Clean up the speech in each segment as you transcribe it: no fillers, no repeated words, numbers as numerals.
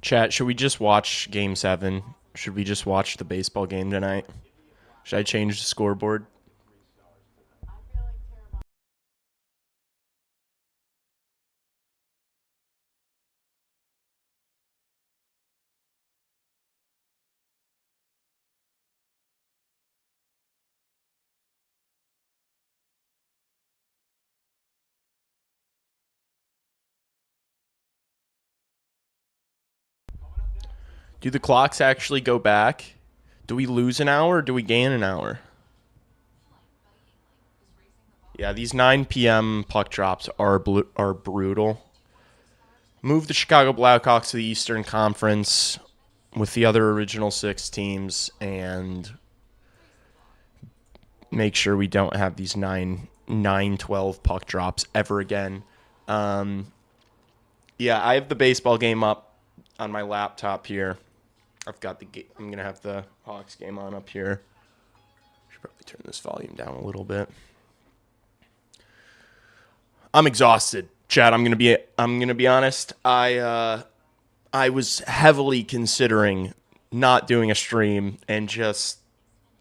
Chat, should we just watch Game 7? Should we just watch the baseball game tonight? Should I change the scoreboard? Do the clocks actually go back? Do we lose an hour or do we gain an hour? Yeah, these 9 p.m. puck drops are brutal. Move the Chicago Blackhawks to the Eastern Conference with the other original 6 teams and make sure we don't have these 9-12 puck drops ever again. Yeah, I have the baseball game up on my laptop here. I'm gonna have the Hawks game on up here. Should probably turn this volume down a little bit. I'm exhausted, Chad. I'm gonna be honest. I was heavily considering not doing a stream and just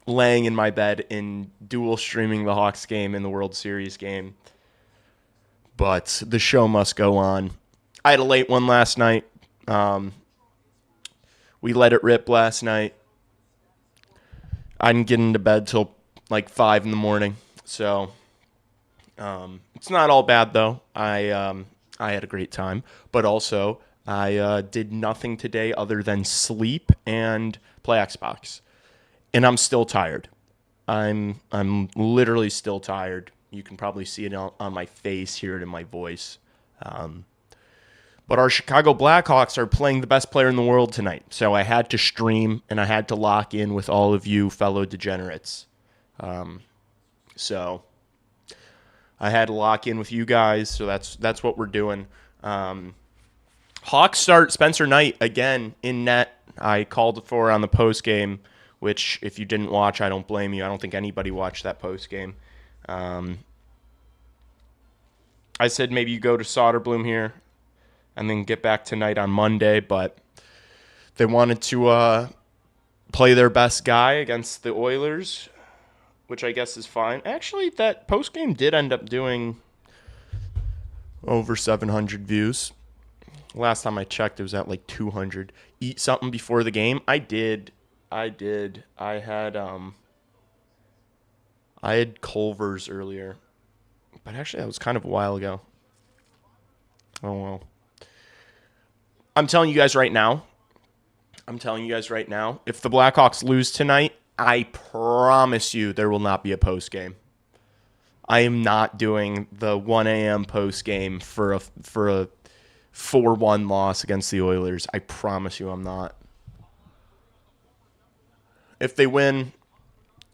laying in my bed and dual streaming the Hawks game and the World Series game. But the show must go on. I had a late one last night. We let it rip last night. I didn't get into bed till like 5 in the morning. So it's not all bad though. I had a great time, but also I did nothing today other than sleep and play Xbox, and I'm still tired. I'm literally still tired. You can probably see it on my face, hear it in my voice. But our Chicago Blackhawks are playing the best player in the world tonight. So I had to stream and I had to lock in with all of you fellow degenerates. So I had to lock in with you guys. So that's what we're doing. Hawks start Spencer Knight again in net. I called for on the post game, which if you didn't watch, I don't blame you. I don't think anybody watched that post game. I said maybe you go to Soderblom here and then get back tonight on Monday, but they wanted to play their best guy against the Oilers, which I guess is fine. Actually, that postgame did end up doing over 700 views. Last time I checked, it was at like 200. Eat something before the game? I did. I had Culver's earlier, but actually that was kind of a while ago. Oh well. I'm telling you guys right now, if the Blackhawks lose tonight, I promise you there will not be a post game. I am not doing the 1 a.m. post game for a 4-1 loss against the Oilers. I promise you I'm not. If they win,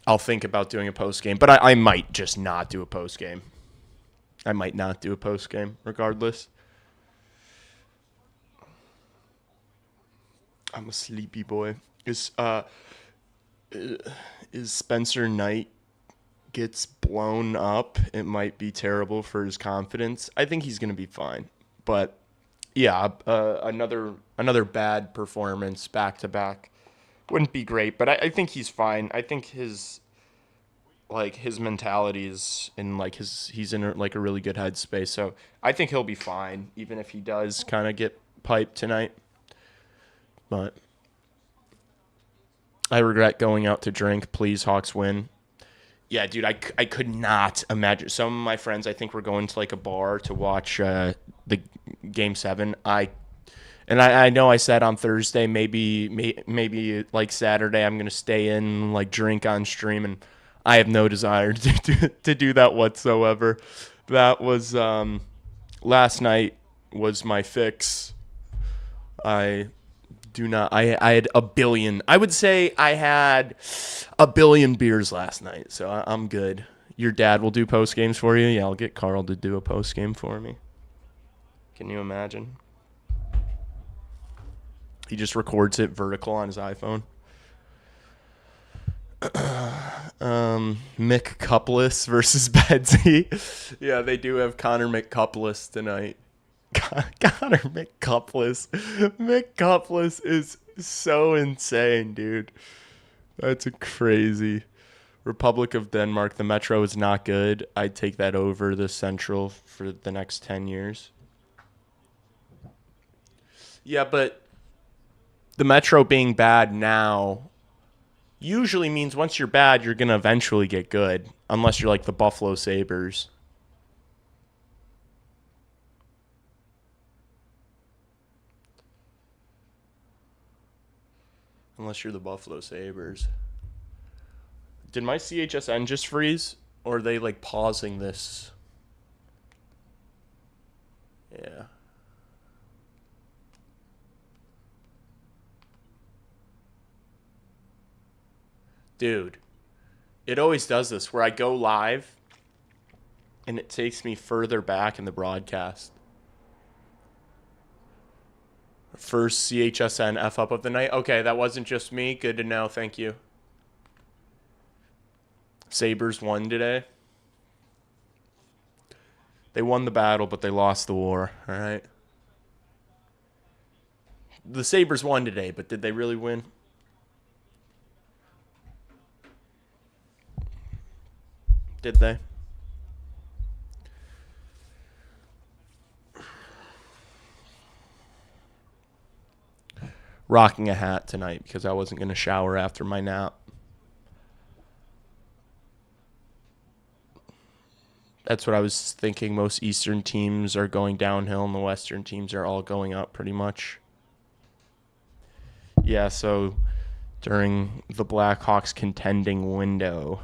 I'll think about doing a post game, but I might just not do a post game. I might not do a post game regardless. I'm a sleepy boy. Is Spencer Knight gets blown up? It might be terrible for his confidence. I think he's going to be fine. But yeah, another bad performance back to back wouldn't be great. But I think he's fine. I think his mentality is he's in like a really good headspace. So I think he'll be fine, even if he does kind of get piped tonight. But I regret going out to drink. Please, Hawks win. Yeah, dude, I could not imagine. Some of my friends, I think, were going to like a bar to watch the Game 7. I know I said on Thursday, maybe like Saturday, I'm going to stay in, like drink on stream, and I have no desire to do that whatsoever. That was last night was my fix. I had a billion. I would say I had a billion beers last night, so I'm good. Your dad will do post games for you? Yeah, I'll get Carl to do a post game for me. Can you imagine? He just records it vertical on his iPhone. McCupless versus Bedsy. Yeah, they do have Connor McCupless tonight. Connor McCupless. McCupless is so insane, dude. That's crazy. Republic of Denmark. The Metro is not good. I'd take that over the Central for the next 10 years. Yeah, but the Metro being bad now usually means once you're bad, you're going to eventually get good. Unless you're like the Buffalo Sabres. Unless you're the Buffalo Sabres. Did my CHSN just freeze? Or are they like pausing this? Yeah. Dude, it always does this where I go live and it takes me further back in the broadcast. First CHSN F up of the night. Okay, that wasn't just me. Good to know. Thank you. Sabres won today. They won the battle, but they lost the war. All right. The Sabres won today, but did they really win? Did they? Rocking a hat tonight because I wasn't going to shower after my nap. That's what I was thinking. Most Eastern teams are going downhill and the Western teams are all going up pretty much. Yeah, so during the Blackhawks contending window,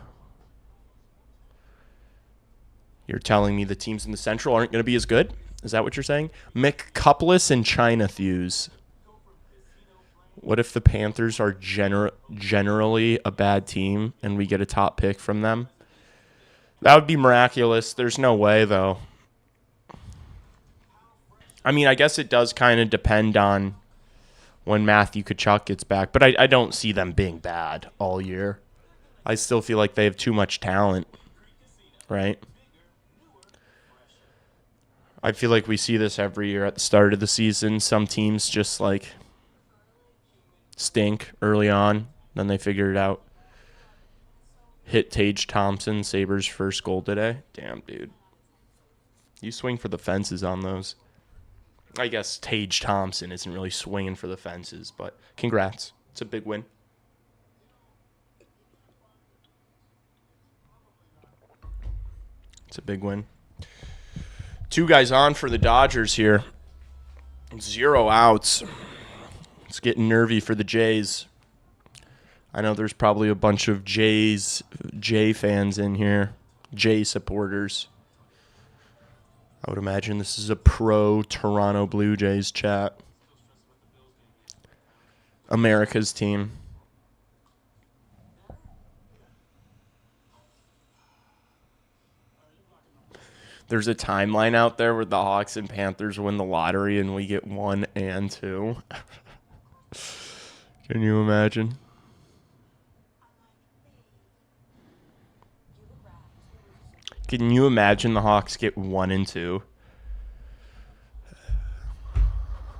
you're telling me the teams in the Central aren't going to be as good? Is that what you're saying? McCupless and China Thews. What if the Panthers are generally a bad team and we get a top pick from them? That would be miraculous. There's no way, though. I mean, I guess it does kind of depend on when Matthew Tkachuk gets back, but I don't see them being bad all year. I still feel like they have too much talent, right? I feel like we see this every year at the start of the season. Some teams just like stink early on, then they figure it out. Hit Tage Thompson, Sabres' first goal today. Damn, dude. You swing for the fences on those. I guess Tage Thompson isn't really swinging for the fences, but congrats. It's a big win. It's a big win. 2 guys on for the Dodgers here. 0 outs. It's getting nervy for the Jays. I know there's probably a bunch of Jay fans in here. Jay supporters. I would imagine this is a pro Toronto Blue Jays chat. America's team. There's a timeline out there where the Hawks and Panthers win the lottery and we get 1 and 2. Can you imagine? Can you imagine the Hawks get 1 and 2?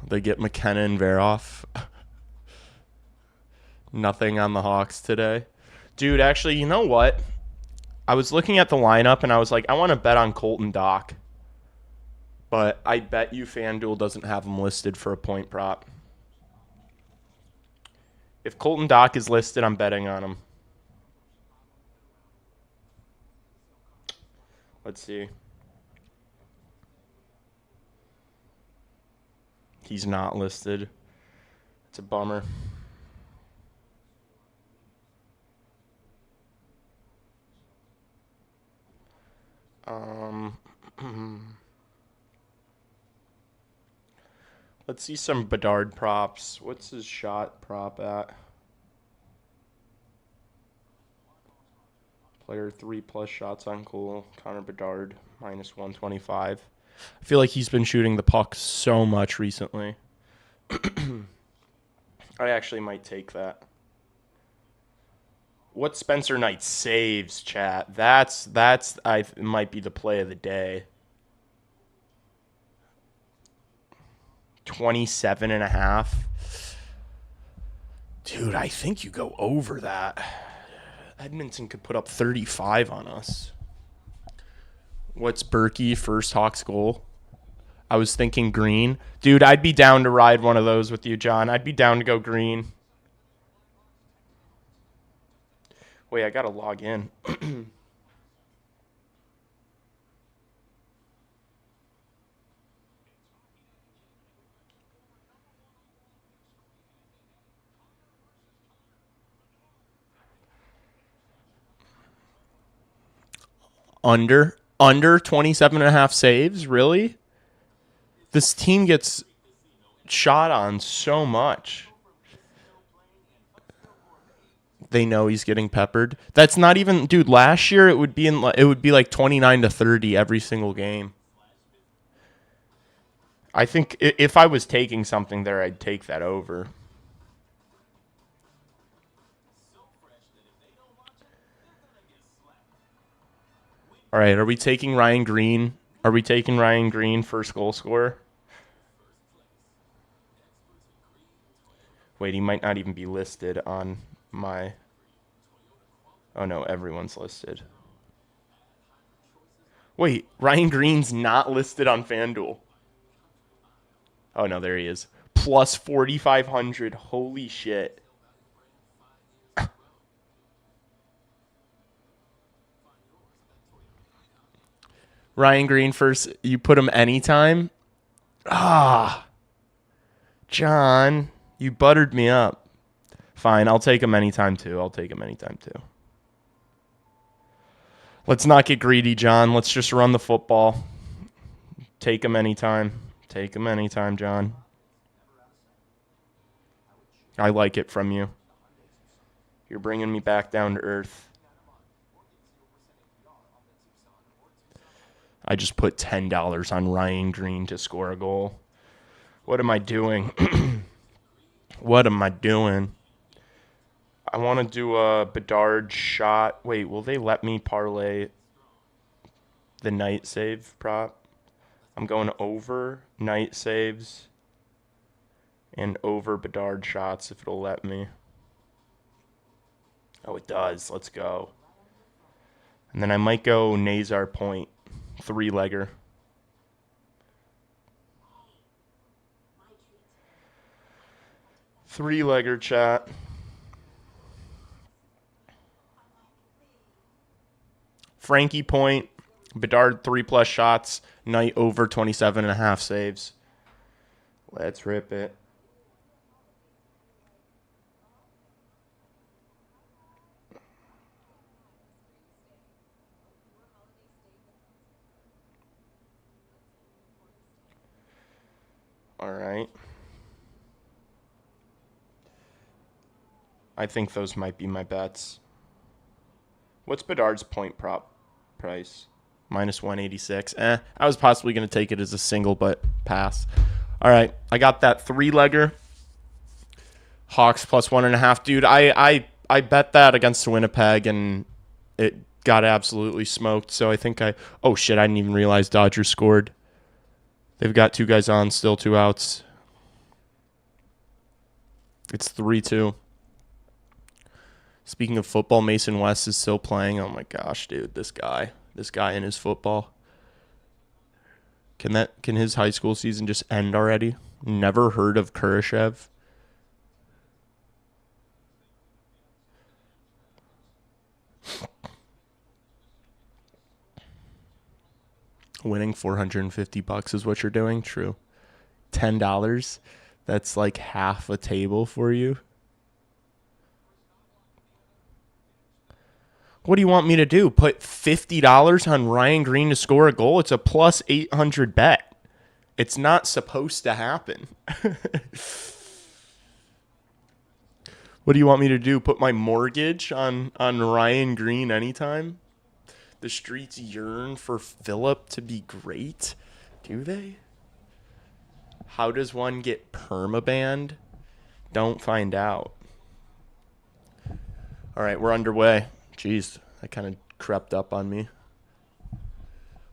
They get McKenna and Veroff. Nothing on the Hawks today. Dude, actually, you know what? I was looking at the lineup and I was like, I want to bet on Colton Dock. But I bet you FanDuel doesn't have him listed for a point prop. If Colton Dock is listed, I'm betting on him. Let's see. He's not listed. It's a bummer. Let's see some Bedard props. What's his shot prop at? Player 3+ shots on goal. Connor Bedard, -125. I feel like he's been shooting the puck so much recently. I actually might take that. What Spencer Knight saves, chat? That's might be the play of the day. 27.5. Dude, I think you go over that. Edmonton could put up 35 on us. What's Berkey first Hawks goal? I was thinking green. Dude, I'd be down to ride one of those with you, John. I'd be down to go green. Wait, I gotta log in. Under 27.5 saves? Really? This team gets shot on so much. They know he's getting peppered. That's not even, dude, last year it would be like 29-30 every single game. I think if I was taking something there, I'd take that over. All right, are we taking Ryan Green? Are we taking Ryan Green first goal scorer? Wait, he might not even be listed on my... Oh, no, everyone's listed. Wait, Ryan Green's not listed on FanDuel. Oh, no, there he is. Plus 4,500. Holy shit. Ryan Green first. You put him anytime? Ah. John, you buttered me up. Fine, I'll take him anytime too. Let's not get greedy, John. Let's just run the football. Take him anytime, John. I like it from you. You're bringing me back down to earth. I just put $10 on Ryan Green to score a goal. What am I doing? What am I doing? I want to do a Bedard shot. Wait, will they let me parlay the night save prop? I'm going over night saves and over Bedard shots if it'll let me. Oh, it does. Let's go. And then I might go Nazar Point, 3-legger. Three-legger chat. Frankie Point, Bedard 3+ shots, Knight over 27.5 saves. Let's rip it. All right. I think those might be my bets. What's Bedard's point prop price? Minus 186. I was possibly going to take it as a single, but pass. All right. I got that 3-legger. Hawks plus 1.5. Dude, I bet that against Winnipeg, and it got absolutely smoked. So I think oh, shit, I didn't even realize Dodgers scored. They've got 2 guys on, still 2 outs. It's 3-2. Speaking of football, Mason West is still playing. Oh my gosh, dude, this guy in his football. Can his high school season just end already? Never heard of Kurashev. Winning $450 is what you're doing? True. $10? That's like half a table for you. What do you want me to do? Put $50 on Ryan Green to score a goal? It's a plus 800 bet. It's not supposed to happen. What do you want me to do? Put my mortgage on Ryan Green anytime? The streets yearn for Phillip to be great. Do they? How does one get permabanned? Don't find out. All right, we're underway. Jeez, that kind of crept up on me.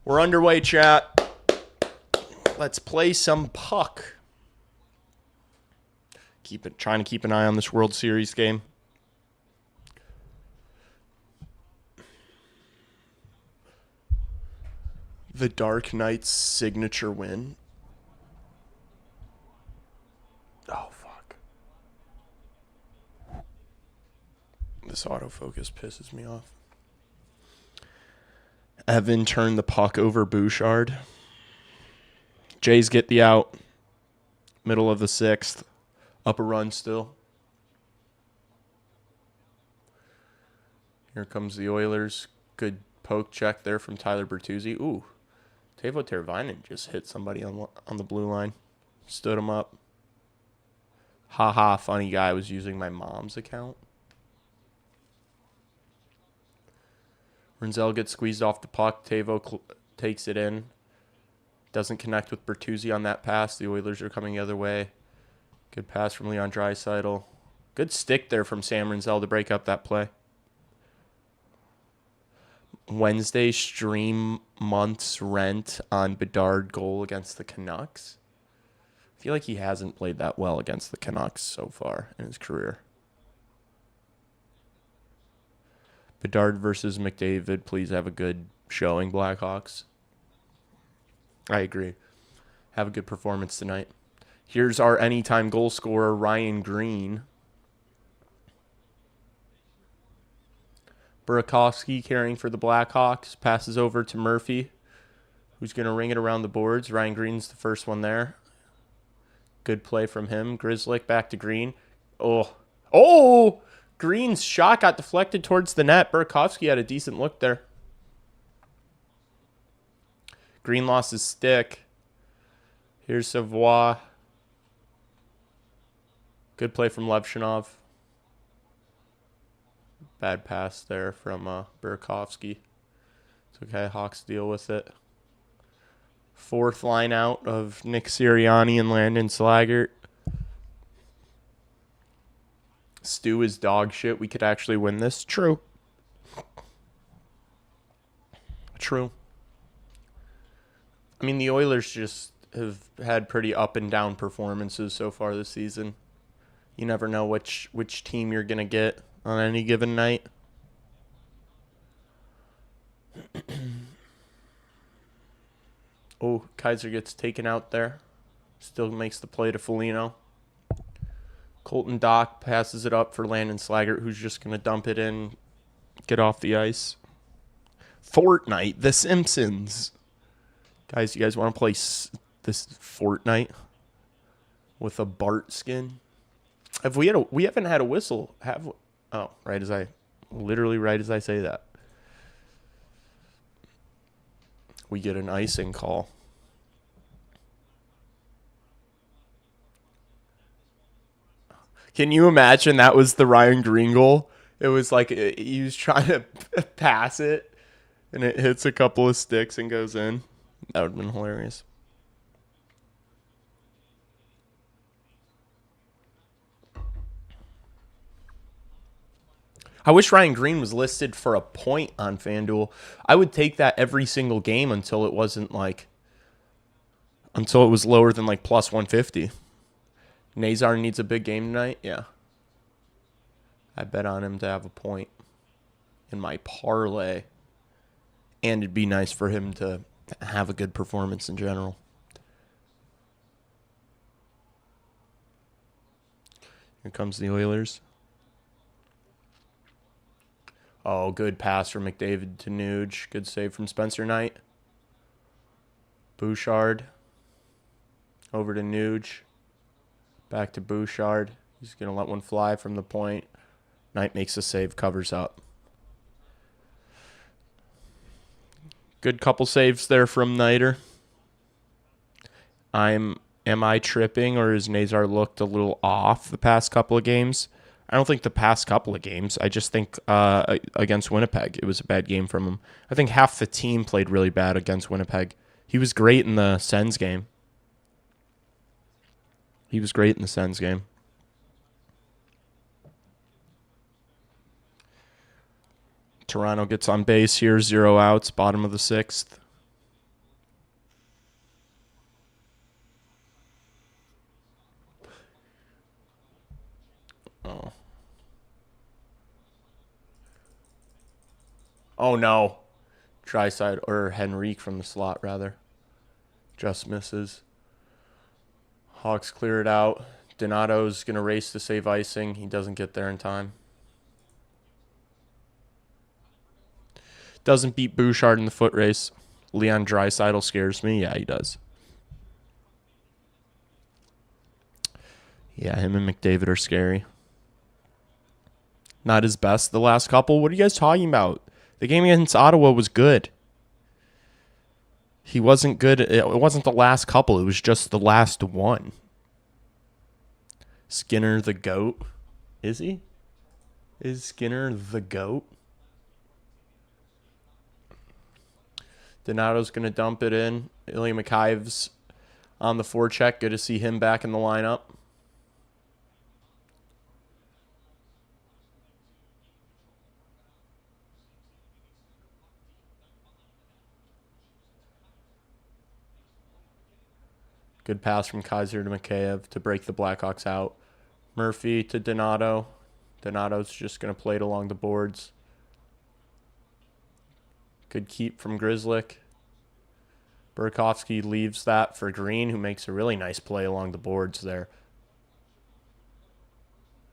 We're underway, chat. Let's play some puck. trying to keep an eye on this World Series game. The Dark Knight's signature win. Oh, fuck. This autofocus pisses me off. Evan turned the puck over Bouchard. Jays get the out. Middle of the 6th. Up a run still. Here comes the Oilers. Good poke check there from Tyler Bertuzzi. Ooh. Teuvo Teravainen just hit somebody on the blue line. Stood him up. Haha, funny guy. Was using my mom's account. Renzel gets squeezed off the puck. Teuvo takes it in. Doesn't connect with Bertuzzi on that pass. The Oilers are coming the other way. Good pass from Leon Draisaitl. Good stick there from Sam Renzel to break up that play. Wednesday stream month's rent on Bedard goal against the Canucks. I feel like he hasn't played that well against the Canucks so far in his career. Bedard versus McDavid. Please have a good showing, Blackhawks. I agree. Have a good performance tonight. Here's our anytime goal scorer, Ryan Green. Burakovsky carrying for the Blackhawks. Passes over to Murphy, who's going to ring it around the boards. Ryan Green's the first one there. Good play from him. Grzelcyk back to Green. Oh! Green's shot got deflected towards the net. Burakovsky had a decent look there. Green lost his stick. Here's Savoie. Good play from Levshinov. Bad pass there from Burakovsky. It's okay. Hawks deal with it. Fourth line out of Nick Sirianni and Landon Slaggert. Stu is dog shit. We could actually win this. True. I mean, the Oilers just have had pretty up and down performances so far this season. You never know which team you're going to get on any given night. Oh, Kaiser gets taken out there. Still makes the play to Foligno. Colton Dock passes it up for Landon Slaggert, who's just going to dump it in, get off the ice. Fortnite, The Simpsons. Guys, you guys want to play this Fortnite with a Bart skin? We haven't had a whistle, have we? Oh, right as I say that. We get an icing call. Can you imagine that was the Ryan Green goal? It was like he was trying to pass it, and it hits a couple of sticks and goes in. That would have been hilarious. I wish Ryan Green was listed for a point on FanDuel. I would take that every single game until it was lower than like plus 150. Nazar needs a big game tonight. Yeah. I bet on him to have a point in my parlay. And it'd be nice for him to have a good performance in general. Here comes the Oilers. Oh, good pass from McDavid to Nuge. Good save from Spencer Knight. Bouchard. Over to Nuge. Back to Bouchard. He's going to let one fly from the point. Knight makes a save, covers up. Good couple saves there from Knighter. Am I tripping, or has Nazar looked a little off the past couple of games? I don't think the past couple of games. I just think against Winnipeg, it was a bad game from him. I think half the team played really bad against Winnipeg. He was great in the Sens game. Toronto gets on base here, 0 outs, bottom of the 6th. Oh, no. Dryside or Henrique from the slot, rather. Just misses. Hawks clear it out. Donato's going to race to save icing. He doesn't get there in time. Doesn't beat Bouchard in the foot race. Leon Draisaitl scares me. Yeah, he does. Yeah, him and McDavid are scary. Not his best the last couple. What are you guys talking about? The game against Ottawa was good. He wasn't good. It wasn't the last couple. It was just the last one. Skinner the GOAT. Is he? Is Skinner the GOAT? Donato's going to dump it in. Ilya Mikheyev's on the forecheck. Good to see him back in the lineup. Good pass from Kaiser to Mikheyev to break the Blackhawks out. Murphy to Donato. Donato's just going to play it along the boards. Good keep from Grzelcyk. Burakovsky leaves that for Green, who makes a really nice play along the boards there.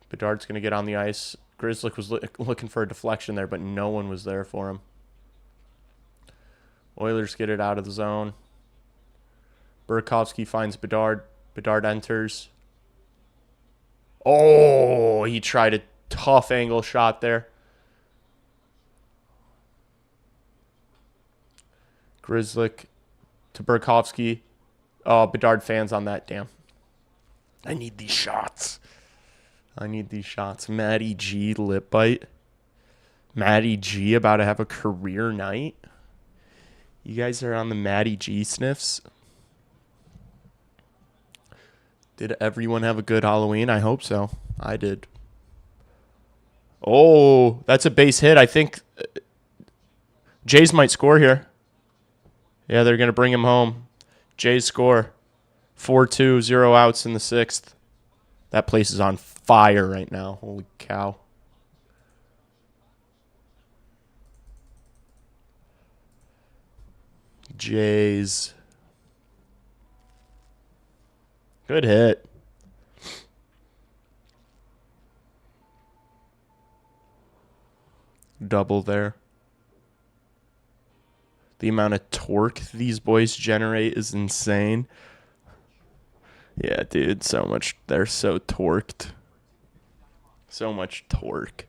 Bedard's going to get on the ice. Grzelcyk was looking for a deflection there, but no one was there for him. Oilers get it out of the zone. Burakovsky finds Bedard. Bedard enters. Oh, he tried a tough angle shot there. Grzelcyk to Burakovsky. Oh, Bedard fans on that. Damn. I need these shots. I need these shots. Matty G lip bite. Matty G about to have a career night. You guys are on the Matty G sniffs. Did everyone have a good Halloween? I hope so. I did. Oh, that's a base hit. I think Jays might score here. Yeah, they're going to bring him home. Jays score. 4-2, 0 outs in the sixth. That place is on fire right now. Holy cow. Jays. Good hit. Double there. The amount of torque these boys generate is insane. Yeah, dude, so much. They're so torqued. So much torque.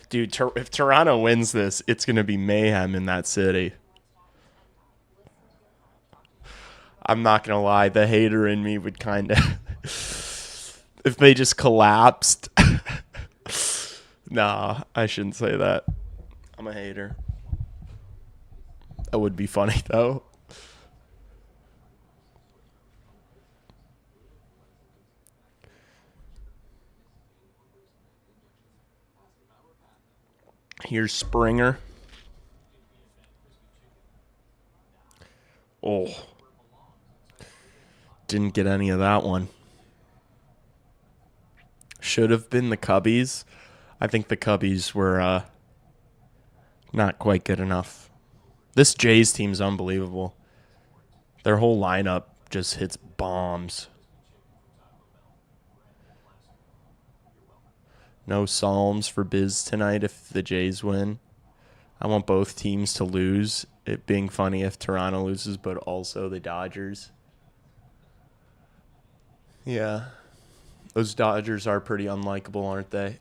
Dude, if Toronto wins this, it's going to be mayhem in that city. I'm not going to lie. The hater in me would kind of... if they just collapsed... Nah, I shouldn't say that. I'm a hater. That would be funny, though. Here's Springer. Oh. Didn't get any of that one. Should have been the Cubbies. I think the Cubbies were not quite good enough. This Jays team's unbelievable. Their whole lineup just hits bombs. No Psalms for Biz tonight if the Jays win. I want both teams to lose. It being funny if Toronto loses, but also the Dodgers. Yeah. Those Dodgers are pretty unlikable, aren't they?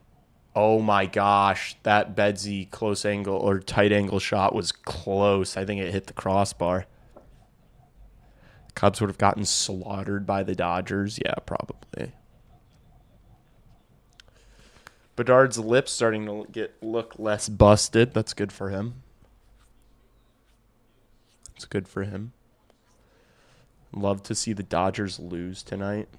Oh my gosh. That Bedsy close angle or tight angle shot was close. I think it hit the crossbar. Cubs would have gotten slaughtered by the Dodgers. Yeah, probably. Bedard's lips starting to look less busted. That's good for him. It's good for him. Love to see the Dodgers lose tonight.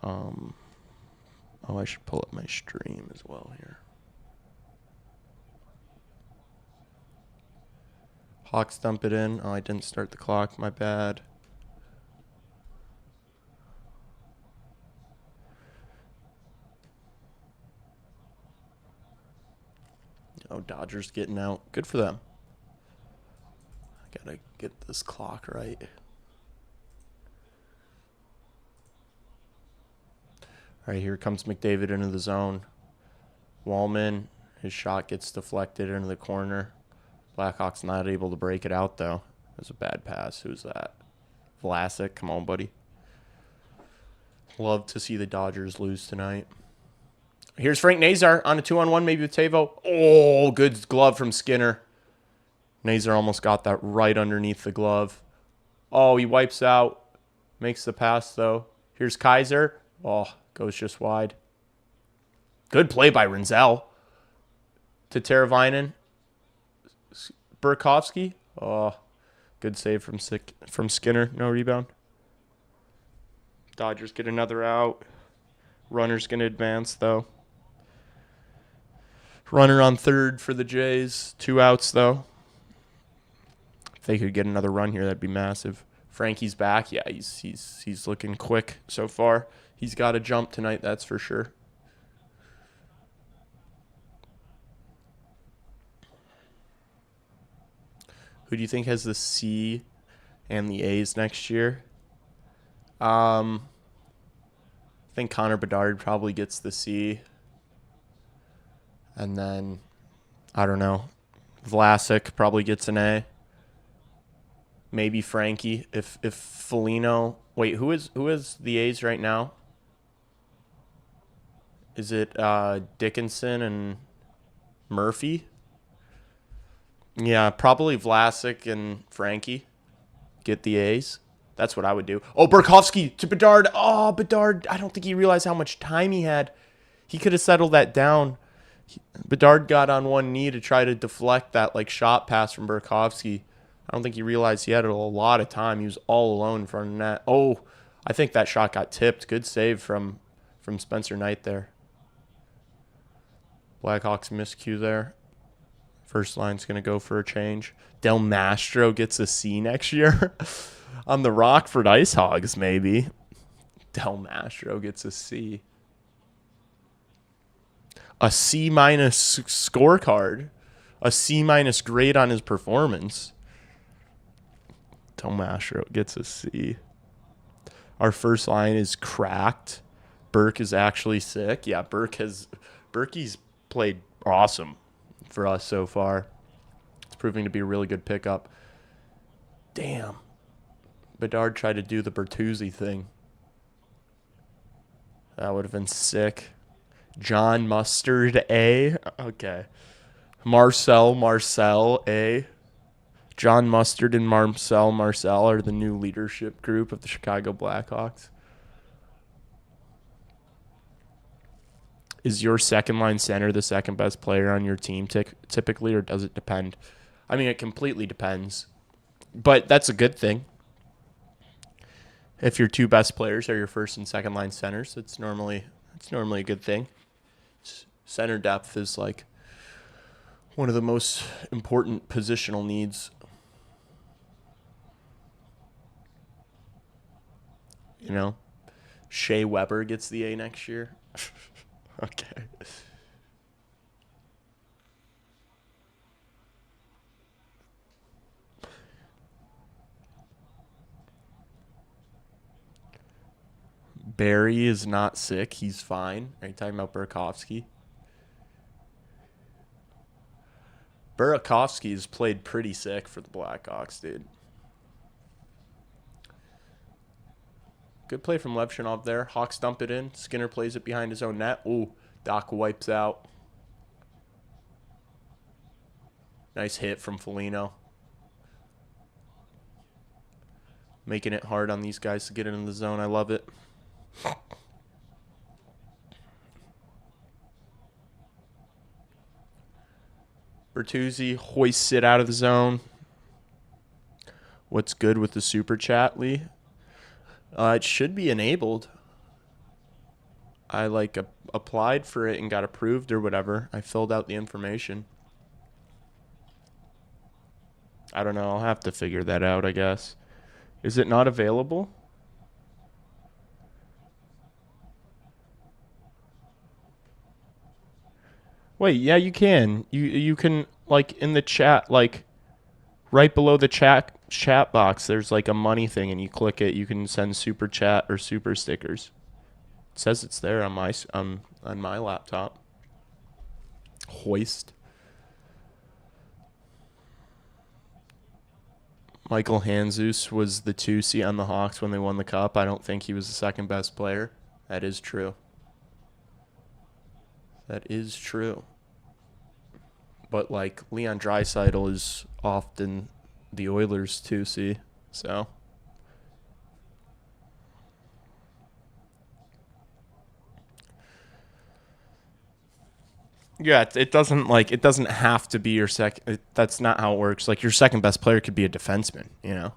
Oh, I should pull up my stream as well here. Hawks dump it in. Oh, I didn't start the clock. My bad. Oh, Dodgers getting out. Good for them. I gotta get this clock right. All right, here comes McDavid into the zone. Wallman, his shot gets deflected into the corner. Blackhawks not able to break it out, though. It was a bad pass. Who's that? Vlasic. Come on, buddy. Love to see the Dodgers lose tonight. Here's Frank Nazar on a 2-on-1, maybe with Tavo. Oh, good glove from Skinner. Nazar almost got that right underneath the glove. Oh, he wipes out. Makes the pass, though. Here's Kaiser. Oh, goes just wide. Good play by Renzel. To Teravainen. Burakovsky. Oh, good save from Skinner. No rebound. Dodgers get another out. Runner's going to advance, though. Runner on third for the Jays. 2 outs, though. If they could get another run here, that'd be massive. Frankie's back. Yeah, he's looking quick so far. He's got to jump tonight, that's for sure. Who do you think has the C and the A's next year? I think Connor Bedard probably gets the C. And then, I don't know, Vlasic probably gets an A. Maybe Frankie. If Foligno... Wait, who is the A's right now? Is it Dickinson and Murphy? Yeah, probably Vlasic and Frankie get the A's. That's what I would do. Oh, Burakovsky to Bedard. Oh, Bedard. I don't think he realized how much time he had. He could have settled that down. Bedard got on one knee to try to deflect that shot pass from Burakovsky. I don't think he realized he had a lot of time. He was all alone in front of the net. Oh, I think that shot got tipped. Good save from Spencer Knight there. Blackhawks miscue there. First line's going to go for a change. Del Mastro gets a C next year. On the Rockford Ice Hogs, maybe. Del Mastro gets a C. A C- scorecard. A C- grade on his performance. Del Mastro gets a C. Our first line is cracked. Burke is actually sick. Yeah, Berkey's played awesome for us so far. It's proving to be a really good pickup. Damn. Bedard tried to do the Bertuzzi thing. That would have been sick. John Mustard, A. Okay. Marcel, A. John Mustard and Marcel are the new leadership group of the Chicago Blackhawks. Is your second-line center the second-best player on your team typically, or does it depend? I mean, it completely depends. But that's a good thing. If your 2 best players are your first and second-line centers, it's normally a good thing. Center depth is one of the most important positional needs. You know, Shea Weber gets the A next year. Okay. Barry is not sick. He's fine. Are you talking about Burakovsky? Burakovsky has played pretty sick for the Blackhawks, dude. Good play from Levshinov there. Hawks dump it in. Skinner plays it behind his own net. Ooh, Doc wipes out. Nice hit from Foligno. Making it hard on these guys to get into the zone. I love it. Bertuzzi hoists it out of the zone. What's good with the super chat, Lee? It should be enabled. I applied for it and got approved or whatever. I filled out the information. I don't know. I'll have to figure that out, I guess. Is it not available? Wait, yeah, you can. You can, like, in the chat, like, right below the chat box, there's like a money thing, and you click it. You can send super chat or super stickers. It says it's there on my laptop. Hoist. Michael Handzus was the 2C on the Hawks when they won the cup. I don't think he was the second best player. That is true. That is true. But, like, Leon Draisaitl is often the Oilers 2C, so. Yeah, it doesn't have to be your second. That's not how it works. Like, your second best player could be a defenseman, you know?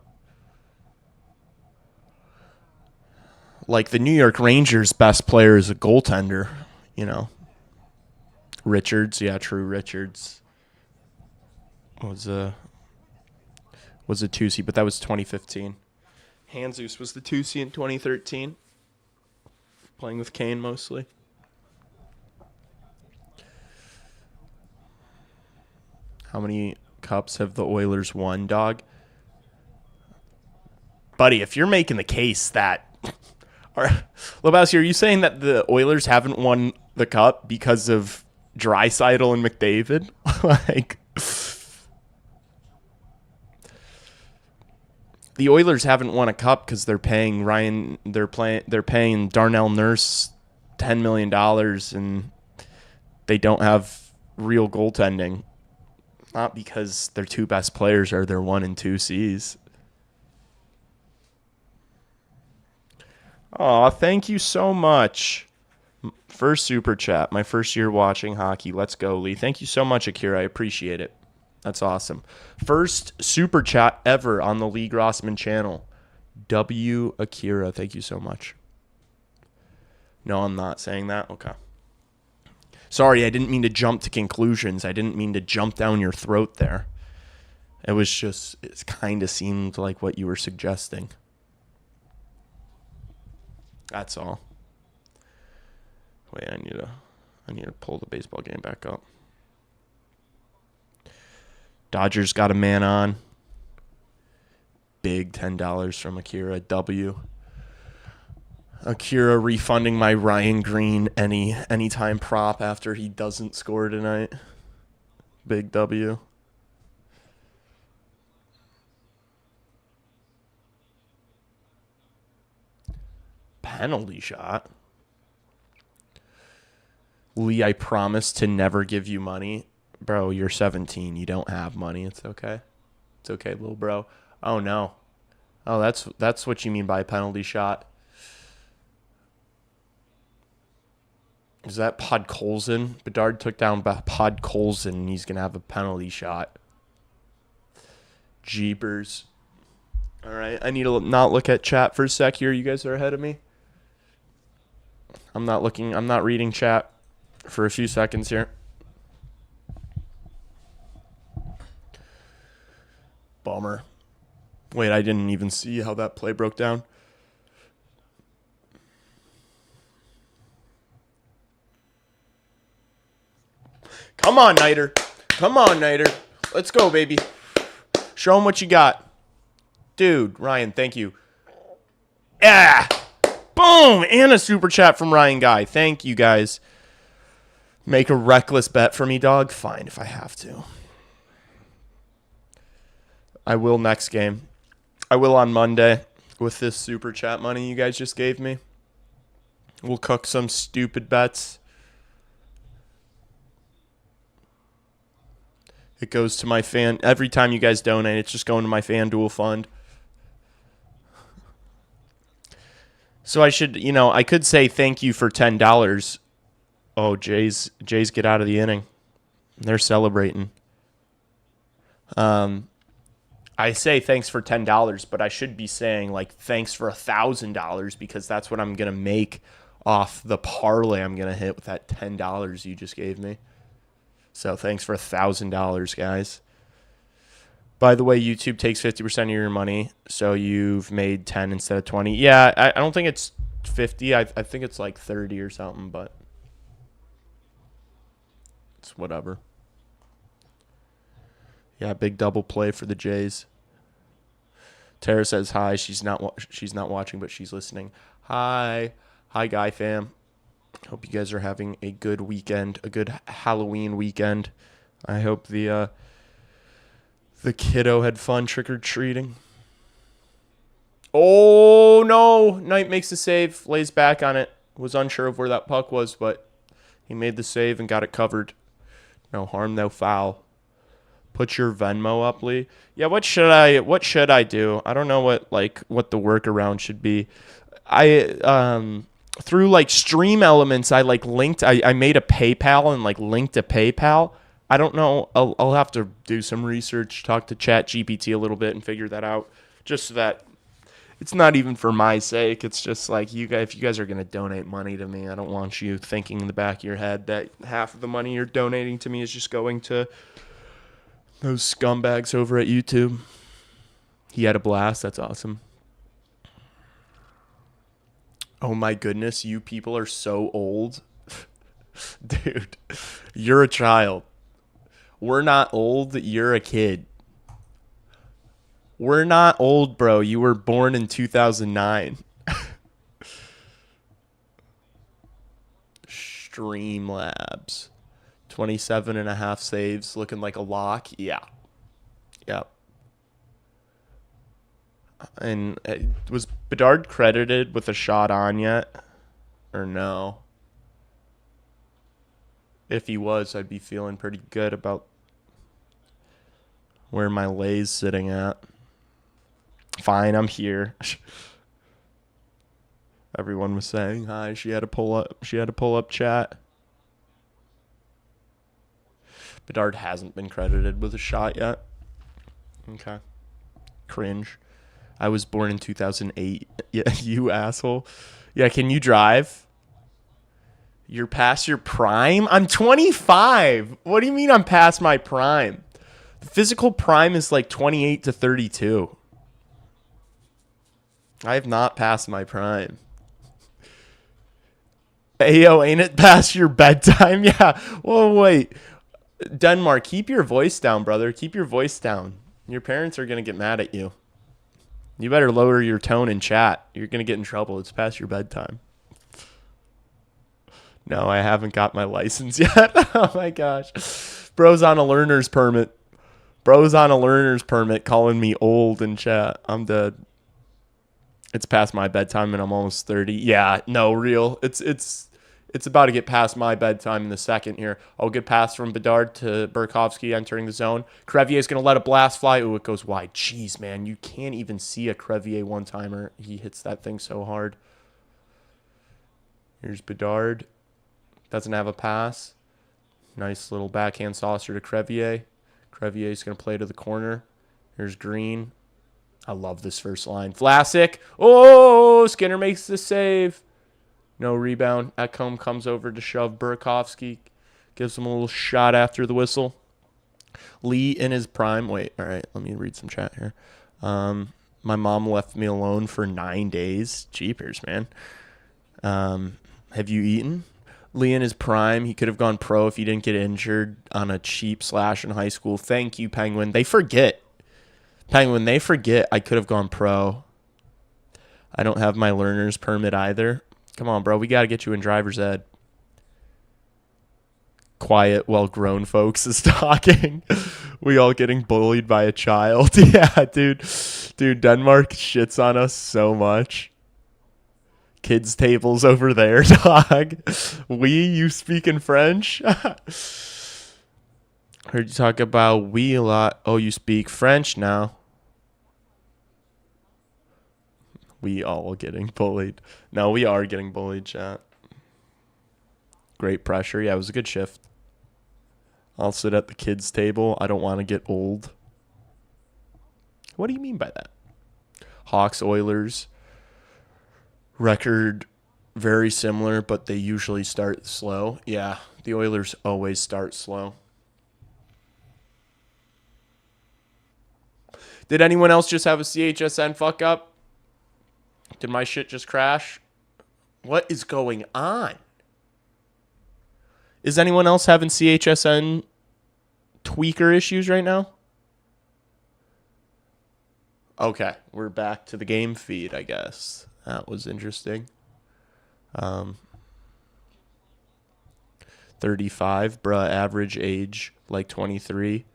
Like, the New York Rangers' best player is a goaltender, you know? Richards, yeah, true. Richards was a 2C, but that was 2015. Handzus was the 2C in 2013, playing with Kane mostly. How many cups have the Oilers won, dog? Buddy, if you're making the case that... Lebowski, are you saying that the Oilers haven't won the cup because of Draisaitl and McDavid? Like... The Oilers haven't won a cup because they're paying they're paying Darnell Nurse $10 million, and they don't have real goaltending. Not because their two best players are their 1 and 2 Cs. Aw, thank you so much. First super chat, my first year watching hockey. Let's go, Lee. Thank you so much, Akira. I appreciate it. That's awesome. First super chat ever on the Lee Grossman channel. W. Akira, thank you so much. No, I'm not saying that. Okay. Sorry, I didn't mean to jump to conclusions. I didn't mean to jump down your throat there. It was just, it kind of seemed like what you were suggesting. That's all. Wait, I need to pull the baseball game back up. Dodgers got a man on. Big $10 from Akira. W. Akira refunding my Ryan Green anytime prop after he doesn't score tonight. Big W. Penalty shot. Lee, I promise to never give you money. Bro, you're 17. You don't have money. It's okay. It's okay, little bro. Oh, no. Oh, that's what you mean by penalty shot. Is that Podkolzin? Bedard took down Podkolzin, and he's going to have a penalty shot. Jeepers. All right, I need to not look at chat for a sec here. You guys are ahead of me. I'm not reading chat for a few seconds here. Bummer. Wait, I didn't even see how that play broke down. Come on, Niter. Come on, Niter. Let's go, baby. Show him what you got. Dude, Ryan, thank you. Yeah. Boom. And a super chat from Ryan Guy. Thank you, guys. Make a reckless bet for me, dog? Fine, if I have to. I will next game. I will on Monday with this super chat money you guys just gave me. We'll cook some stupid bets. It goes to my fan. Every time you guys donate, it's just going to my FanDuel fund. So I should, I could say thank you for $10. Oh, Jays get out of the inning. They're celebrating. I say thanks for $10, but I should be saying thanks for $1,000 because that's what I'm gonna make off the parlay I'm gonna hit with that $10 you just gave me. So thanks for $1,000, guys. By the way, YouTube takes 50% of your money, so you've made 10 instead of 20. Yeah, I don't think it's 50. I think it's 30 or something, but It's whatever. Yeah, big double play for the Jays. Tara says hi. She's not watching, but she's listening. Hi, guy fam. Hope you guys are having a good weekend, a good Halloween weekend. I hope the kiddo had fun trick or treating. Oh no! Knight makes the save, lays back on it. Was unsure of where that puck was, but he made the save and got it covered. No harm, no foul. Put your Venmo up, Lee. Yeah, what should I do? I don't know what the workaround should be. I through like Stream Elements, I linked. I made a PayPal and linked a PayPal. I don't know. I'll have to do some research, talk to ChatGPT a little bit, and figure that out. Just so that it's not even for my sake. It's just if you guys are gonna donate money to me, I don't want you thinking in the back of your head that half of the money you're donating to me is just going to those scumbags over at YouTube. He had a blast. That's awesome. Oh my goodness, you people are so old. Dude, you're a child. We're not old, you're a kid. We're not old, bro. You were born in 2009. Streamlabs. 27.5 saves, looking like a lock. Yeah. Yep. And was Bedard credited with a shot on yet? Or no? If he was, I'd be feeling pretty good about where my lay's sitting at. Fine, I'm here. Everyone was saying hi. She had to pull up chat. Bedard hasn't been credited with a shot yet. Okay. Cringe. I was born in 2008. Yeah, you asshole. Yeah, can you drive? You're past your prime? I'm 25. What do you mean I'm past my prime? The physical prime is 28 to 32. I have not passed my prime. Ayo, ain't it past your bedtime? Yeah. Whoa, wait. Denmark, keep your voice down, brother. Keep your voice down. Your parents are going to get mad at you. You better lower your tone in chat. You're going to get in trouble. It's past your bedtime. No, I haven't got my license yet. Oh, my gosh. Bro's on a learner's permit. Calling me old in chat. I'm dead. It's past my bedtime and I'm almost 30. Yeah, no, real. It's about to get past my bedtime in the second here. I'll get past from Bedard to Burakovsky entering the zone. Crevier's going to let a blast fly. Ooh, it goes wide. Jeez, man. You can't even see a Crevier one-timer. He hits that thing so hard. Here's Bedard. Doesn't have a pass. Nice little backhand saucer to Crevier. Crevier's going to play to the corner. Here's Green. I love this first line. Vlasic. Oh, Skinner makes the save. No rebound. Ekholm comes over to shove Burakovsky. Gives him a little shot after the whistle. Lee in his prime. Wait, all right. Let me read some chat here. My mom left me alone for 9 days. Jeepers, man. Have you eaten? Lee in his prime. He could have gone pro if he didn't get injured on a cheap slash in high school. Thank you, Penguin. They forget. Penguin, they forget I could have gone pro. I don't have my learner's permit either. Come on, bro. We got to get you in driver's ed. Quiet while grown folks is talking. We all getting bullied by a child. Yeah, dude. Dude, Denmark shits on us so much. Kids' tables over there, dog. You speaking French? Heard you talk about we a lot. Oh, you speak French now. We all getting bullied. No, we are getting bullied, chat. Great pressure. Yeah, it was a good shift. I'll sit at the kids' table. I don't want to get old. What do you mean by that? Hawks, Oilers. Record very similar, but they usually start slow. Yeah, the Oilers always start slow. Did anyone else just have a CHSN fuck up? Did my shit just crash? What is going on? Is anyone else having CHSN tweaker issues right now? Okay, we're back to the game feed, I guess. That was interesting. 35, bruh, average age like 23.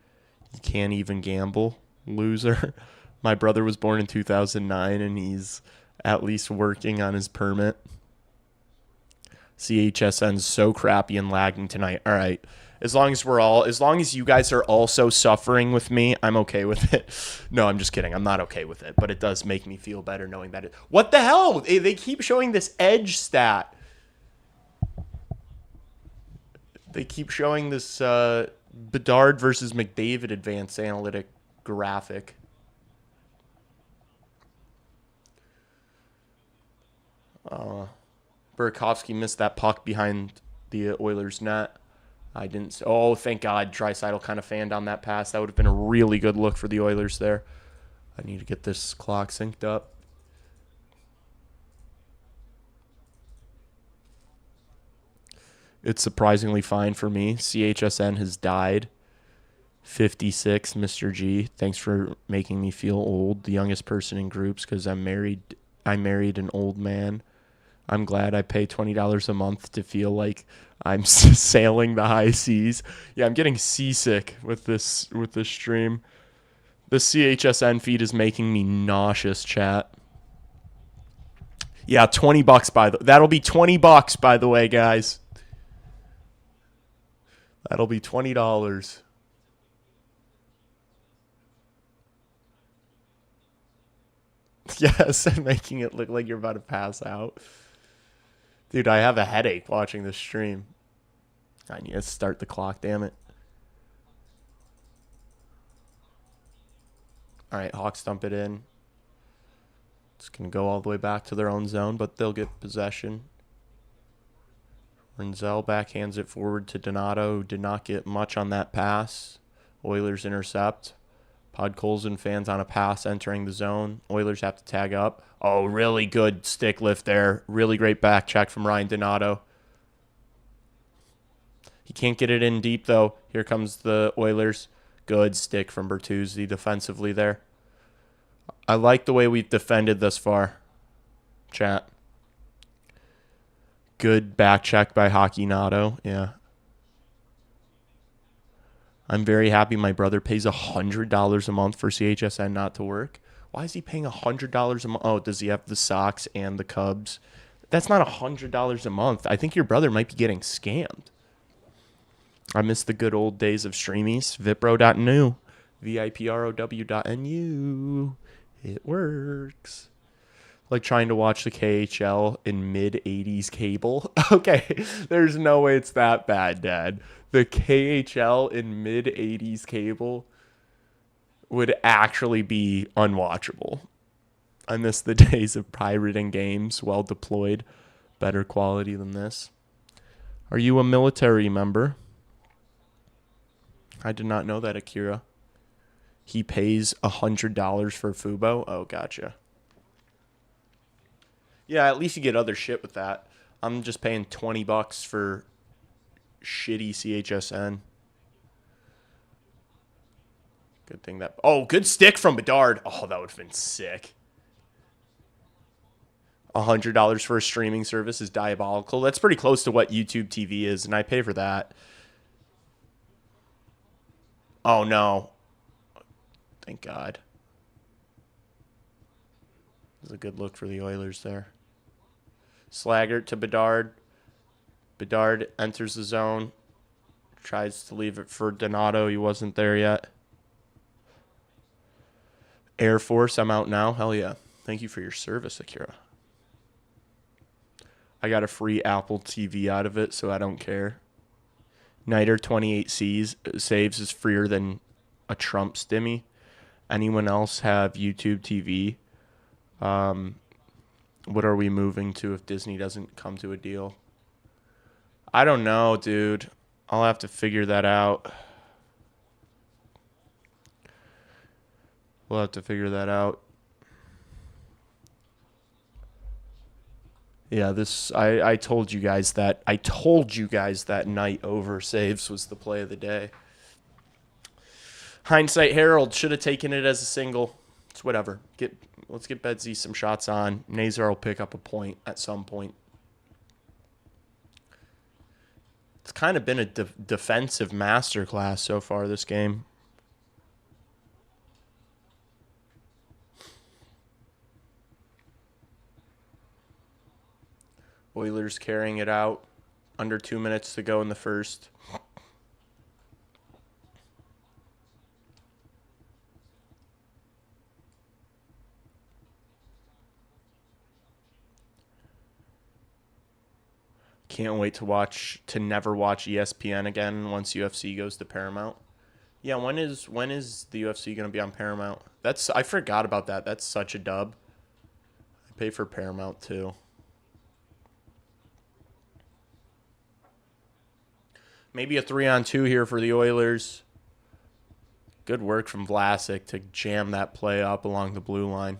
You can't even gamble, loser. My brother was born in 2009 and he's at least working on his permit. CHSN's so crappy and lagging tonight. All right. As long as you guys are also suffering with me, I'm okay with it. No, I'm just kidding. I'm not okay with it, but it does make me feel better knowing that What the hell? They keep showing this edge stat. They keep showing this Bedard versus McDavid advanced analytic graphic. Burakovsky missed that puck behind the Oilers' net. I didn't. Oh, thank God. Draisaitl kind of fanned on that pass. That would have been a really good look for the Oilers there. I need to get this clock synced up. It's surprisingly fine for me. CHSN has died. 56, Mr. G. Thanks for making me feel old, the youngest person in groups, because I married an old man. I'm glad I pay $20 a month to feel like I'm sailing the high seas. Yeah, I'm getting seasick with this stream. The CHSN feed is making me nauseous, chat. Yeah, $20 that'll be $20 by the way, guys. That'll be $20. Yes, I'm making it look like you're about to pass out. Dude, I have a headache watching this stream. I need to start the clock, damn it. All right, Hawks dump it in. It's going to go all the way back to their own zone, but they'll get possession. Renzel backhands it forward to Donato, who did not get much on that pass. Oilers intercept. Podkolzin fans on a pass entering the zone. Oilers have to tag up. Oh, really good stick lift there. Really great back check from Ryan Donato. He can't get it in deep, though. Here comes the Oilers. Good stick from Bertuzzi defensively there. I like the way we've defended thus far, chat. Good back check by Hockey Nato. Yeah. I'm very happy my brother pays $100 a month for CHSN not to work. Why is he paying $100 a month? Oh, does he have the Sox and the Cubs? That's not $100 a month. I think your brother might be getting scammed. I miss the good old days of streamies. Vipro.nu. VIPROW.NU. It works. Like trying to watch the KHL in mid-80s cable. Okay, there's no way it's that bad, Dad. The KHL in mid-80s cable would actually be unwatchable. I miss the days of pirating games, well deployed, better quality than this. Are you a military member? I did not know that, Akira. He pays $100 for Fubo? Oh, gotcha. Yeah, at least you get other shit with that. I'm just paying $20 for shitty CHSN. Good thing that... Oh, good stick from Bedard. Oh, that would have been sick. $100 for a streaming service is diabolical. That's pretty close to what YouTube TV is, and I pay for that. Oh, no. Thank God. This is a good look for the Oilers there. Slaggert to Bedard. Bedard enters the zone. Tries to leave it for Donato. He wasn't there yet. Air Force, I'm out now. Hell yeah. Thank you for your service, Akira. I got a free Apple TV out of it, so I don't care. Niter 28 saves is freer than a Trump stimmy. Anyone else have YouTube TV? What are we moving to if Disney doesn't come to a deal? I don't know, dude. I'll have to figure that out. We'll have to figure that out. Yeah, this I told you guys that night over saves was the play of the day. Hindsight Harold should have taken it as a single. It's whatever. Let's get Bedsy some shots on. Nazar will pick up a point at some point. It's kind of been a defensive masterclass so far this game. Oilers carrying it out. Under 2 minutes to go in the first. Can't wait to never watch ESPN again once UFC goes to Paramount. Yeah, when is the UFC going to be on Paramount? I forgot about that. That's such a dub. I pay for Paramount too. Maybe a 3-on-2 here for the Oilers. Good work from Vlasic to jam that play up along the blue line.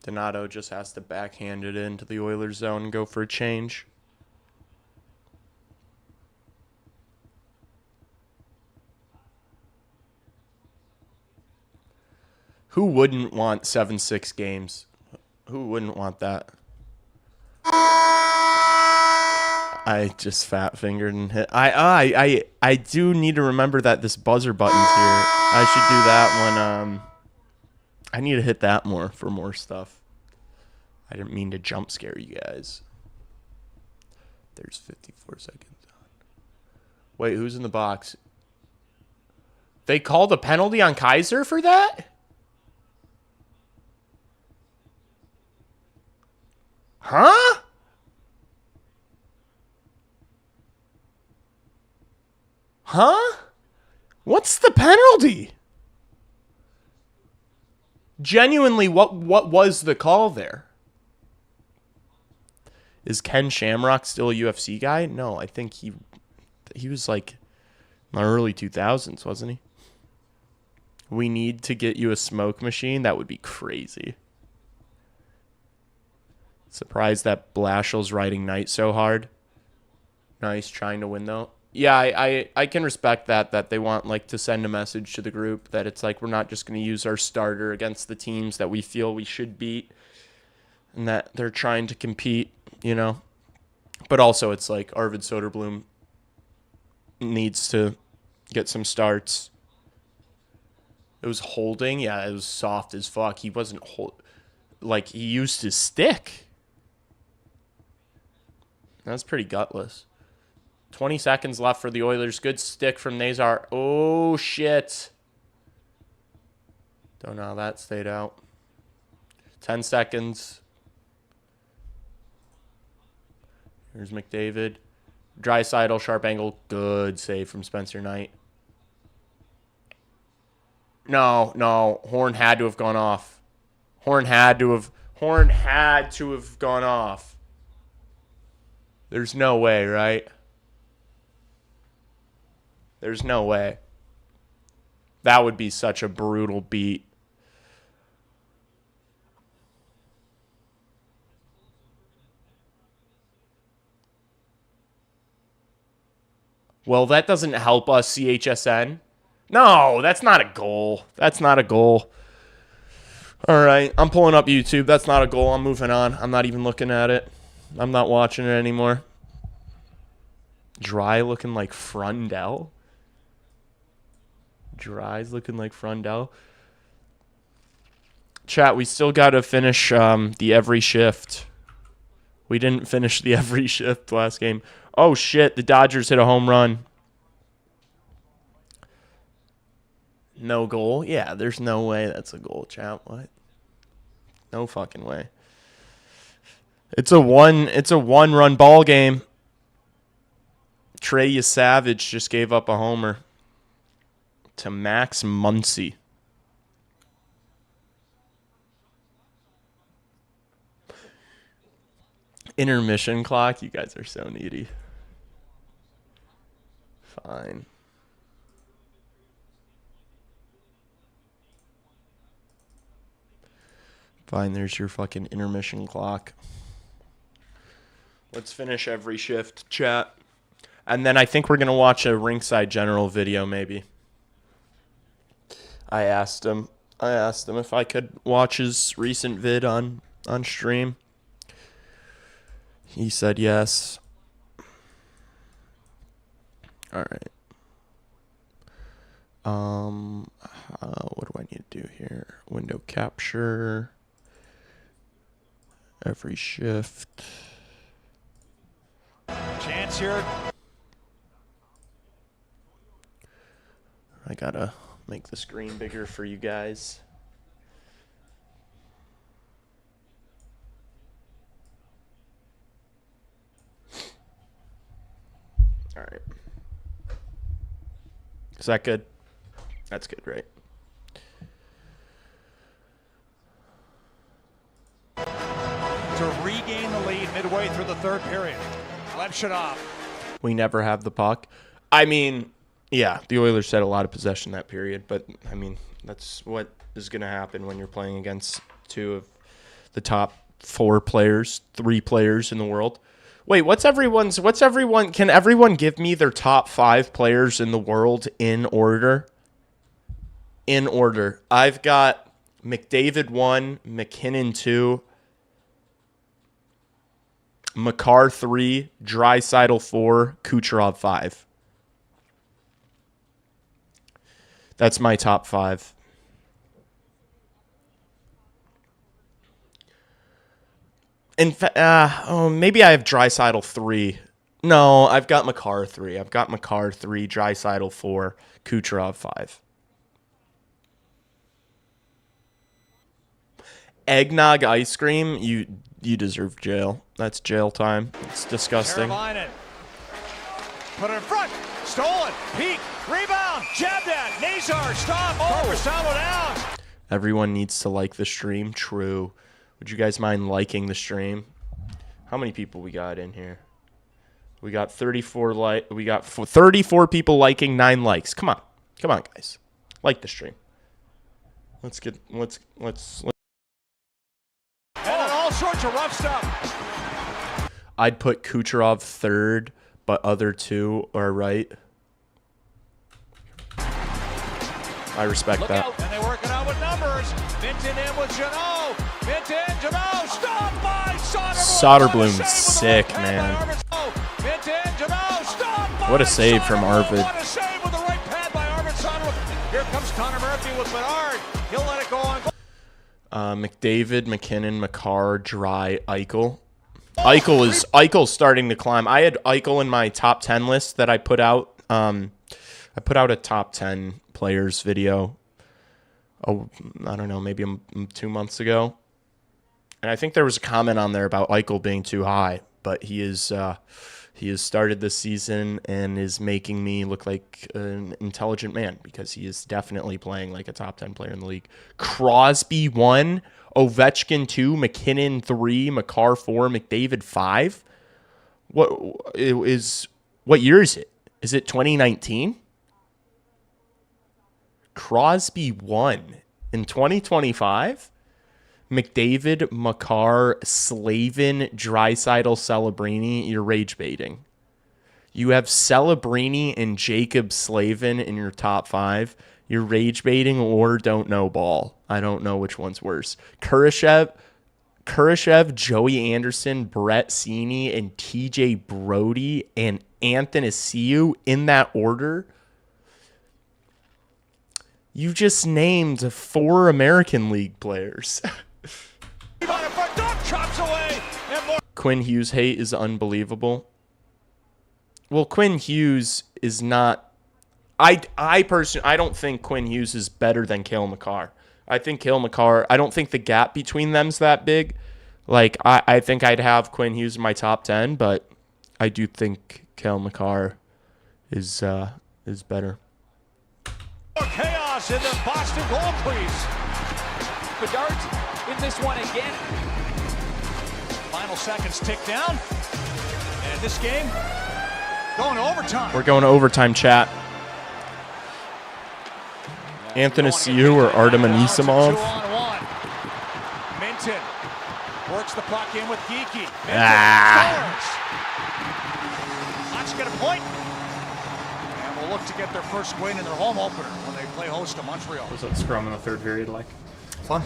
Donato just has to backhand it into the Oilers zone and go for a change. Who wouldn't want 7-6 games? Who wouldn't want that? I just fat fingered and hit. I do need to remember that this buzzer button's here. I should do that one. I need to hit that more for more stuff. I didn't mean to jump scare you guys. There's 54 seconds on. Wait, who's in the box? They called a penalty on Kaiser for that? Huh? Huh? What's the penalty? Genuinely, what was the call there? Is Ken Shamrock still a UFC guy? No, I think he was like in the early 2000s, wasn't he? We need to get you a smoke machine. That would be crazy. Surprised that Blashill's riding Knight so hard. Nice, trying to win though. Yeah, I can respect that they want like to send a message to the group that it's like we're not just going to use our starter against the teams that we feel we should beat and that they're trying to compete, you know. But also it's like Arvid Soderblom needs to get some starts. It was holding. Yeah, it was soft as fuck. He wasn't like he used his stick. That's pretty gutless. 20 seconds left for the Oilers. Good stick from Nazar. Oh, shit. Don't know how that stayed out. 10 seconds. Here's McDavid. Draisaitl, sharp angle. Good save from Spencer Knight. No. Horn had to have gone off. Horn had to have gone off. There's no way, right? There's no way. That would be such a brutal beat. Well, that doesn't help us, CHSN. No, that's not a goal. That's not a goal. All right, I'm pulling up YouTube. That's not a goal. I'm moving on. I'm not even looking at it. I'm not watching it anymore. Dry looking like Frundell. Dry's looking like Frundell. Chat, we still got to finish the every shift. We didn't finish the every shift last game. Oh, shit. The Dodgers hit a home run. No goal? Yeah, there's no way that's a goal, chat. What? No fucking way. It's a one-run ball game. Trey Savage just gave up a homer to Max Muncy. Intermission clock? You guys are so needy. Fine. Fine, there's your fucking intermission clock. Let's finish every shift, chat. And then I think we're going to watch a Ringside General video, maybe. I asked him if I could watch his recent vid on stream. He said yes. All right. What do I need to do here? Window capture. Every shift. Chance here. I gotta make the screen bigger for you guys. All right. Is that good? That's good, right? To regain the lead midway through the third period. Lepshinov. We never have the puck. I mean, yeah, the Oilers had a lot of possession that period, but I mean, that's what is going to happen when you're playing against two of the top 3 players in the world. Wait, what's everyone, can everyone give me their top 5 players in the world in order? In order. I've got McDavid 1, McKinnon 2, Makar 3, Draisaitl 4, Kucherov 5. That's my top 5. In fact, maybe I have Draisaitl 3. No, I've got Makar 3. I've got Makar 3, Draisaitl 4, Kucherov 5. Eggnog ice cream, you deserve jail. That's jail time. It's disgusting. Carolina. Put it in front. Stolen. Peak. Rebound. Jabbed at. Nazar. Stop. Over. Salo down. Everyone needs to like the stream. True. Would you guys mind liking the stream? How many people we got in here? We got 34 we got 34 people liking, 9 likes. Come on. Come on, guys. Like the stream. Let's and all sorts of rough stuff. I'd put Kucherov 3rd, but other 2 are right. I respect that. And they work it out with numbers. Minton in with Janot. Minton, Janot, stopped by Soderblom. Soderblom's sick, man. Minton, Janot, stopped by What a save from Arvid. What a save with the right pad by Arvid Soderblom. Here comes Connor Murphy with Bedard. He'll let it go on. McDavid, McKinnon, Makar, Dry, Eichel. Eichel's starting to climb. I had Eichel in my top 10 list that I put out. I put out a top 10 players video. Oh, I don't know, maybe 2 months ago. And I think there was a comment on there about Eichel being too high, but he has started this season and is making me look like an intelligent man because he is definitely playing like a top 10 player in the league. Crosby 1, Ovechkin 2, McKinnon 3, Makar 4, McDavid 5. What year is it? Is it 2019? Crosby 1 in 2025? McDavid, Makar, Slavin, Draisaitl, Celebrini. You're rage baiting. You have Celebrini and Jacob Slavin in your top 5. You're rage baiting or don't know ball. I don't know which one's worse. Kurashev, Joey Anderson, Brett Seney, and TJ Brody and Anthony Ciu in that order. You just named 4 American League players. Quinn Hughes hate is unbelievable. Well, Quinn Hughes is not. I personally, I don't think Quinn Hughes is better than Cale Makar. I think Cale Makar. I don't think the gap between them's that big. Like I think I'd have Quinn Hughes in my top 10, but I do think Cale Makar is better. Chaos in the Boston goal crease. Bedard in this one again. Final seconds tick down. And this game going to overtime. We're going to overtime, chat. Anthony Ciu or Artem Anisimov. Edmonton works the puck in with Geeky. Hawks get a point. And will look to get their first win in their home opener when they play host to Montreal. What was that scrum in the third period like? Fun.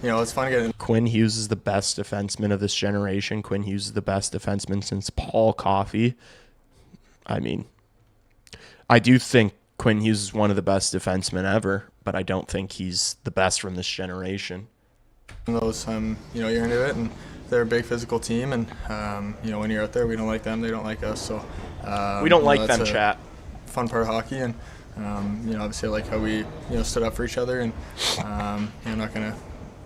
It's fun getting. Quinn Hughes is the best defenseman of this generation. Quinn Hughes is the best defenseman since Paul Coffey. I mean, I do think Quinn Hughes is one of the best defensemen ever, but I don't think he's the best from this generation. Those, you're into it, and they're a big physical team, and when you're out there, we don't like them, they don't like us, so we don't like them, chat. Fun part of hockey, and obviously I like how we stood up for each other, and not gonna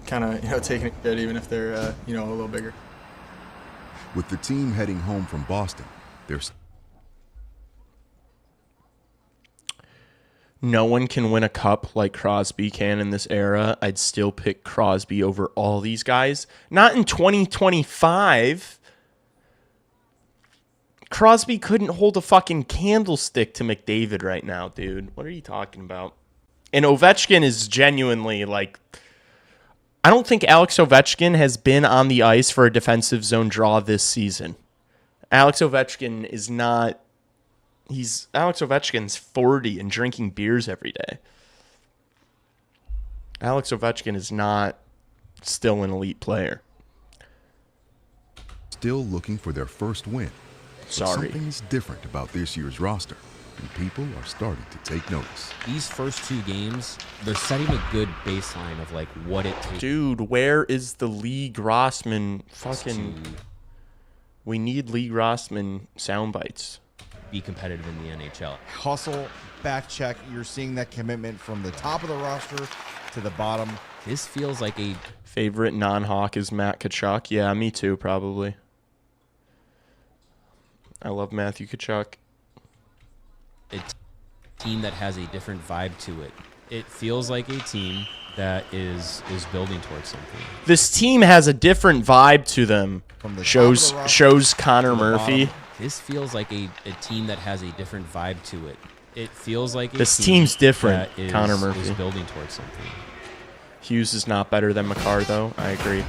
kind of take it even if they're a little bigger. With the team heading home from Boston, there's no one can win a cup like Crosby can in this era. I'd still pick Crosby over all these guys. Not in 2025. Crosby couldn't hold a fucking candlestick to McDavid right now, dude. What are you talking about? And Ovechkin is genuinely like... I don't think Alex Ovechkin has been on the ice for a defensive zone draw this season. Alex Ovechkin is not... Alex Ovechkin's 40 and drinking beers every day. Alex Ovechkin is not still an elite player. still looking for their first win. But something's different about this year's roster, and people are starting to take notice. These first two games, they're setting a good baseline of like what it takes. Dude, where is the Lee Grossman fucking... We need Lee Grossman sound bites. Be competitive in the NHL. Hustle, back check. You're seeing that commitment from the top of the roster to the bottom. This feels like a... Favorite non-Hawk is Matt Tkachuk. Yeah, me too, probably. I love Matthew Tkachuk. A team that has a different vibe to it. It feels like a team that is building towards something. This team has a different vibe to them. From the Shows Connor Murphy. This feels like a team that has a different vibe to it. It feels like this team's different. Connor Murphy is building towards something. Hughes is not better than Makar, though. I agree.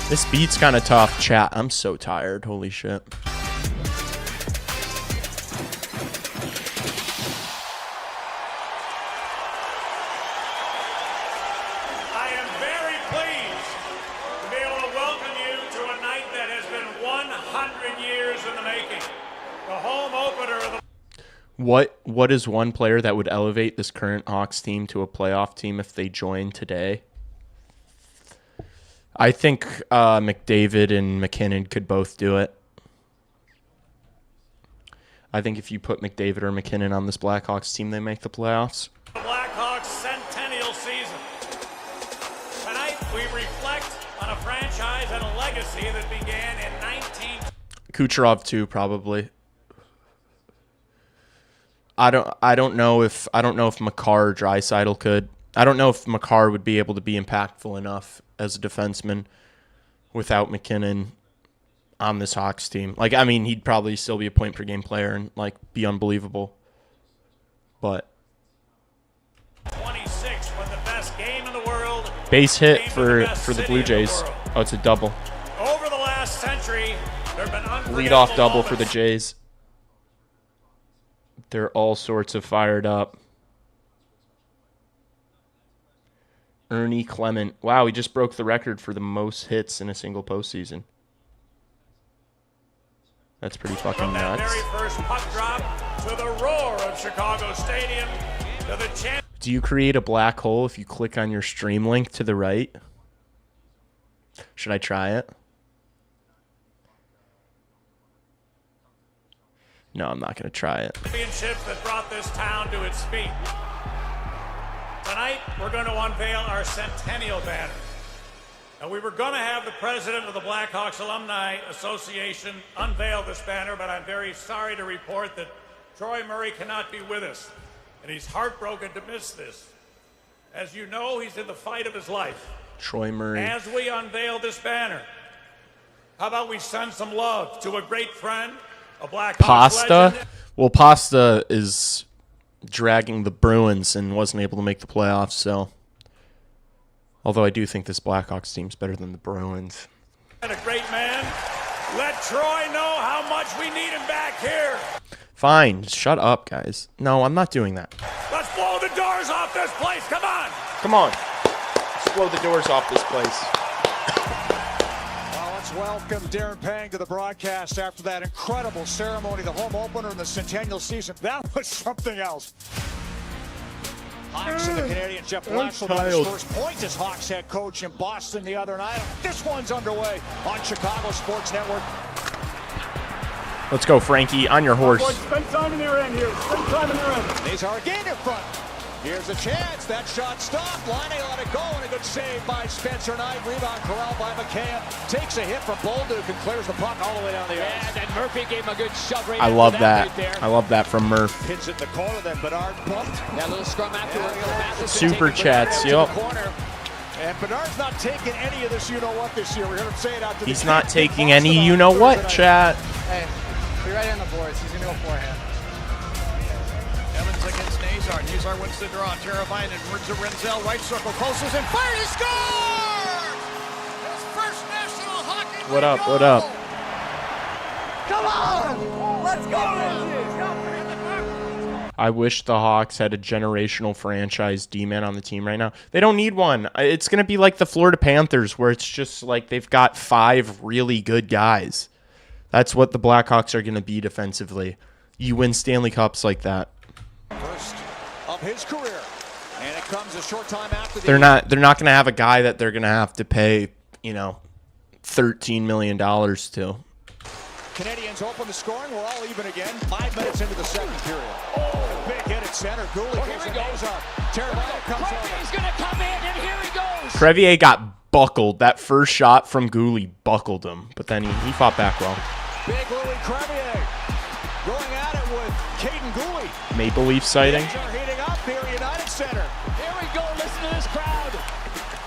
This beat's kind of tough, chat. I'm so tired. Holy shit. I am very pleased to be able to welcome you to a night that has been 100 years in the making. The home opener of the... What is one player that would elevate this current Hawks team to a playoff team if they joined today? I think McDavid and McKinnon could both do it. I think if you put McDavid or McKinnon on this Blackhawks team, they make the playoffs. The Blackhawks centennial season. Tonight, we reflect on a franchise and a legacy that began in 19... Kucherov too, probably. I don't know if Makar or Draisaitl could. I don't know if Makar would be able to be impactful enough as a defenseman without McKinnon on this Hawks team. Like, I mean, he'd probably still be a point-per-game player and, like, be unbelievable. But 26 won the best game in the world. Base hit for the Blue Jays. Oh, it's a double. Over the last century, there have been unforgettable Lead-off double moments. for the Jays. They're all sorts of fired up. Ernie Clement. Wow, he just broke the record for the most hits in a single postseason. That's pretty fucking From that nuts. very first puck drop to the roar of Chicago Stadium to the champ. Do you create a black hole if you click on your stream link to the right? Should I try it? No, I'm not going to try it. Championship that brought this town to its feet. Tonight, we're going to unveil our centennial banner. And we were going to have the president of the Blackhawks Alumni Association unveil this banner, but I'm very sorry to report that Troy Murray cannot be with us. And he's heartbroken to miss this. As you know, he's in the fight of his life. Troy Murray. As we unveil this banner, how about we send some love to a great friend, a Blackhawks Pasta? legend? Well, Pasta is dragging the Bruins and wasn't able to make the playoffs, so. Although I do think this Blackhawks team's better than the Bruins. And a great man. Let Troy know how much we need him back here. Fine. Shut up, guys. No, I'm not doing that. Let's blow the doors off this place. Come on. Come on. Let's blow the doors off this place. Well, let's welcome Darren Pang to the broadcast after that incredible ceremony, the home opener in the Centennial season. That was something else. Hawks and the Canadian Jeff Blashill got his first point as Hawks head coach in Boston the other night. This one's underway on Chicago Sports Network. Let's go, Frankie, on your horse. Spend time in your end here. Spend time in your end. Nazar again in front. Here's a chance. That shot stopped. Laine let it go, and a good save by Spencer Knight. Rebound corralled by McCann. Takes a hit from Bolduc and clears the puck all the way down the ice. And Murphy gave him a good shove right I love after that. right there. I love that from Murph. Pins it in the corner, then Bedard bumped. That little scrum afterward. Super chats, yep. And Bedard's not taking any of this you-know-what this year. We heard him say it out to the He's team. not taking any you-know-what, chat. Hey, be right on the boards. He's going to go forehand. Evans against Nazar. Nazar wins the draw. Teravainen to Renzel. Right circle. Closes and fires. He scores! His first National Hockey League What up, goal! what up? Come on! Let's go! I wish the Hawks had a generational franchise D-man on the team right now. They don't need one. It's going to be like the Florida Panthers, where it's just like they've got 5 really good guys. That's what the Blackhawks are going to be defensively. You win Stanley Cups like that. First of his career, and it comes a short time after. They're not going to have a guy that they're going to have to pay, $13 million to. Canadians open the scoring. We're all even again. 5 minutes into the second period. Oh, a big hit at center. Gooley here he goes. Teravainen comes Crevier's over. going to come in, and here he goes. Crevier got buckled. That first shot from Gooley buckled him, but then he fought back well. Big Louis Crevier going at it with Caden Gooley. Maple Leaf sighting. Things are heating up here at United Center. Here we go. Listen to this crowd.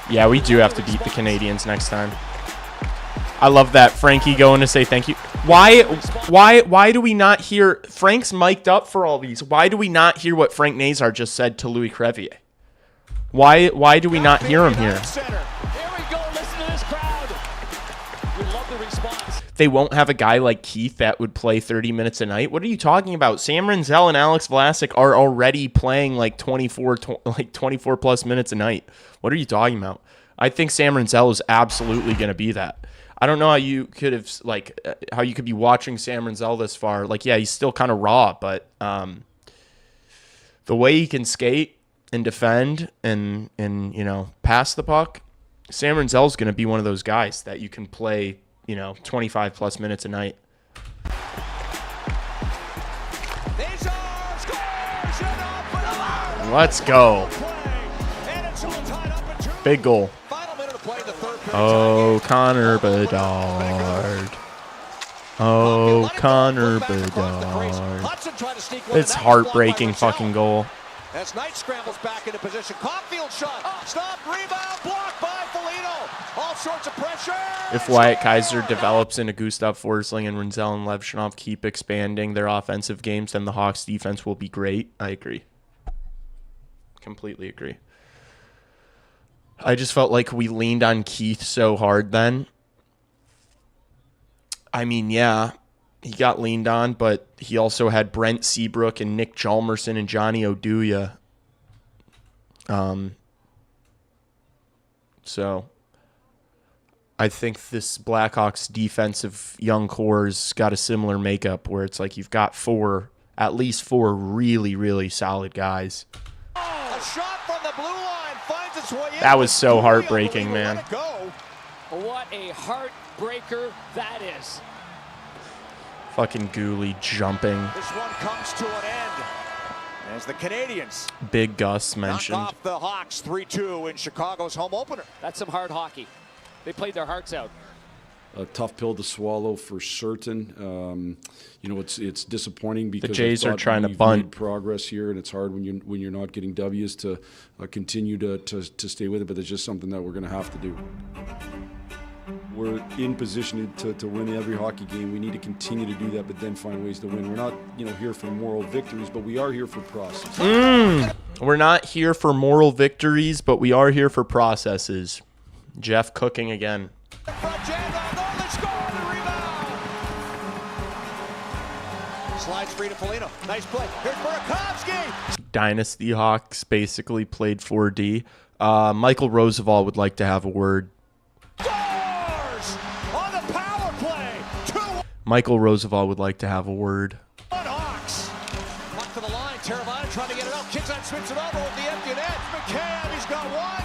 Yeah, we do have to beat the Canadians next time. I love that. Frankie going to say thank you. Why do we not hear... Frank's mic'd up for all these. Why do we not hear what Frank Nazar just said to Louis Crevier? Why do we not hear him here? Here we go. Listen to this crowd. We love the response. They won't have a guy like Keith that would play 30 minutes a night. What are you talking about? Sam Renzel and Alex Vlasic are already playing like 24 plus minutes a night. What are you talking about? I think Sam Renzel is absolutely going to be that. I don't know how you could have how you could be watching Sam Renzel this far. Yeah, he's still kind of raw, but the way he can skate and defend and pass the puck, Sam Renzel's going to be one of those guys that you can play 25 plus minutes a night. Let's go. Big goal. Oh, Connor Bedard. Oh, Connor Bedard. It's heartbreaking fucking goal. As Knight scrambles back into position. Caulfield shot. Stop. Rebound. Blocked by Foligno. All sorts of pressure. If Wyatt Kaiser develops into Gustav Forsling and Renzel and Levshunov keep expanding their offensive games, then the Hawks defense will be great. I agree. Completely agree. I just felt like we leaned on Keith so hard then. I mean, yeah, he got leaned on, but he also had Brent Seabrook and Nick Chalmerson and Johnny Oduya. So I think this Blackhawks defensive young core's got a similar makeup where it's like you've got at least four really, really solid guys. A shot from the blue line finds its way in. That was so heartbreaking, man. What a heartbreaker that is. Fucking Gooley jumping. This one comes to an end as the Canadians Big Gus mentioned. knock off the Hawks 3-2 in Chicago's home opener. That's some hard hockey. They played their hearts out. a tough pill to swallow for certain. It's disappointing because the Jays are trying to we've bunt made progress here, and it's hard when you're not getting W's to continue to stay with it. But it's just something that we're going to have to do. We're in position to win every hockey game. We need to continue to do that, but then find ways to win. We're not, here for moral victories, but we are here for process. We're not here for moral victories, but we are here for processes. Jeff cooking again. Slides free to Foligno. Nice play. Here's Burakovsky. Dynasty Hawks basically played 4D. Michael Roosevelt would like to have a word. Scores on the power play. 2-1 Michael Roosevelt would like to have a word. Hawks. Puck to the line. Terravana trying to get it out. Kicks on, spins it over with the empty net. McCann, he's got one.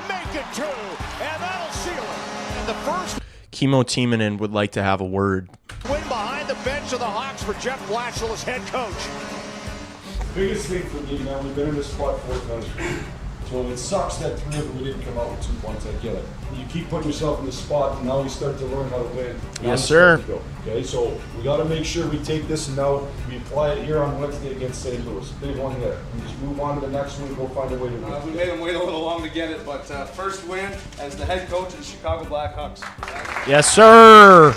Make it two. And that'll seal it. And the first Kimmo Timonen would like to have a word. win behind the bench of the Hawks for Jeff Blashill as head coach. Biggest thing for me, man, we've been in this spot 4 times. So it sucks that 3 of them we didn't come out with 2 points. I get it. You keep putting yourself in the spot, and now we start to learn how to win. Now Yes, sir. Okay, so we got to make sure we take this and now we apply it here on Wednesday against St. Louis. Big one there. We just move on to the next one. We'll find a way to win. We made him wait a little long to get it, but first win as the head coach of the Chicago Blackhawks. Yes, sir.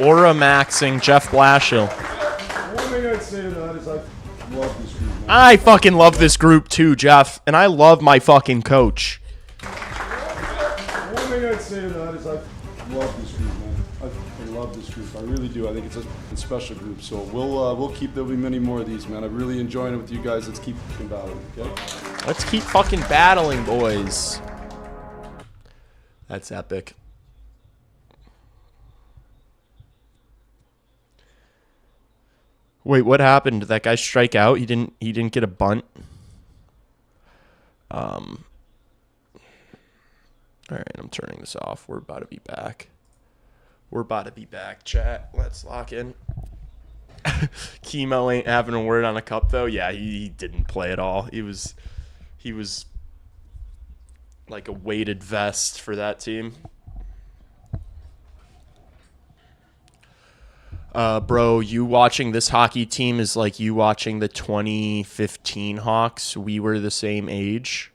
Aura maxing Jeff Blashill. One thing I'd say to that is I love this group, man. I fucking love this group too, Jeff. And I love my fucking coach. One thing I'd say to that is I love this group, man. I love this group. I really do. I think it's a special group. So we'll keep. There'll be many more of these, man. I'm really enjoying it with you guys. Let's keep battling, okay? Let's keep fucking battling, boys. That's epic. Wait, what happened? Did that guy strike out? He didn't get a bunt. All right, I'm turning this off. We're about to be back. Chat. Let's lock in. Chemo ain't having a word on a cup though. Yeah, he didn't play at all. He was like a weighted vest for that team. Bro, you watching this hockey team is like you watching the 2015 Hawks. We were the same age.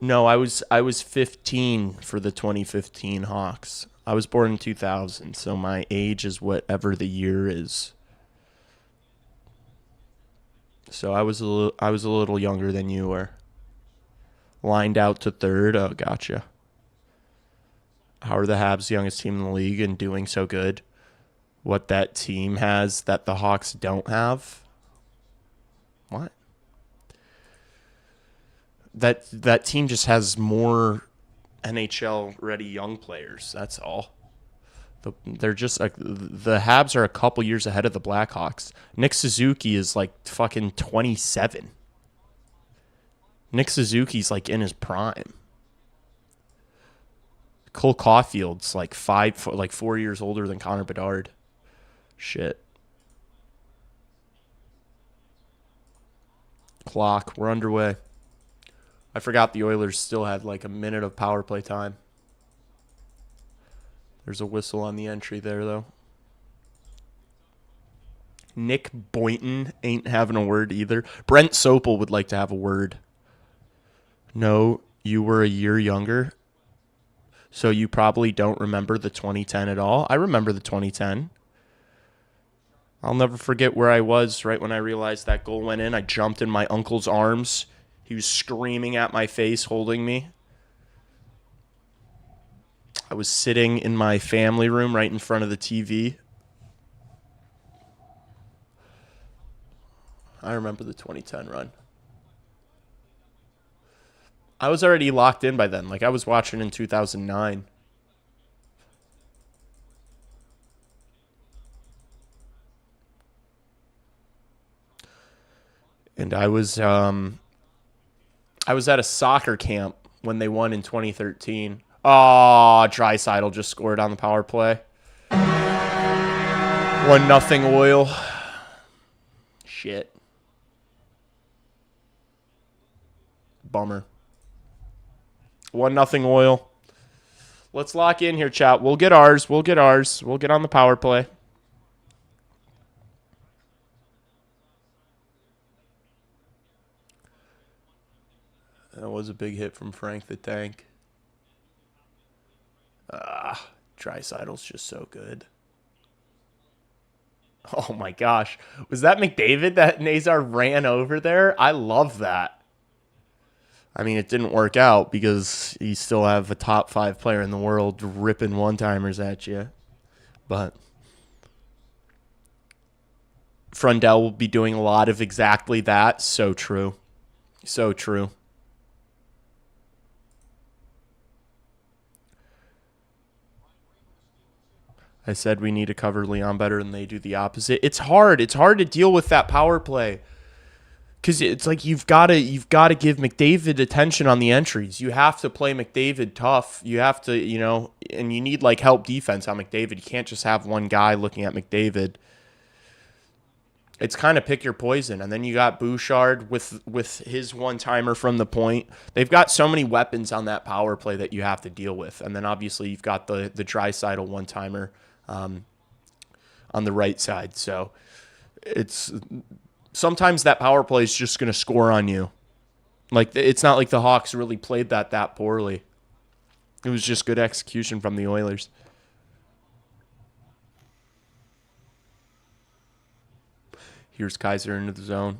No, I was 15 for the 2015 Hawks. I was born in 2000, so my age is whatever the year is. So I was a little younger than you were. Lined out to third. Oh, gotcha. How are the Habs the youngest team in the league and doing so good? What that team has that the Hawks don't have? What? That team just has more NHL-ready young players. That's all. They're just like the Habs are a couple years ahead of the Blackhawks. Nick Suzuki is like fucking 27. Nick Suzuki's like in his prime. Cole Caulfield's like 4 years older than Connor Bedard. Shit. Clock. We're underway. I forgot the Oilers still had like a minute of power play time. There's a whistle on the entry there, though. Nick Boynton ain't having a word either. Brent Sopel would like to have a word. No, you were a year younger, so you probably don't remember the 2010 at all. I remember the 2010. I'll never forget where I was right when I realized that goal went in. I jumped in my uncle's arms. He was screaming at my face, holding me. I was sitting in my family room right in front of the TV. I remember the 2010 run. I was already locked in by then. Like, I was watching in 2009. And I was at a soccer camp when they won in 2013. Oh, Draisaitl just scored on the power play. 1-0 Oil. Shit. Bummer. 1-0 Oil. Let's lock in here, chat. We'll get ours. We'll get ours. We'll get on the power play. That was a big hit from Frank the Tank. Draisaitl's just so good. Oh my gosh. Was that McDavid that Nazar ran over there? I love that. I mean, it didn't work out because you still have a top 5 player in the world ripping one-timers at you. But Frundell will be doing a lot of exactly that. So true. So true. I said we need to cover Leon better and they do the opposite. It's hard. It's hard to deal with that power play. Because it's like you've got to give McDavid attention on the entries. You have to play McDavid tough. You have to, and you need like help defense on McDavid. You can't just have one guy looking at McDavid. It's kind of pick your poison. And then you got Bouchard with his one-timer from the point. They've got so many weapons on that power play that you have to deal with. And then obviously you've got the Draisaitl one-timer on the right side. So it's sometimes that power play is just going to score on you. Like, it's not like the Hawks really played that poorly. It was just good execution from the Oilers. Here's Kaiser into the zone.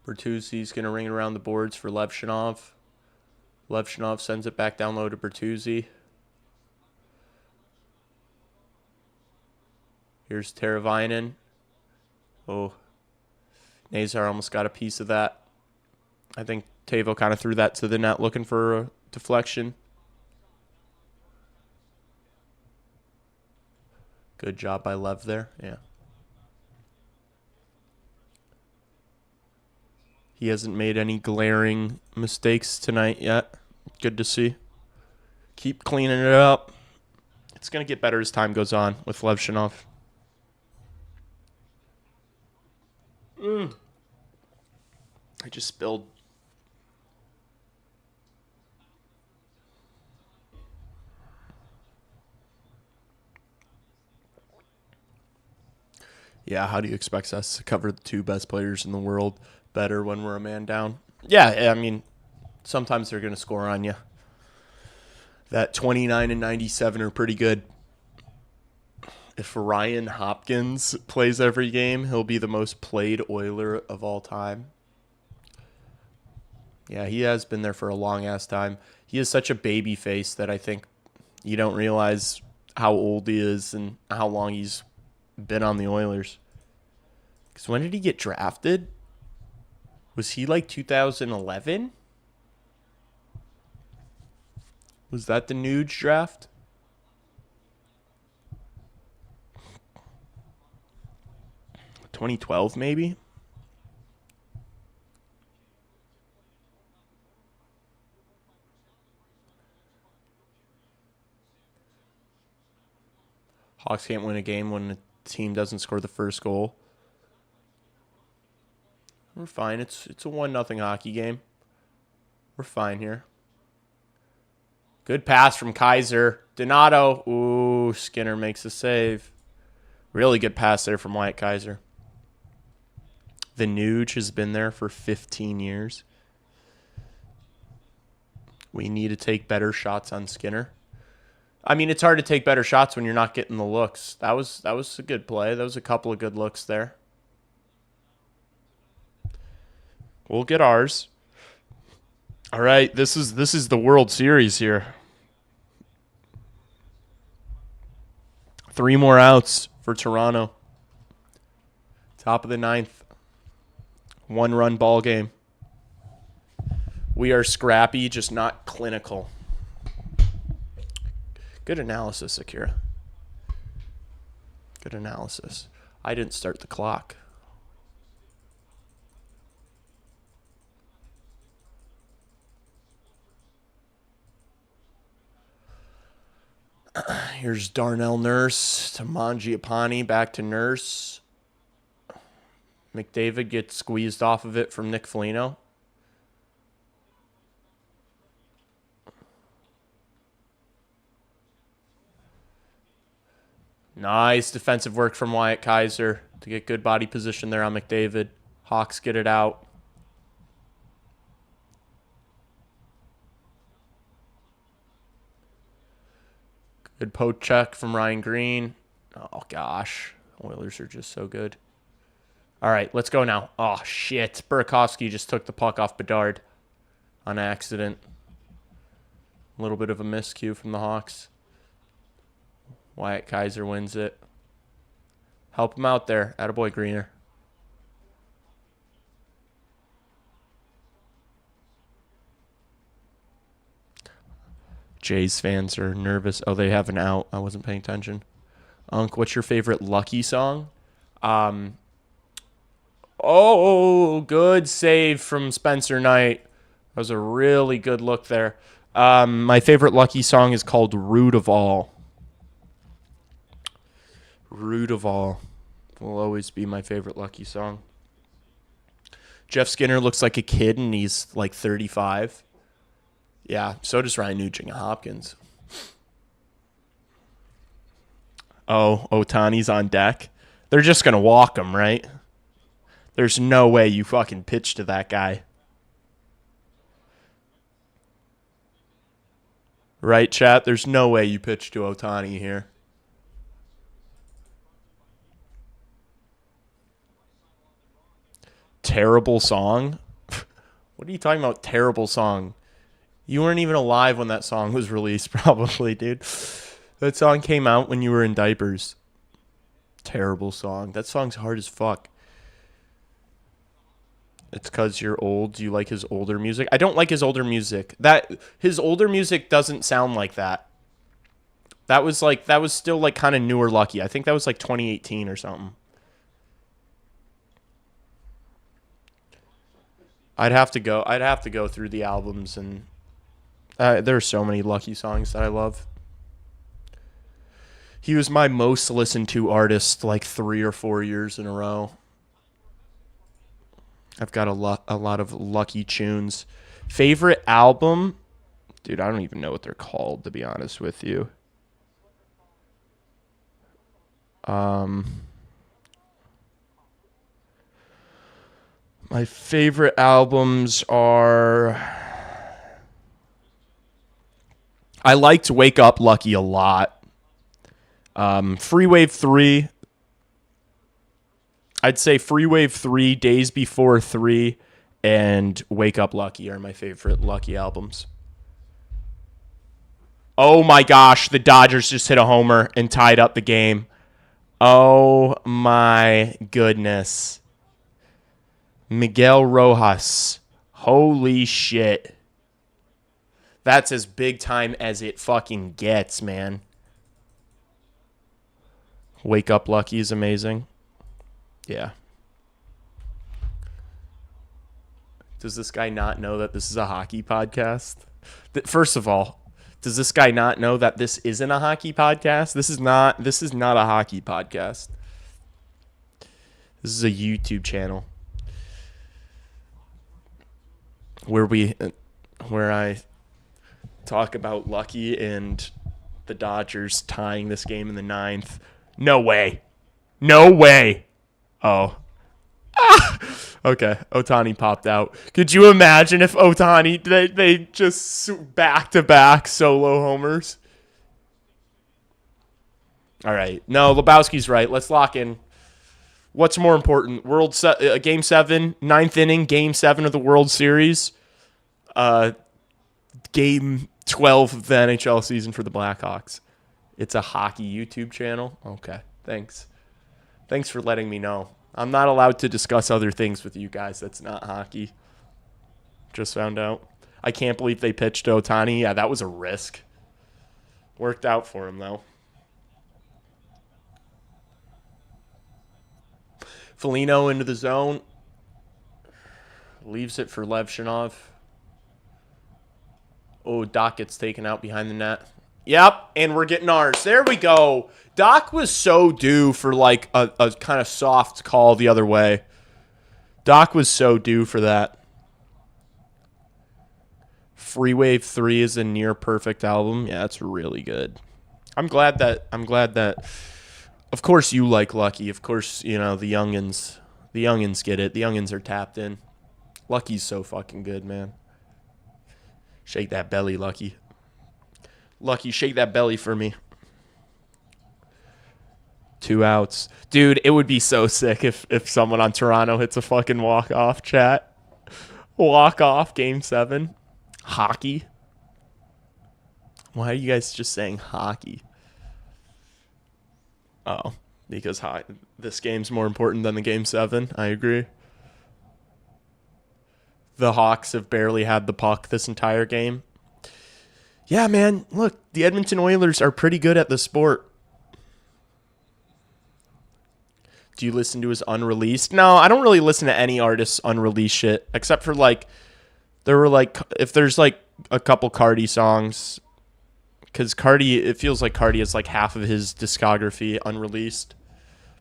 Bertuzzi's going to ring it around the boards for Levshinov. Levshinov sends it back down low to Bertuzzi. Here's Teravainen. Oh, Nazar almost got a piece of that. I think Tavo kind of threw that to the net looking for a deflection. Good job by Lev there. Yeah. He hasn't made any glaring mistakes tonight yet. Good to see. Keep cleaning it up. It's going to get better as time goes on with Levshinov. I just spilled. Yeah, how do you expect us to cover the 2 best players in the world better when we're a man down? Yeah, I mean, sometimes they're going to score on you. That 29 and 97 are pretty good. If Ryan Hopkins plays every game, he'll be the most played Oiler of all time. Yeah, he has been there for a long-ass time. He is such a baby face that I think you don't realize how old he is and how long he's been on the Oilers. Because when did he get drafted? Was he like 2011? Was that the Nuge draft? $2012 maybe? Hawks can't win a game when the team doesn't score the first goal. We're fine. It's a 1-0 hockey game. We're fine here. Good pass from Kaiser. Donato. Ooh, Skinner makes a save. Really good pass there from Wyatt Kaiser. The Nuge has been there for 15 years. We need to take better shots on Skinner. I mean, it's hard to take better shots when you're not getting the looks. That was a good play. That was a couple of good looks there. We'll get ours. All right, this is the World Series here. 3 more outs for Toronto. Top of the 9th. 1-run ball game. We are scrappy, just not clinical. Good analysis, Akira. Good analysis. I didn't start the clock. Here's Darnell Nurse to Mangiapane, back to Nurse. McDavid gets squeezed off of it from Nick Foligno. Nice defensive work from Wyatt Kaiser to get good body position there on McDavid. Hawks get it out. Good poke check from Ryan Green. Oh, gosh. Oilers are just so good. All right, let's go now. Oh, shit. Burakovsky just took the puck off Bedard on accident. A little bit of a miscue from the Hawks. Wyatt Kaiser wins it. Help him out there. Attaboy, Greener. Jays fans are nervous. Oh, they have an out. I wasn't paying attention. Unc, what's your favorite Lucky song? Oh, good save from Spencer Knight. That was a really good look there. My favorite Lucky song is called Root of All. Root of All will always be my favorite Lucky song. Jeff Skinner looks like a kid and he's like 35. Yeah, so does Ryan Nugent-Hopkins. Oh, Ohtani's on deck. They're just going to walk him, right? There's no way you fucking pitch to that guy. Right, chat? There's no way you pitch to Ohtani here. Terrible song? What are you talking about, terrible song? You weren't even alive when that song was released, probably, dude. That song came out when you were in diapers. Terrible song. That song's hard as fuck. It's because you're old. You like his older music. I don't like his older music. His older music doesn't sound like that. That was still like kind of newer Lucky. I think that was like 2018 or something. I'd have to go through the albums, and there are so many Lucky songs that I love. He was my most listened to artist like 3 or 4 years in a row. I've got a lot of Lucky tunes. Favorite album? Dude, I don't even know what they're called, to be honest with you. My favorite albums are... I liked Wake Up Lucky a lot. Free Wave 3. I'd say Free Wave 3, Days Before 3, and Wake Up Lucky are my favorite Lucky albums. Oh my gosh, the Dodgers just hit a homer and tied up the game. Oh my goodness. Miguel Rojas. Holy shit. That's as big time as it fucking gets, man. Wake Up Lucky is amazing. Yeah. Does this guy not know that this is a hockey podcast? First of all, does this guy not know that this isn't a hockey podcast? This is not a hockey podcast. This is a YouTube channel where I talk about Lucky and the Dodgers tying this game in the 9th. No way. No way. Oh. Okay, Ohtani popped out. Could you imagine if Ohtani, they just back-to-back solo homers? All right. No, Lebowski's right. Let's lock in. What's more important? Game 7, 9th inning, Game 7 of the World Series. Game 12 of the NHL season for the Blackhawks. It's a hockey YouTube channel? Okay, thanks. Thanks for letting me know. I'm not allowed to discuss other things with you guys that's not hockey. Just found out. I can't believe they pitched Ohtani. Yeah, that was a risk. Worked out for him, though. Foligno into the zone. Leaves it for Levshinov. Oh, Doc gets taken out behind the net. Yep, and we're getting ours. There we go. Doc was so due for like a kind of soft call the other way. Doc was so due for that. Free Wave 3 is a near perfect album. Yeah, it's really good. I'm glad that Of course you like Lucky. Of course, the youngins get it. The youngins are tapped in. Lucky's so fucking good, man. Shake that belly, Lucky. Lucky, shake that belly for me. 2 outs. Dude, it would be so sick if someone on Toronto hits a fucking walk-off, chat. Walk-off, Game 7. Hockey. Why are you guys just saying hockey? Oh, because this game's more important than the Game 7. I agree. The Hawks have barely had the puck this entire game. Yeah, man. Look, the Edmonton Oilers are pretty good at the sport. Do you listen to his unreleased? No, I don't really listen to any artist's unreleased shit, except for if there's a couple Cardi songs, because it feels like Cardi is half of his discography unreleased.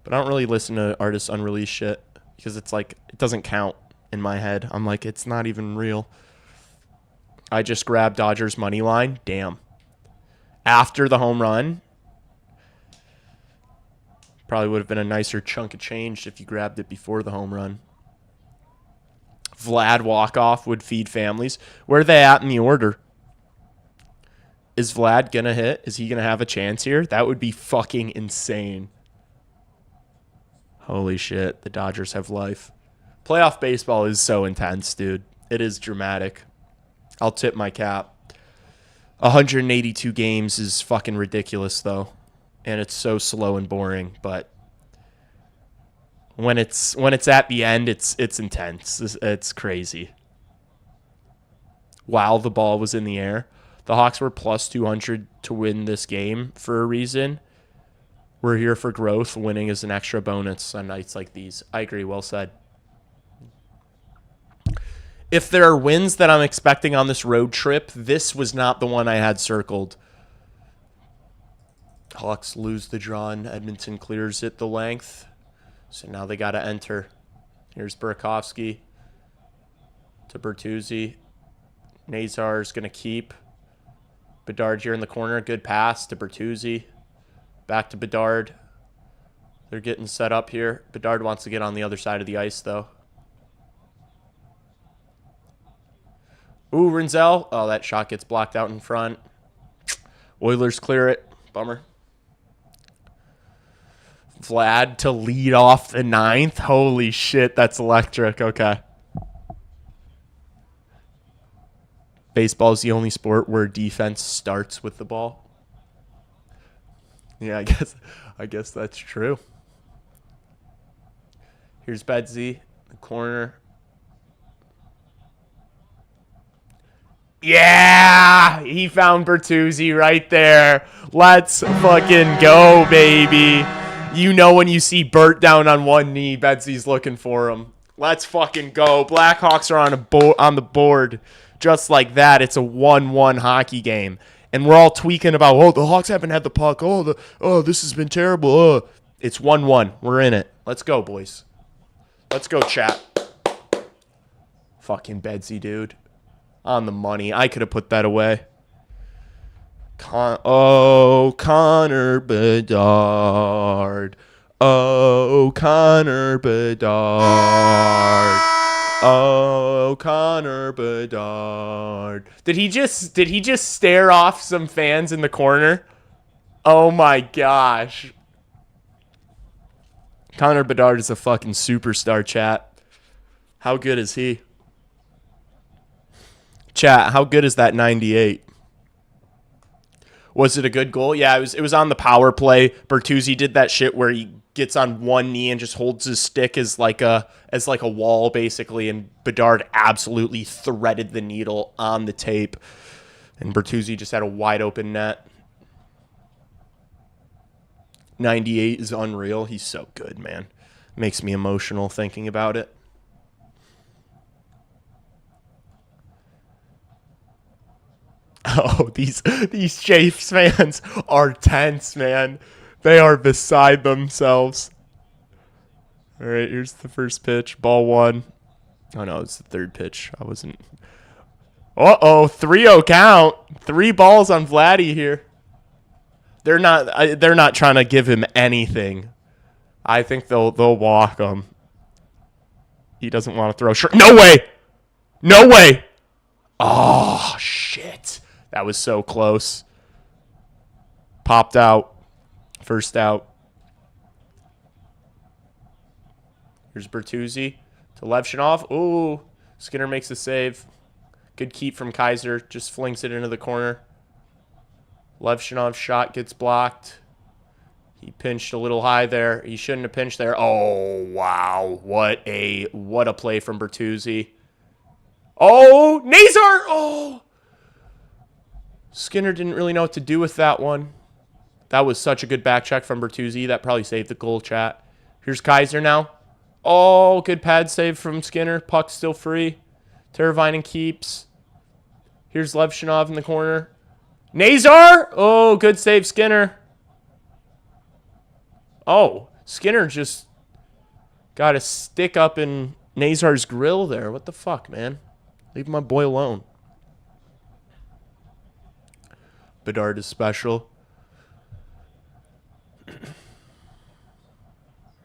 But I don't really listen to artists' unreleased shit because it's it doesn't count in my head. I'm it's not even real. I just grabbed Dodgers money line. Damn. After the home run, probably would have been a nicer chunk of change if you grabbed it before the home run. Vlad walk-off would feed families. Where are they at in the order? Is Vlad going to hit? Is he going to have a chance here? That would be fucking insane. Holy shit. The Dodgers have life. Playoff baseball is so intense, dude. It is dramatic. I'll tip my cap. 182 games is fucking ridiculous, though. And it's so slow and boring, but when it's at the end, it's intense. It's crazy. While the ball was in the air, the Hawks were plus 200 to win this game for a reason. We're here for growth. Winning is an extra bonus on nights like these. I agree. Well said. If there are wins that I'm expecting on this road trip, this was not the one I had circled. Hawks lose the draw and Edmonton clears it the length. So now they got to enter. Here's Burakovsky to Bertuzzi. Nazar's going to keep. Bedard here in the corner. Good pass to Bertuzzi. Back to Bedard. They're getting set up here. Bedard wants to get on the other side of the ice, though. Ooh, Rinzel. Oh, that shot gets blocked out in front. Oilers clear it. Bummer. Vlad to lead off the 9th. Holy shit, that's electric. Okay. Baseball is the only sport where defense starts with the ball. Yeah, I guess that's true. Here's Bedsy, the corner. Yeah, he found Bertuzzi right there. Let's fucking go, baby. You know when you see Bert down on one knee, Bedsy's looking for him. Let's fucking go. Blackhawks are on the board just like that. It's a 1-1 hockey game. And we're all tweaking about, the Hawks haven't had the puck. This has been terrible. It's 1-1. We're in it. Let's go, boys. Let's go, chat. Fucking Bedsy, dude. On the money. I could have put that away. Connor Bedard. Oh, Connor Bedard. Oh, Connor Bedard. Did he just stare off some fans in the corner? Oh my gosh. Connor Bedard is a fucking superstar, chat. How good is he? Chat, how good is that 98? Was it a good goal? Yeah, it was on the power play. Bertuzzi did that shit where he gets on one knee and just holds his stick as like a wall, basically, and Bedard absolutely threaded the needle on the tape. And Bertuzzi just had a wide open net. 98 is unreal. He's so good, man. Makes me emotional thinking about it. Oh, these Chiefs fans are tense, man. They are beside themselves. All right, here's the first pitch. Ball 1. Oh, no, it's the third pitch. I wasn't. Uh-oh, 3-0 count. 3 balls on Vladdy here. They're not trying to give him anything. I think they'll walk him. He doesn't want to throw short. No way. No way. Oh, shit. That was so close. Popped out. First out. Here's Bertuzzi to Levshinov. Ooh. Skinner makes the save. Good keep from Kaiser. Just flings it into the corner. Levshinov's shot gets blocked. He pinched a little high there. He shouldn't have pinched there. Oh, wow. What a play from Bertuzzi. Oh, Nazar. Oh. Skinner didn't really know what to do with that one. That was such a good back check from Bertuzzi. That probably saved the goal, chat. Here's Kaiser now. Oh, good pad save from Skinner. Puck's still free. Teravainen keeps. Here's Levshinov in the corner. Nazar! Oh, good save, Skinner. Oh, Skinner just got a stick up in Nazar's grill there. What the fuck, man? Leave my boy alone. Bedard is special.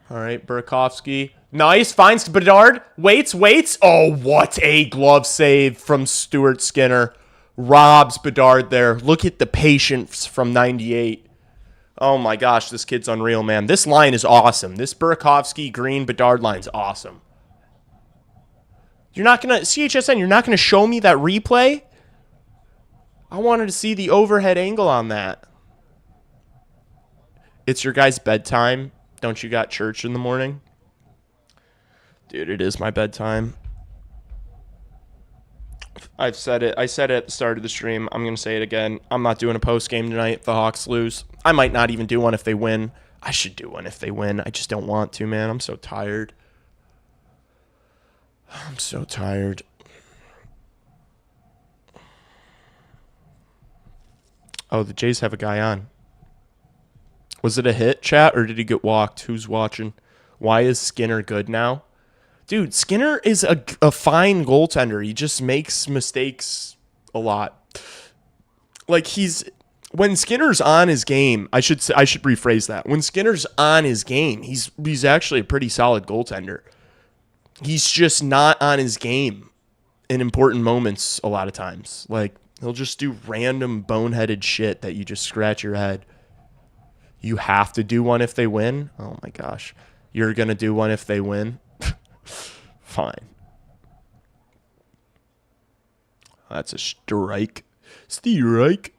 All right, Burakovsky. Nice, finds Bedard. Waits. Oh, what a glove save from Stuart Skinner. Robs Bedard there. Look at the patience from 98. Oh my gosh, this kid's unreal, man. This line is awesome. This Burakovsky, Green, Bedard line's awesome. You're not going to, CHSN, you're not going to show me that replay? I wanted to see the overhead angle on that. It's your guys' bedtime. Don't you got church in the morning? Dude, it is my bedtime. I've said it. I said it at the start of the stream. I'm going to say it again. I'm not doing a post game tonight if the Hawks lose. I might not even do one if they win. I should do one if they win. I just don't want to, man. I'm so tired. I'm so tired. Oh, the Jays have a guy on. Was it a hit, chat, or did he get walked? Who's watching? Why is Skinner good now? Dude, Skinner is a fine goaltender. He just makes mistakes a lot. Like, when Skinner's on his game, I should rephrase that. When Skinner's on his game, he's actually a pretty solid goaltender. He's just not on his game in important moments a lot of times. Like, he'll just do random boneheaded shit that you just scratch your head. You have to do one if they win? Oh my gosh. You're going to do one if they win? Fine. That's a strike. Strike.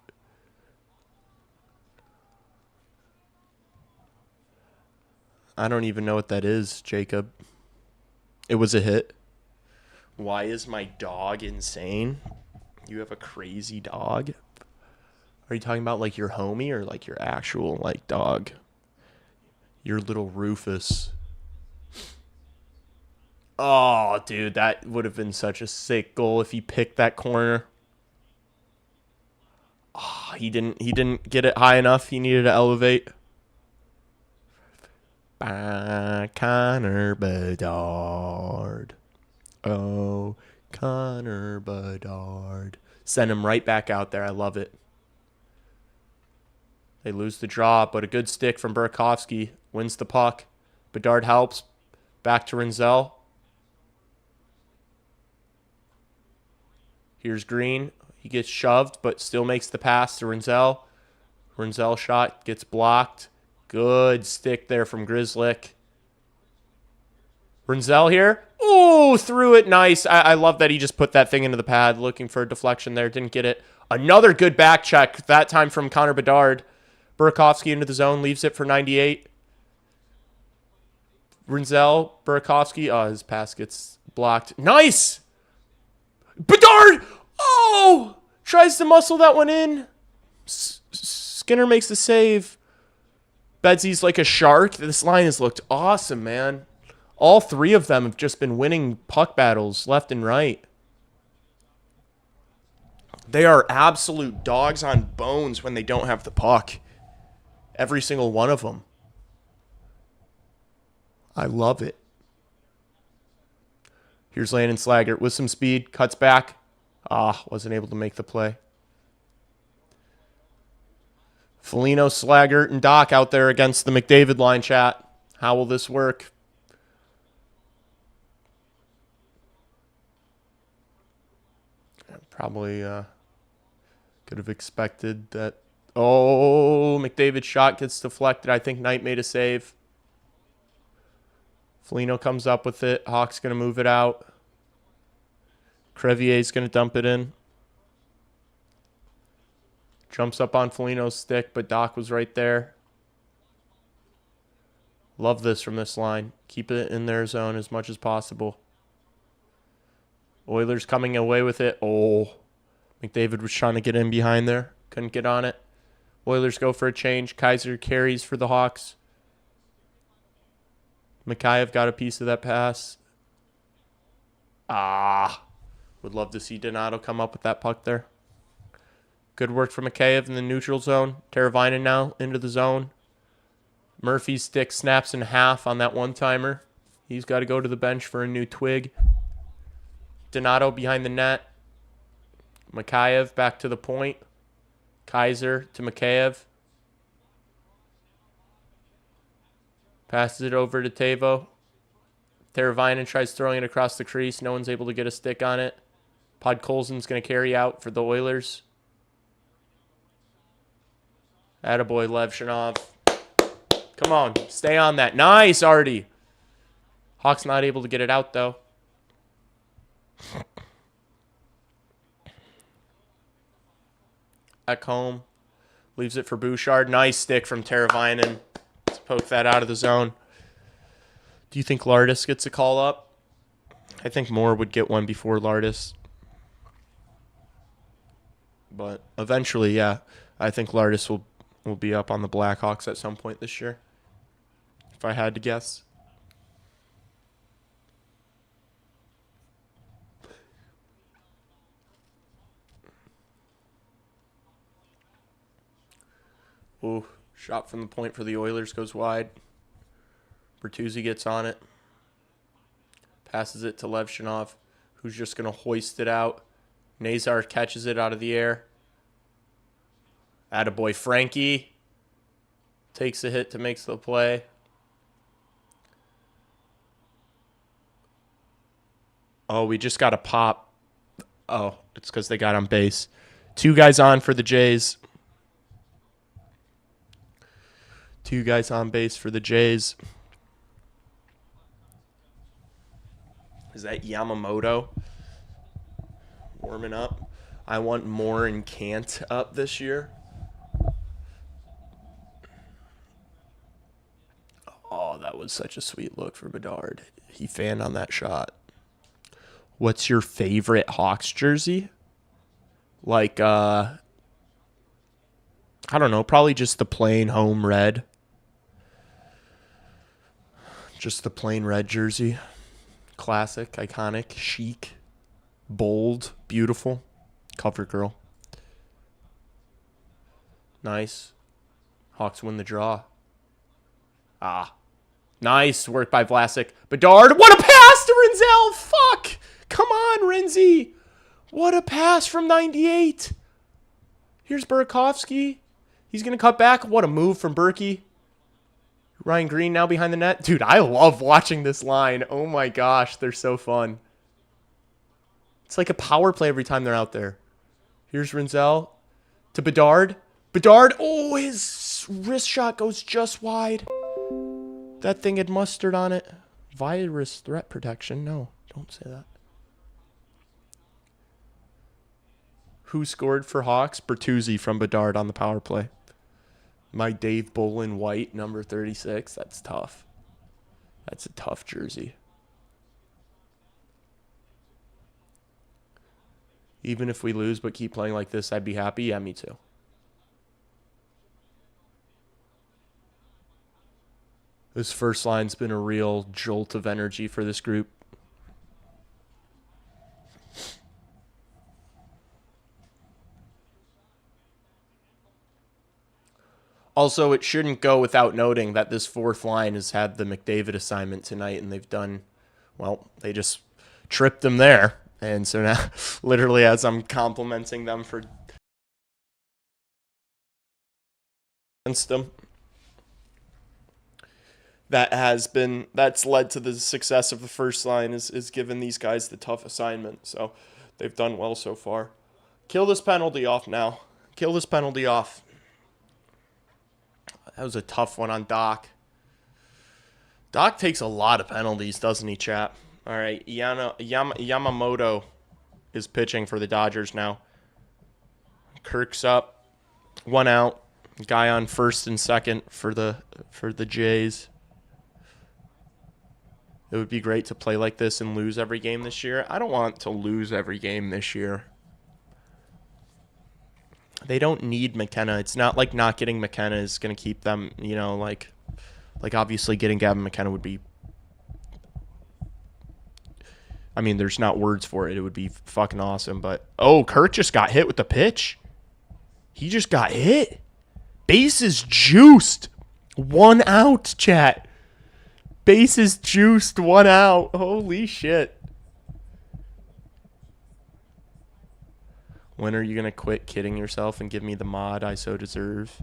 I don't even know what that is, Jacob. It was a hit. Why is my dog insane? You have a crazy dog? Are you talking about like your homie or like your actual like dog? Your little Rufus. Oh, dude, that would have been such a sick goal if he picked that corner. Oh, he didn't get it high enough. He needed to elevate. Connor Bedard. Oh, Connor Bedard. Send him right back out there. I love it. They lose the draw, but a good stick from Burakovsky. Wins the puck. Bedard helps. Back to Rinzel. Here's Green. He gets shoved, but still makes the pass to Rinzel. Rinzel shot gets blocked. Good stick there from Grzelcyk. Rinzel here. Ooh, threw it nice. I love that he just put that thing into the pad, looking for a deflection there. Didn't get it. Another good back check, that time from Connor Bedard. Burakovsky into the zone, leaves it for 98. Rinzel, Burakovsky. Oh, his pass gets blocked. Nice! Bedard! Oh! Tries to muscle that one in. Skinner makes the save. Bedsy's like a shark. This line has looked awesome, man. All three of them have just been winning puck battles left and right. They are absolute dogs on bones when they don't have the puck. Every single one of them. I love it. Here's Landon Slaggert with some speed. Cuts back. Wasn't able to make the play. Foligno, Slaggert, and Doc out there against the McDavid line, chat. How will this work? Probably could have expected that. Oh, McDavid's shot gets deflected. I think Knight made a save. Foligno comes up with it. Hawk's going to move it out. Crevier's going to dump it in. Jumps up on Foligno's stick, but Doc was right there. Love this from this line. Keep it in their zone as much as possible. Oilers coming away with it. Oh, McDavid was trying to get in behind there. Couldn't get on it. Oilers go for a change. Kaiser carries for the Hawks. Mikheyev got a piece of that pass. Would love to see Donato come up with that puck there. Good work from Mikheyev in the neutral zone. Teravainen now into the zone. Murphy's stick snaps in half on that one-timer. He's got to go to the bench for a new twig. Donato behind the net. Mikheyev back to the point. Kaiser to Mikheyev. Passes it over to Tavo. Teravainen tries throwing it across the crease. No one's able to get a stick on it. Podkolzin's going to carry out for the Oilers. Attaboy, Levshinov. Come on, stay on that. Nice, Artie. Hawks not able to get it out, though. Back home. Leaves it for Bouchard. Nice stick from Teravainen. Let's poke that out of the zone. Do you think Lardis gets a call up? I think Moore would get one before Lardis. But eventually, yeah, I think Lardis will be up on the Blackhawks at some point this year, if I had to guess. Ooh, shot from the point for the Oilers goes wide. Bertuzzi gets on it. Passes it to Levshinov, who's just going to hoist it out. Nazar catches it out of the air. Attaboy Frankie takes a hit to make the play. Oh, we just got a pop. Oh, it's because they got on base. 2 guys on for the Jays. 2 guys on base for the Jays. Is that Yamamoto warming up? I want Moore and Kant up this year. Oh, that was such a sweet look for Bedard. He fanned on that shot. What's your favorite Hawks jersey? Like, I don't know, probably just the plain home red. Just the plain red jersey. Classic, iconic, chic, bold, beautiful. Cover girl. Nice. Hawks win the draw. Nice work by Vlasic. Bedard, what a pass to Rinzel! Fuck! Come on, Rinzy! What a pass from 98. Here's Burakovsky. He's going to cut back. What a move from Berkey. Ryan Green now behind the net. Dude, I love watching this line. Oh my gosh, they're so fun. It's like a power play every time they're out there. Here's Rinzel to Bedard. Bedard, oh, his wrist shot goes just wide. That thing had mustard on it. Virus threat protection. No, don't say that. Who scored for Hawks? Bertuzzi from Bedard on the power play. My Dave Bolin white, number 36. That's tough. That's a tough jersey. Even if we lose but keep playing like this, I'd be happy. Yeah, me too. This first line's been a real jolt of energy for this group. Also, it shouldn't go without noting that this fourth line has had the McDavid assignment tonight, and they've done, well, they just tripped them there. And so now, literally, as I'm complimenting them for against them. That's led to the success of the first line is giving these guys the tough assignment. So they've done well so far. Kill this penalty off now. Kill this penalty off. That was a tough one on Doc. Doc takes a lot of penalties, doesn't he, chap? All right, Yamamoto is pitching for the Dodgers now. Kirk's up. 1 out. Guy on first and second for the Jays. It would be great to play like this and lose every game this year. I don't want to lose every game this year. They don't need McKenna. It's not like not getting McKenna is going to keep them, you know, like obviously getting Gavin McKenna would be, I mean, there's not words for it. It would be fucking awesome. But, oh, Kirk just got hit with the pitch. He just got hit. Bases juiced. 1 out, chat. Bases juiced. 1 out. Holy shit. When are you going to quit kidding yourself and give me the mod I so deserve?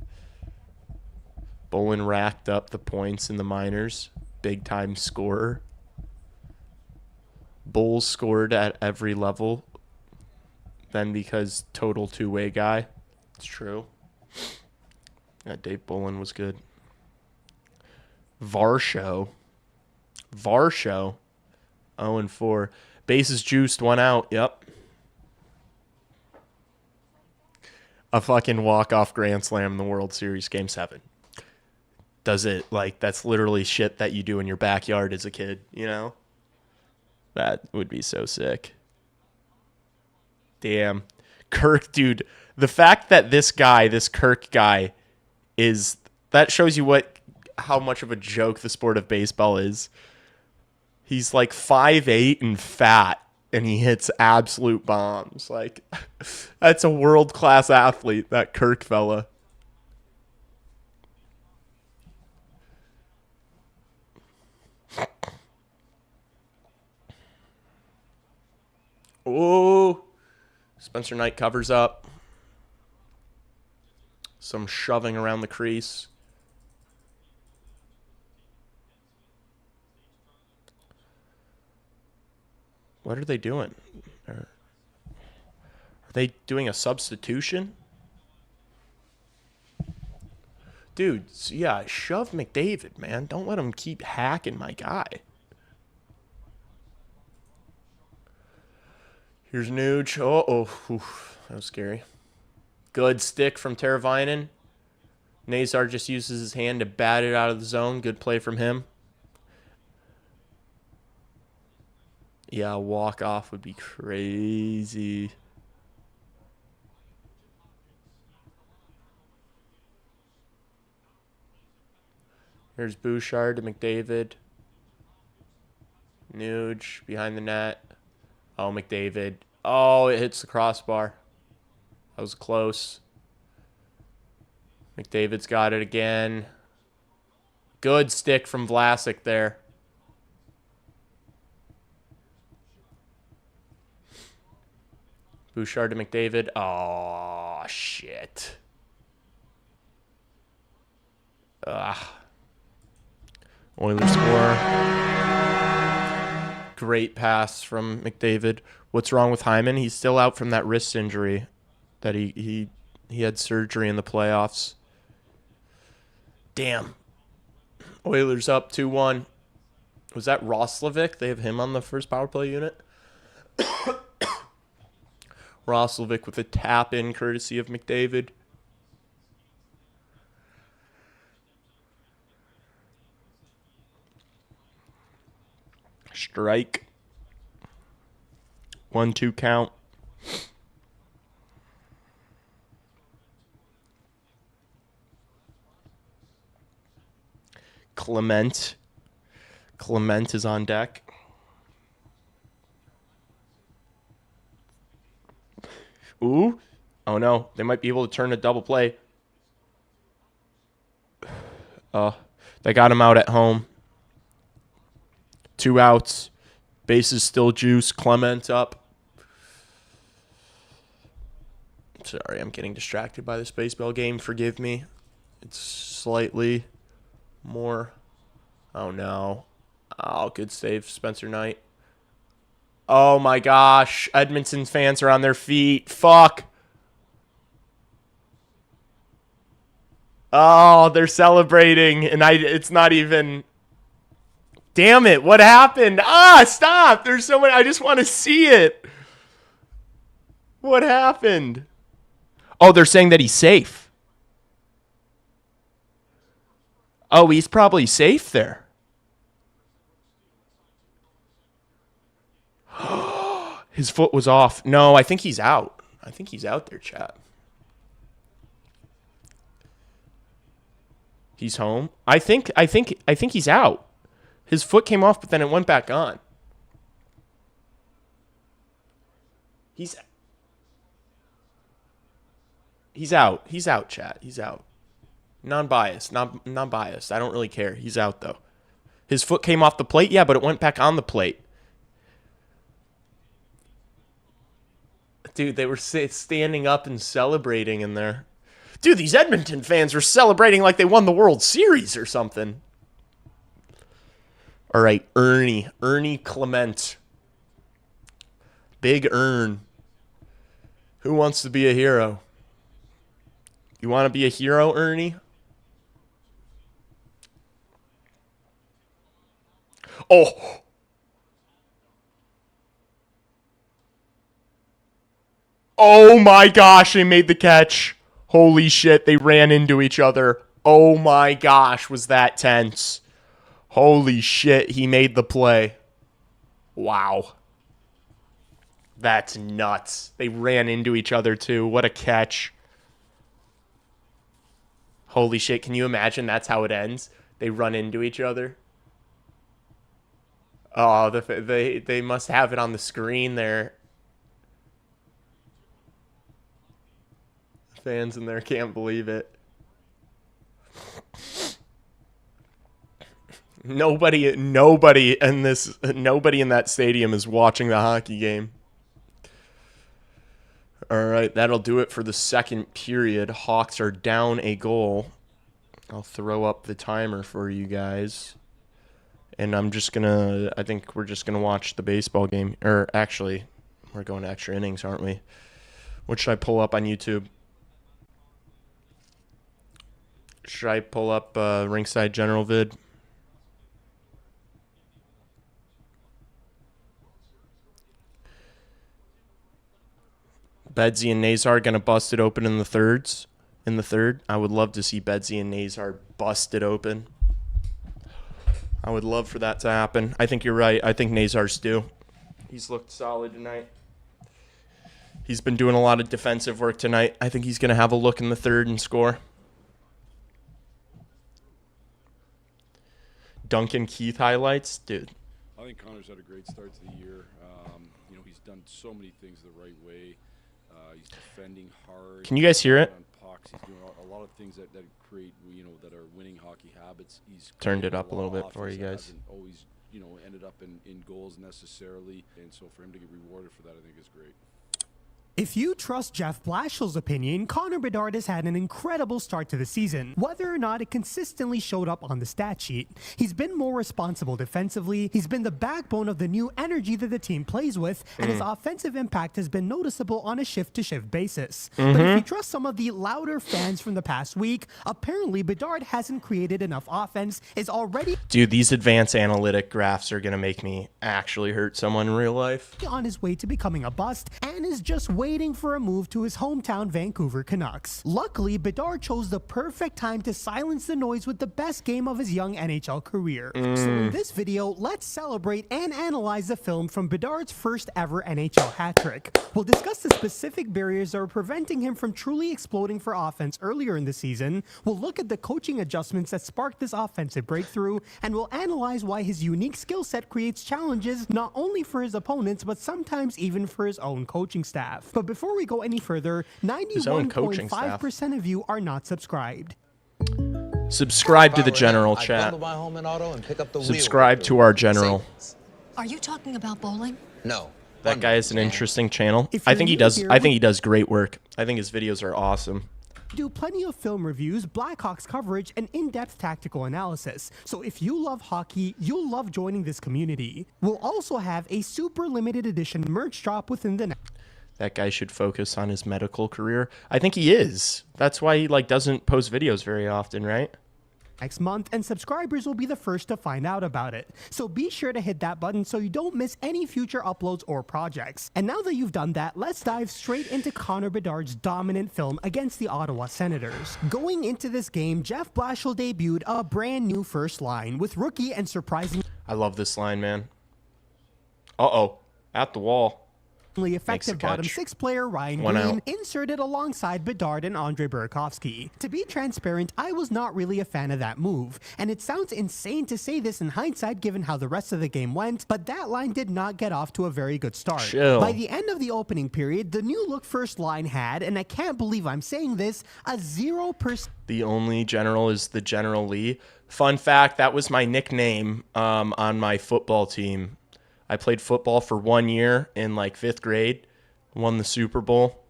Bolin racked up the points in the minors. Big time scorer. Bulls scored at every level. Then because total two-way guy. It's true. Yeah, Dave Bolin was good. Varsho. 0-4. Bases juiced. 1 out. Yep. A fucking walk-off grand slam in the World Series Game 7. Does it, like, that's literally shit that you do in your backyard as a kid, you know? That would be so sick. Damn. Kirk, dude, the fact that this Kirk guy, that shows you how much of a joke the sport of baseball is. He's like 5'8" and fat, and he hits absolute bombs. Like, that's a world-class athlete, that Kirk fella. Oh, Spencer Knight covers up. Some shoving around the crease. What are they doing? Are they doing a substitution? Dude, yeah, shove McDavid, man. Don't let him keep hacking my guy. Here's Nuge. That was scary. Good stick from Teravainen. Nazar just uses his hand to bat it out of the zone. Good play from him. Yeah, walk-off would be crazy. Here's Bouchard to McDavid. Nuge behind the net. Oh, McDavid. Oh, it hits the crossbar. That was close. McDavid's got it again. Good stick from Vlasic there. Bouchard to McDavid. Oh, shit. Oilers score. Great pass from McDavid. What's wrong with Hyman? He's still out from that wrist injury that he had surgery in the playoffs. Damn. Oilers up 2-1. Was that Roslovic? They have him on the first power play unit. Roslovic with a tap in courtesy of McDavid. Strike. 1-2 count. Clement is on deck. Ooh. Oh, no. They might be able to turn a double play. They got him out at home. 2 outs. Bases still juice. Clement up. Sorry, I'm getting distracted by this baseball game. Forgive me. It's slightly more. Oh, no. Oh, good save, Spencer Knight. Oh, my gosh. Edmonton fans are on their feet. Fuck. Oh, they're celebrating, and it's not even... Damn it, what happened? Ah, stop! There's so many... I just want to see it. What happened? Oh, they're saying that he's safe. Oh, he's probably safe there. His foot was off. No, I think he's out. I think he's out there, chat. He's home. I think he's out. His foot came off, but then it went back on. He's out. He's out, chat. He's out. Non-biased. Non-biased. I don't really care. He's out, though. His foot came off the plate? Yeah, but it went back on the plate. Dude, they were standing up and celebrating in there. Dude, these Edmonton fans were celebrating like they won the World Series or something. All right, Ernie. Ernie Clement. Big Ern. Who wants to be a hero? You want to be a hero, Ernie? Oh. Oh my gosh, they made the catch. Holy shit, they ran into each other. Oh my gosh, was that tense. Holy shit, he made the play. Wow. That's nuts. They ran into each other too. What a catch. Holy shit, can you imagine that's how it ends? They run into each other. Oh, they must have it on the screen there. Fans in there can't believe it. Nobody in that stadium is watching the hockey game. All right, that'll do it for the second period. Hawks are down a goal. I'll throw up the timer for you guys. And I think we're just going to watch the baseball game. Or actually, we're going to extra innings, aren't we? What should I pull up on YouTube? Should I pull up Ringside General vid? Bedsy and Nazar going to bust it open in the third. I would love to see Bedsy and Nazar bust it open. I would love for that to happen. I think you're right. I think Nazar's due. He's looked solid tonight. He's been doing a lot of defensive work tonight. I think he's going to have a look in the third and score. Duncan Keith highlights, dude. I think Connor's had a great start to the year. He's done so many things the right way. He's defending hard. Can you guys hear it? He's doing a lot of things that create, that are winning hockey habits. He's turned it up a little bit for you guys. Hasn't always, ended up in goals necessarily, and so for him to get rewarded for that, I think is great. If you trust Jeff Blashill's opinion, Connor Bedard has had an incredible start to the season. Whether or not it consistently showed up on the stat sheet, he's been more responsible defensively, he's been the backbone of the new energy that the team plays with, and his offensive impact has been noticeable on a shift-to-shift basis. But if you trust some of the louder fans from the past week, apparently Bedard hasn't created enough offense, is already... Dude, these advanced analytic graphs are going to make me actually hurt someone in real life. ...on his way to becoming a bust, and is just waiting for a move to his hometown Vancouver Canucks. Luckily, Bedard chose the perfect time to silence the noise with the best game of his young NHL career. So in this video, let's celebrate and analyze the film from Bedard's first ever NHL hat trick. We'll discuss the specific barriers that are preventing him from truly exploding for offense earlier in the season. We'll look at the coaching adjustments that sparked this offensive breakthrough, and we'll analyze why his unique skill set creates challenges not only for his opponents, but sometimes even for his own coaching staff. But before we go any further, 91.5% of you are not subscribed. Subscribe to the general, chat. Subscribe to our general. Are you talking about bowling? No. That guy is an interesting channel. I think he does great work. I think his videos are awesome. do plenty of film reviews, Blackhawks coverage, and in-depth tactical analysis. So if you love hockey, you'll love joining this community. We'll also have a super limited edition merch drop within the next. That guy should focus on his medical career. I think he is. That's why he doesn't post videos very often, right? Next month, and subscribers will be the first to find out about it. So be sure to hit that button so you don't miss any future uploads or projects. And now that you've done that, let's dive straight into Connor Bedard's dominant film against the Ottawa Senators. Going into this game, Jeff Blashill debuted a brand new first line with rookie and surprising. I love this line, man. Uh-oh. At the wall. Effective bottom six player Ryan Green inserted alongside Bedard and Andre Burakovsky. To be transparent, I was not really a fan of that move, and it sounds insane to say this in hindsight given how the rest of the game went, but that line did not get off to a very good start. Chill. By the end of the opening period, the new look first line had, and I can't believe I'm saying this, a 0%. The only general is the General Lee. Fun fact, that was my nickname on my football team. I played football for 1 year in 5th grade, won the Super Bowl.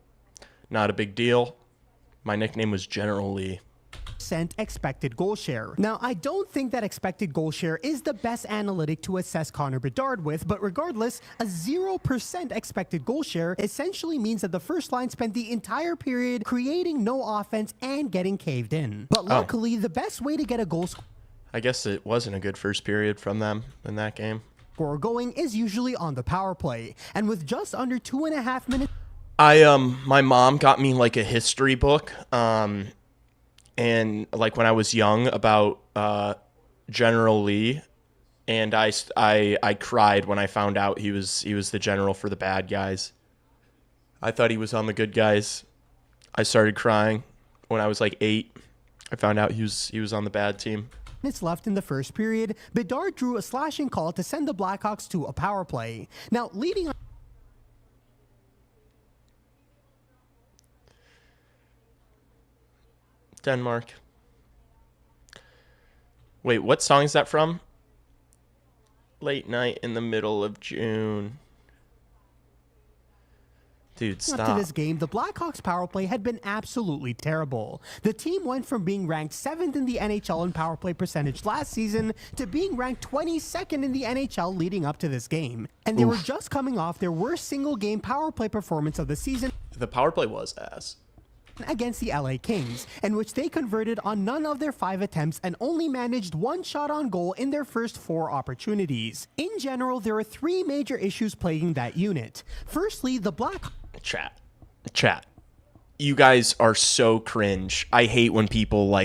Not a big deal. My nickname was General Lee. Expected goal share. Now, I don't think that expected goal share is the best analytic to assess Connor Bedard with, but regardless, a 0% expected goal share essentially means that the first line spent the entire period creating no offense and getting caved in. But luckily, the best way to get a goal I guess it wasn't a good first period from them in that game. Score going is usually on the power play, and with just under 2.5 minutes. My mom got me a history book, and when I was young about General Lee, and I cried when I found out he was the general for the bad guys. I thought he was on the good guys. I started crying when I was 8. I found out he was on the bad team. Minutes left in the first period, Bedard drew a slashing call to send the Blackhawks to a power play. Now, leading on Denmark. Wait, what song is that from? Late Night in the Middle of June. Dude, stop. Up to this game, the Blackhawks power play had been absolutely terrible. The team went from being ranked 7th in the NHL in power play percentage last season to being ranked 22nd in the NHL leading up to this game. And they were just coming off their worst single game power play performance of the season. The power play was ass. Against the LA Kings, in which they converted on none of their 5 attempts and only managed 1 shot on goal in their first 4 opportunities. In general, there are 3 major issues plaguing that unit. Firstly, the Chat. You guys are so cringe. I hate when people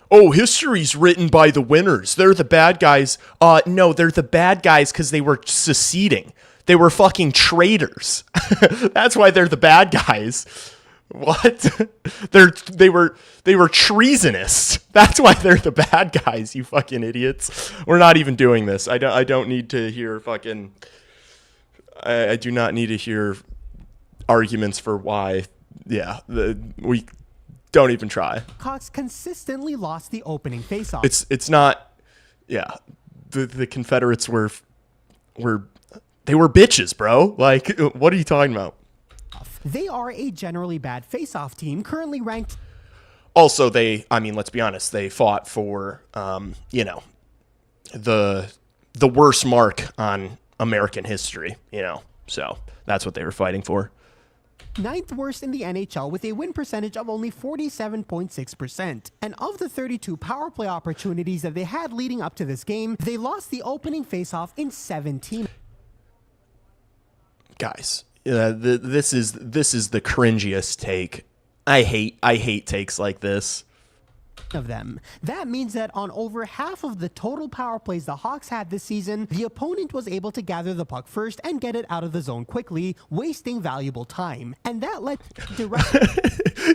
oh, history's written by the winners. They're the bad guys. No, they're the bad guys because they were seceding. They were fucking traitors. That's why they're the bad guys. What? They were treasonous. That's why they're the bad guys, you fucking idiots. We're not even doing this. I don't need to hear fucking I do not need to hear arguments for why. Yeah, we don't even try. Blackhawks consistently lost the opening faceoff. It's not. Yeah, the Confederates were bitches, bro. What are you talking about? They are a generally bad face-off team, currently ranked. Also, let's be honest, they fought for, the worst mark on American history, so that's what they were fighting for. 9th worst in the NHL with a win percentage of only 47.6%. And of the 32 power play opportunities that they had leading up to this game, they lost the opening faceoff in 17. Guys. This is the cringiest take. I hate takes like this. Of them. That means that on over half of the total power plays the Hawks had this season, the opponent was able to gather the puck first and get it out of the zone quickly, wasting valuable time. And that led to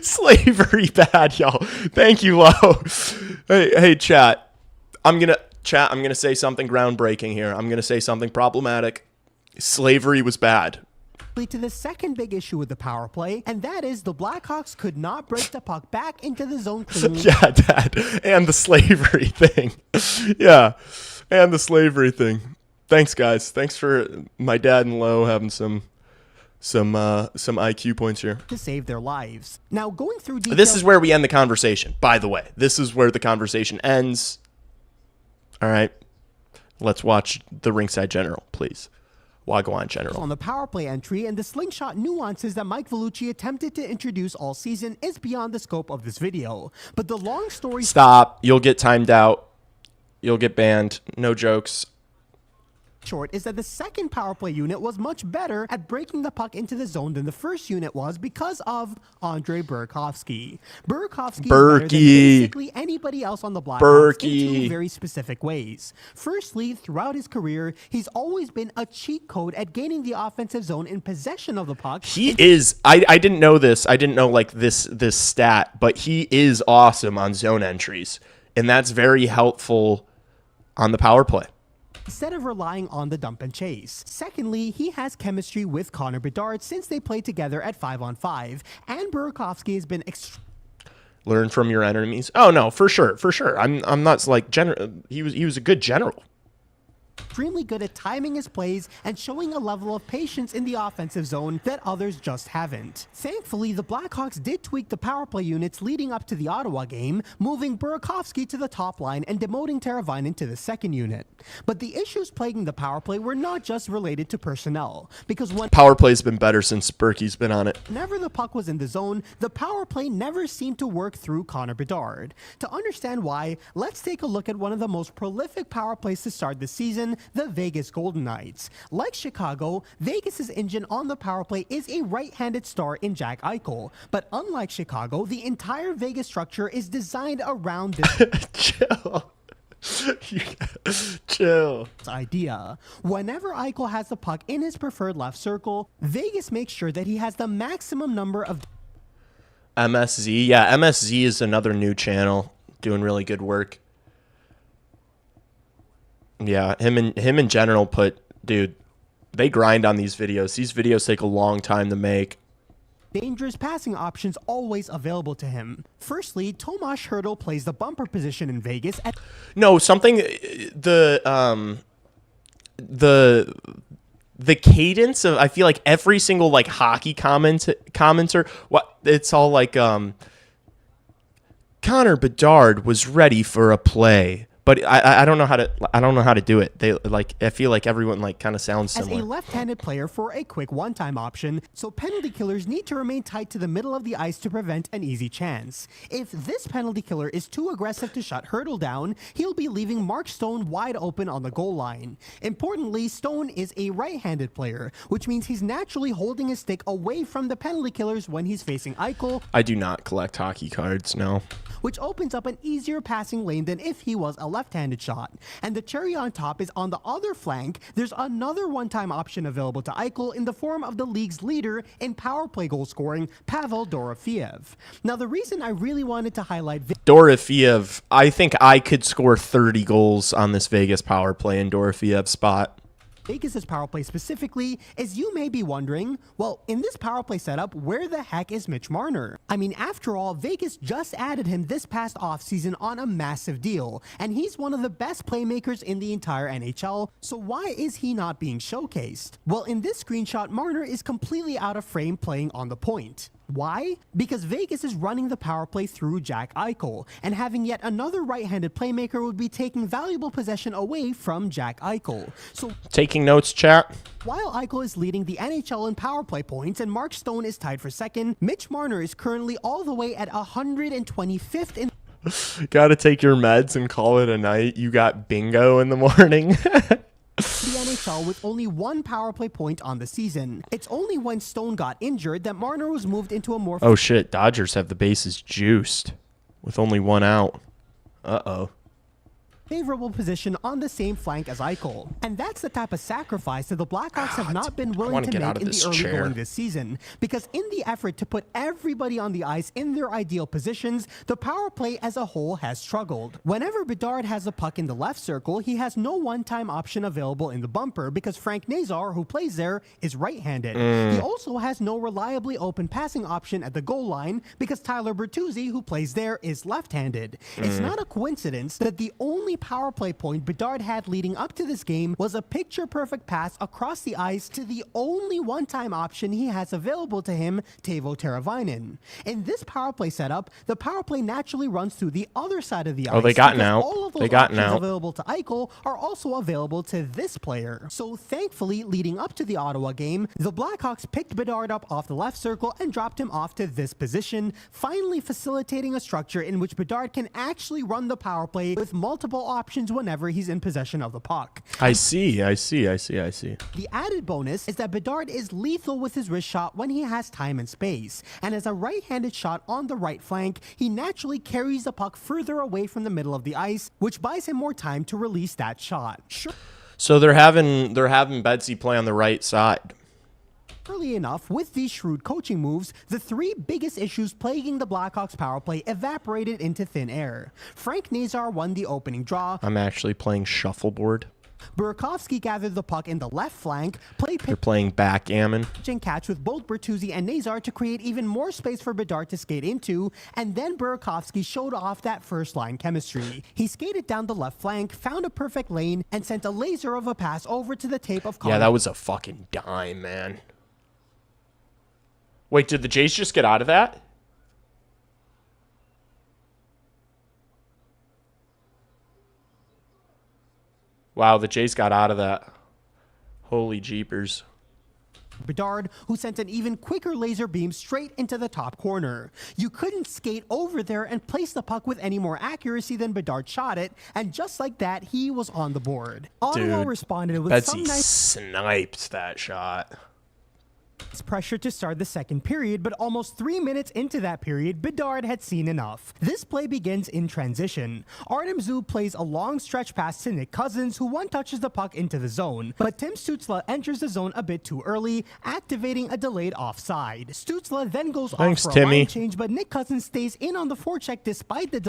slavery bad, y'all. Thank you, Lo. Hey, chat. I'm gonna say something groundbreaking here. I'm gonna say something problematic. Slavery was bad. To the second big issue with the power play, and that is the Blackhawks could not break the puck back into the zone cleanly. Yeah, Dad. And the slavery thing. Yeah, and the slavery thing. Thanks, guys. Thanks for my dad and Lo having some some IQ points here. To save their lives. Now, going through details, this is where we end the conversation, by the way. This is where the conversation ends. All right. Let's watch the ringside general, please. Wagwan general. On the power play entry and the slingshot nuances that Mike Vellucci attempted to introduce all season is beyond the scope of this video. But the long story... Stop. You'll get timed out. You'll get banned. No jokes. Short is that the second power play unit was much better at breaking the puck into the zone than the first unit was because of Andre Burakovsky. Burakovsky is better than basically anybody else on the Blackhawks in two very specific ways. Firstly, throughout his career, he's always been a cheat code at gaining the offensive zone in possession of the puck. He is. I didn't know this. I didn't know like this stat, but he is awesome on zone entries, and that's very helpful on the power play, instead of relying on the dump and chase. Secondly, he has chemistry with Connor Bedard since they played together at 5-on-5, and Burakovsky has been learn from your enemies. Oh no, for sure. I'm not like he was a good general. Extremely good at timing his plays and showing a level of patience in the offensive zone that others just haven't. Thankfully, the Blackhawks did tweak the power play units leading up to the Ottawa game, moving Burakovsky to the top line and demoting Teravainen to the second unit. But the issues plaguing the power play were not just related to personnel, because when power play's been better since Berkey's been on it. Whenever the puck was in the zone, the power play never seemed to work through Connor Bedard. To understand why, let's take a look at one of the most prolific power plays to start the season, the Vegas Golden Knights. Like Chicago, Vegas's engine on the power play is a right-handed star in Jack Eichel. But unlike Chicago, the entire Vegas structure is designed around this Chill. idea. Whenever Eichel has the puck in his preferred left circle, Vegas makes sure that he has the maximum number of MSZ. Yeah, MSZ is another new channel doing really good work. Yeah, him in general dude, they grind on these videos. These videos take a long time to make. Dangerous passing options always available to him. Firstly, Tomas Hertl plays the bumper position in Vegas. No, something the cadence of, I feel like every single like hockey commenter, what it's all like Connor Bedard was ready for a play. But I don't know how to do it. They like, I feel like everyone like kind of sounds similar. As a left-handed player for a quick one-time option, so penalty killers need to remain tight to the middle of the ice to prevent an easy chance. If this penalty killer is too aggressive to shut Hertl down, he'll be leaving Mark Stone wide open on the goal line. Importantly, Stone is a right-handed player, which means he's naturally holding his stick away from the penalty killers when he's facing Eichel. I do not collect hockey cards, no. Which opens up an easier passing lane than if he was a left-handed shot. And the cherry on top is on the other flank, there's another one-time option available to Eichel in the form of the league's leader in power play goal scoring, Pavel Dorofeev. Now, the reason I really wanted to highlight Dorofeev, I think I could score 30 goals on this Vegas power play in Dorofeev's spot. Vegas's power play specifically, is you may be wondering, well, in this power play setup, where the heck is Mitch Marner? I mean, after all, Vegas just added him this past offseason on a massive deal, and he's one of the best playmakers in the entire NHL, so why is he not being showcased? Well, in this screenshot, Marner is completely out of frame playing on the point. Why? Because Vegas is running the power play through Jack Eichel, and having yet another right-handed playmaker would be taking valuable possession away from Jack Eichel. So, taking notes, chat. While Eichel is leading the NHL in power play points and Mark Stone is tied for second, Mitch Marner is currently all the way at 125th in Gotta take your meds and call it a night. You got bingo in the morning. the NHL with only one power play point on the season. It's only when Stone got injured that Marner was moved into a more... Oh shit, Dodgers have the bases juiced with only one out. Uh-oh. favorable position on the same flank as Eichel. And that's the type of sacrifice that the Blackhawks have not been willing to make in the early going this season. Because in the effort to put everybody on the ice in their ideal positions, the power play as a whole has struggled. Whenever Bedard has a puck in the left circle, he has no one-time option available in the bumper because Frank Nazar, who plays there, is right-handed. He also has no reliably open passing option at the goal line because Tyler Bertuzzi, who plays there, is left-handed. It's not a coincidence that the only only power play point Bedard had leading up to this game was a picture-perfect pass across the ice to the only one-time option he has available to him, Teuvo Teravainen. In this power play setup, the power play naturally runs through the other side of the ice. Oh, they got out. All of those They got options out. available to Eichel are also available to this player. So thankfully, leading up to the Ottawa game, the Blackhawks picked Bedard up off the left circle and dropped him off to this position, finally facilitating a structure in which Bedard can actually run the power play with multiple options whenever he's in possession of the puck. I see. The added bonus is that Bedard is lethal with his wrist shot when he has time and space, and as a right-handed shot on the right flank, he naturally carries the puck further away from the middle of the ice, which buys him more time to release that shot. So they're having Betsy play on the right side. Early enough, with these shrewd coaching moves, the three biggest issues plaguing the Blackhawks power play evaporated into thin air. Frank Nazar won the opening draw. I'm actually playing shuffleboard. Burakovsky gathered the puck in the left flank, They're playing backgammon. pitch and catch with both Bertuzzi and Nazar to create even more space for Bedard to skate into, and then Burakovsky showed off that first-line chemistry. He skated down the left flank, found a perfect lane, and sent a laser of a pass over to the tape of Connor. Yeah, that was a fucking dime, man. Wait, did the Jays just get out of that? Wow, the Jays got out of that. Holy jeepers. Bedard, who sent an even quicker laser beam straight into the top corner. You couldn't skate over there and place the puck with any more accuracy than Bedard shot it, and just like that, he was on the board. Ottawa responded with Betsy some nice sniped that shot. pressure to start the second period, but almost 3 minutes into that period, Bedard had seen enough. This play begins in transition. Artem Zub plays a long stretch pass to Nick Cousins, who one-touches the puck into the zone, but Tim Stützle enters the zone a bit too early, activating a delayed offside. Stützle then goes off for a line change, but Nick Cousins stays in on the forecheck despite the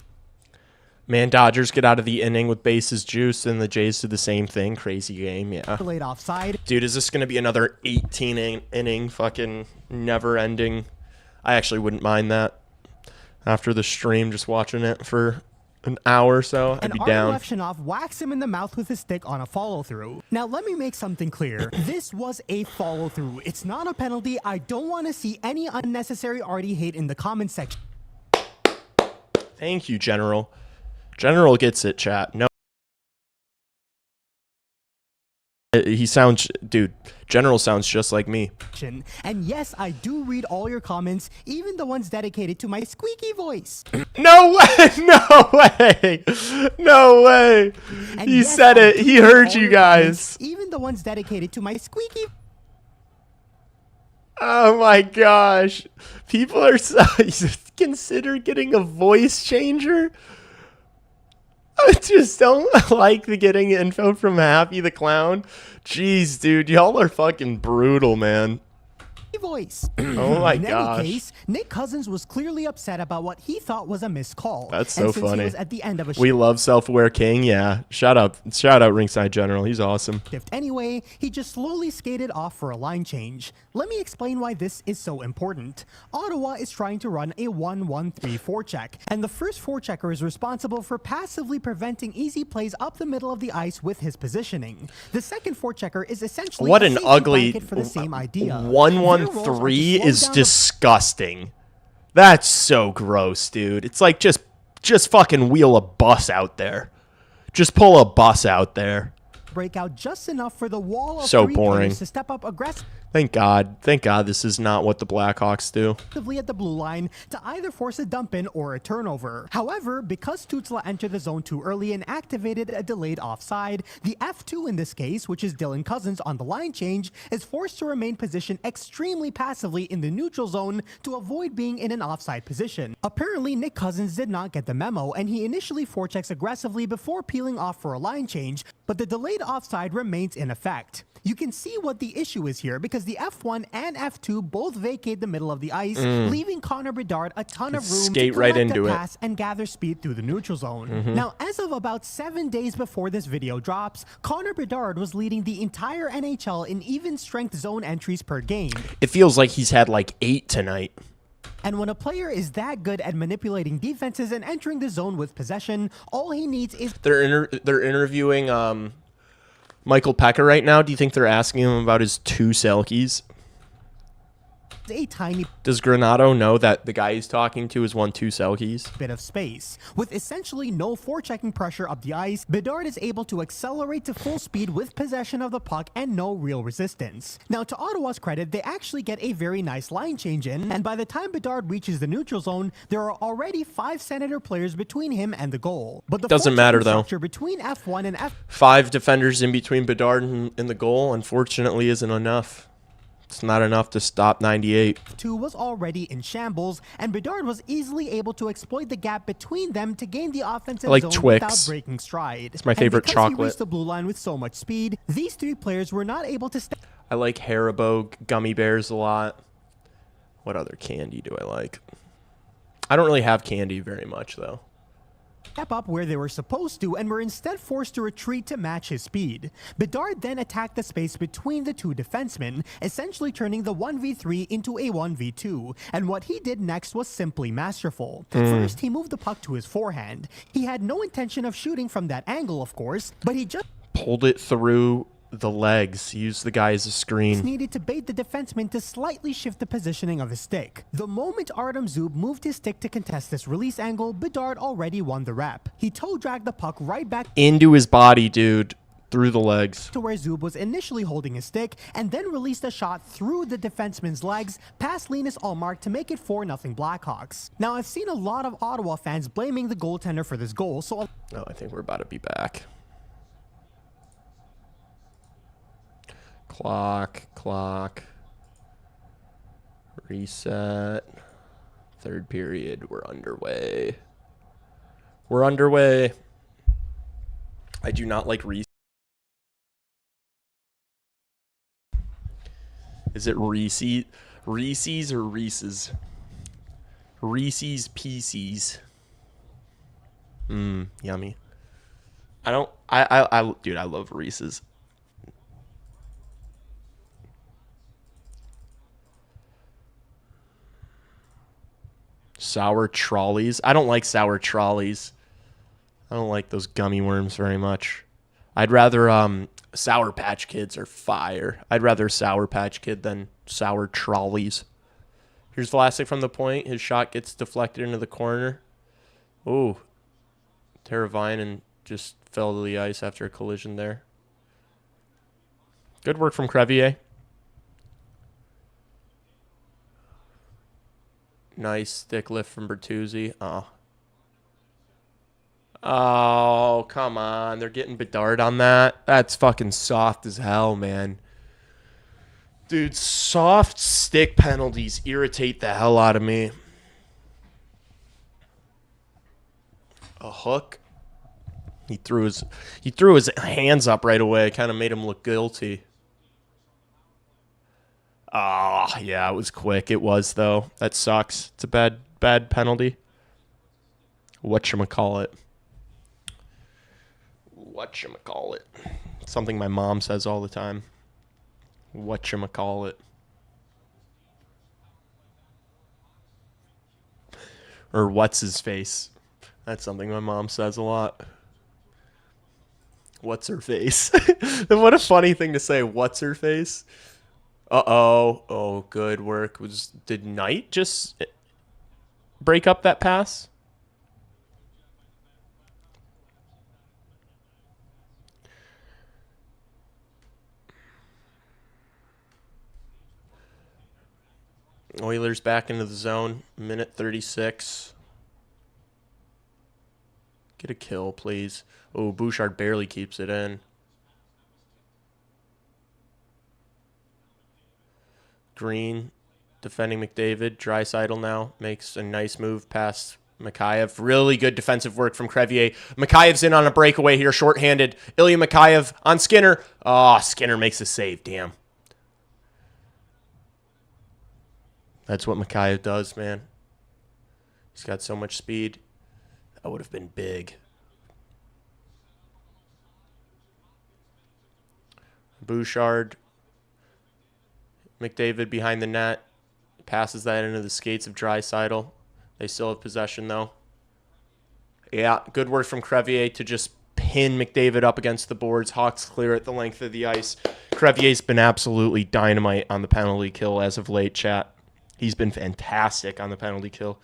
Man, Dodgers get out of the inning with bases juiced, and the Jays do the same thing. Crazy game, yeah. delayed offside. Dude, is this going to be another 18-inning fucking never-ending? I actually wouldn't mind that. After the stream, just watching it for an hour or so, I'd be down. Levshinov whacks him in the mouth with his stick on a follow-through. Now, let me make something clear. This was a follow-through. It's not a penalty. I don't want to see any unnecessary Artie hate in the comment section. Thank you, General. General gets it, chat. No. He sounds, dude, General sounds just like me. And yes, I do read all your comments, even the ones dedicated to my squeaky voice. No way! No way! No way! He said it. He heard you guys. Even the ones dedicated to my squeaky. Oh my gosh. People are so consider getting a voice changer. I just don't like the getting info from Happy the Clown. Jeez, dude, y'all are fucking brutal, man. Voice. Oh my gosh. In any case, Nick Cousins was clearly upset about what he thought was a missed call. That's so funny. He was at the end of a we love Self-Aware King, yeah. Shout out Ringside General. He's awesome. Anyway, he just slowly skated off for a line change. Let me explain why this is so important. Ottawa is trying to run a 1-1-3 forecheck, and the first forechecker is responsible for passively preventing easy plays up the middle of the ice with his positioning. The second forechecker is essentially what a an safety ugly blanket for the same idea. 1-1-3 is disgusting. That's so gross, dude. It's like just fucking wheel a bus out there. Just pull a bus out there. Break out just enough for the wall of so three boring. players to step up aggressively. Thank God this is not what the Blackhawks do. At the blue line to either force a dump in or a turnover. However, because Stützle entered the zone too early and activated a delayed offside, the F2 in this case, which is Dylan Cousins on the line change, is forced to remain positioned extremely passively in the neutral zone to avoid being in an offside position. Apparently, Nick Cousins did not get the memo, and he initially forechecks aggressively before peeling off for a line change, but the delayed offside remains in effect. You can see what the issue is here because the F1 and F2 both vacate the middle of the ice, leaving Connor Bedard a ton of room to collect the pass and gather speed through the neutral zone. Now, as of about 7 days before this video drops, Connor Bedard was leading the entire NHL in even strength zone entries per game. It feels like he's had like 8 tonight. And when a player is that good at manipulating defenses and entering the zone with possession, all he needs is... They're interviewing Michael Pekka right now. Do you think they're asking him about his 2 Selkies? a tiny Does Granato know that the guy he's talking to has won 2 Selkies? bit of space. With essentially no forechecking pressure up the ice, Bedard is able to accelerate to full speed with possession of the puck and no real resistance. Now, to Ottawa's credit, they actually get a very nice line change in, and by the time Bedard reaches the neutral zone, there are already 5 Senator players between him and the goal. But the doesn't matter though. Between F1 and 5 defenders in between Bedard and the goal, unfortunately, isn't enough. It's not enough to stop 98. 2 was already in shambles, and Bedard was easily able to exploit the gap between them to gain the offensive zone Twix. without breaking stride. It's my favorite because chocolate. He reached the blue line with so much speed, these 3 players were not able to step. I like Haribo gummy bears a lot. What other candy do I like? I don't really have candy very much, though. Step up where they were supposed to and were instead forced to retreat to match his speed. Bedard then attacked the space between the 2 defensemen, essentially turning the 1v3 into a 1v2, and what he did next was simply masterful. First, he moved the puck to his forehand. He had no intention of shooting from that angle, of course, but he just pulled it through the legs, used the guy as a screen. Needed to bait the defenseman to slightly shift the positioning of his stick. The moment Artem Zub moved his stick to contest this release angle, Bedard already won the rep. He toe dragged the puck right back into his body, dude, through the legs. To where Zub was initially holding his stick, and then released a shot through the defenseman's legs past Linus Ullmark to make it 4-0 Blackhawks. Now, I've seen a lot of Ottawa fans blaming the goaltender for this goal, so... Oh, I think we're about to be back. Clock. Reset. 3rd period. We're underway. I do not like reset. Is it Reese's or Reese's? Reese's Pieces. Yummy. Dude, I love Reese's. Sour trolleys. I don't like sour trolleys. I don't like those gummy worms very much. I'd rather Sour Patch Kids are fire. I'd rather Sour Patch Kid than sour trolleys. Here's Vlasic from the point. His shot gets deflected into the corner. Ooh. Teravainen just fell to the ice after a collision there. Good work from Crevier. Nice stick lift from Bertuzzi. Oh, come on. They're getting Bedard on that. That's fucking soft as hell, man. Dude, soft stick penalties irritate the hell out of me. A hook. He threw his hands up right away. Kind of made him look guilty. Oh, yeah, it was quick. It was, though. That sucks. It's a bad penalty. Whatchamacallit. Something my mom says all the time. Whatchamacallit. Or what's his face. That's something my mom says a lot. What's her face? What a funny thing to say. What's her face? Uh-oh. Oh, good work. Did Knight just break up that pass? Oilers back into the zone. Minute 36. Get a kill, please. Oh, Bouchard barely keeps it in. Green defending McDavid. Draisaitl now makes a nice move past Mikheyev. Really good defensive work from Crevier. Mikheyev's in on a breakaway here, shorthanded. Ilya Mikheyev on Skinner. Oh, Skinner makes a save. Damn. That's what Mikheyev does, man. He's got so much speed. That would have been big. Bouchard. McDavid behind the net. Passes that into the skates of Draisaitl. They still have possession, though. Yeah, good work from Crevier to just pin McDavid up against the boards. Hawks clear at the length of the ice. Crevier's been absolutely dynamite on the penalty kill as of late, chat. He's been fantastic on the penalty kill.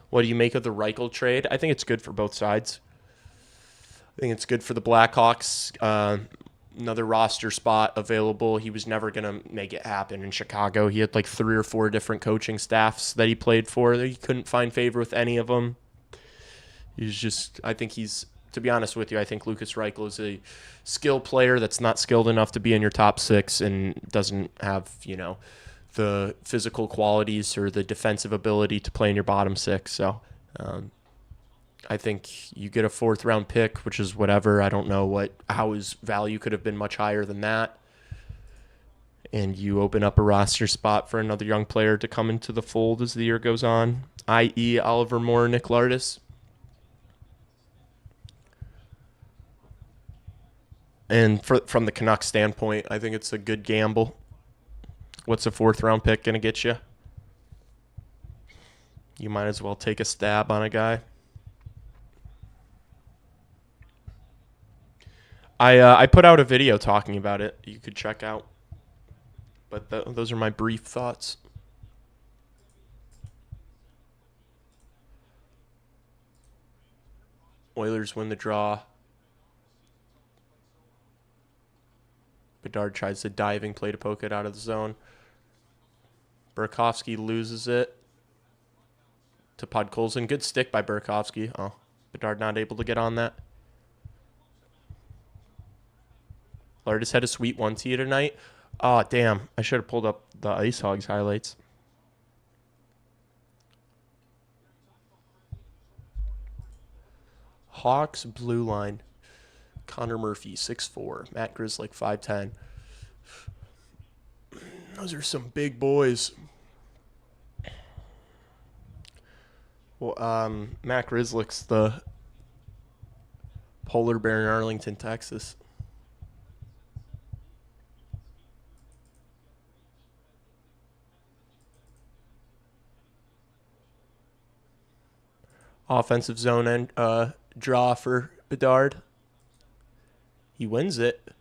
What do you make of the Reichel trade? I think it's good for both sides. I think it's good for the Blackhawks. Another roster spot available. He was never going to make it happen in Chicago. He had like 3 or 4 different coaching staffs that he played for. He couldn't find favor with any of them. He's just, I think he's, to be honest with you, I think Lucas Reichel is a skill player that's not skilled enough to be in your top 6 and doesn't have, the physical qualities or the defensive ability to play in your bottom 6. So I think you get a 4th round pick, which is whatever. I don't know how his value could have been much higher than that. And you open up a roster spot for another young player to come into the fold as the year goes on, i.e. Oliver Moore, Nick Lardis. And from the Canucks standpoint, I think it's a good gamble. What's a 4th round pick going to get you? You might as well take a stab on a guy. I put out a video talking about it you could check out. But those are my brief thoughts. Oilers win the draw. Bedard tries the diving play to poke it out of the zone. Burakovsky loses it to Podkolzin. Good stick by Burakovsky. Oh, Bedard not able to get on that. Lardis had a sweet 1T tonight. Oh, damn. I should have pulled up the Ice Hogs highlights. Hawks blue line. Connor Murphy, 6'4". Matt Grzelcyk, 5'10". Those are some big boys. Well, Matt Grzelcyk's the polar bear in Arlington, Texas. Offensive zone end draw for Bedard. He wins it.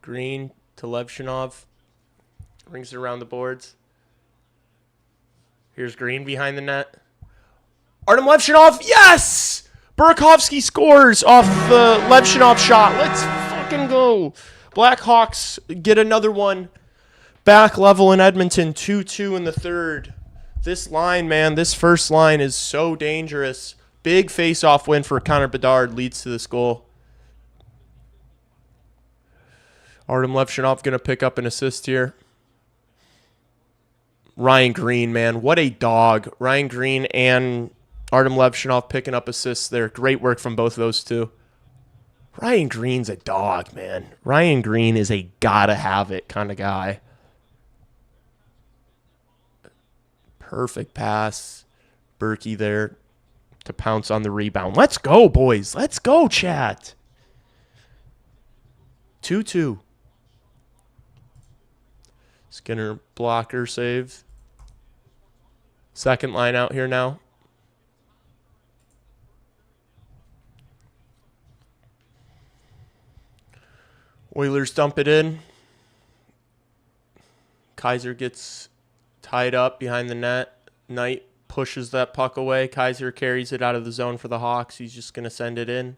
Green to Levshinov. Rings it around the boards. Here's Green behind the net. Artem Levshinov, yes! Burakovsky scores off the Levshinov shot. Let's fucking go. Blackhawks get another one. Back level in Edmonton, 2-2 in the 3rd. This line, man, this first line is so dangerous. Big face-off win for Connor Bedard leads to this goal. Artem Levshinov going to pick up an assist here. Ryan Green, man, what a dog. Ryan Green and Artem Levshinov picking up assists there. Great work from both of those two. Ryan Green's a dog, man. Ryan Green is a gotta-have-it kind of guy. Perfect pass. Berkey there to pounce on the rebound. Let's go, boys. Let's go, chat. 2-2. Skinner blocker save. Second line out here now. Oilers dump it in. Kaiser gets tied up behind the net. Knight pushes that puck away. Kaiser carries it out of the zone for the Hawks. He's just going to send it in.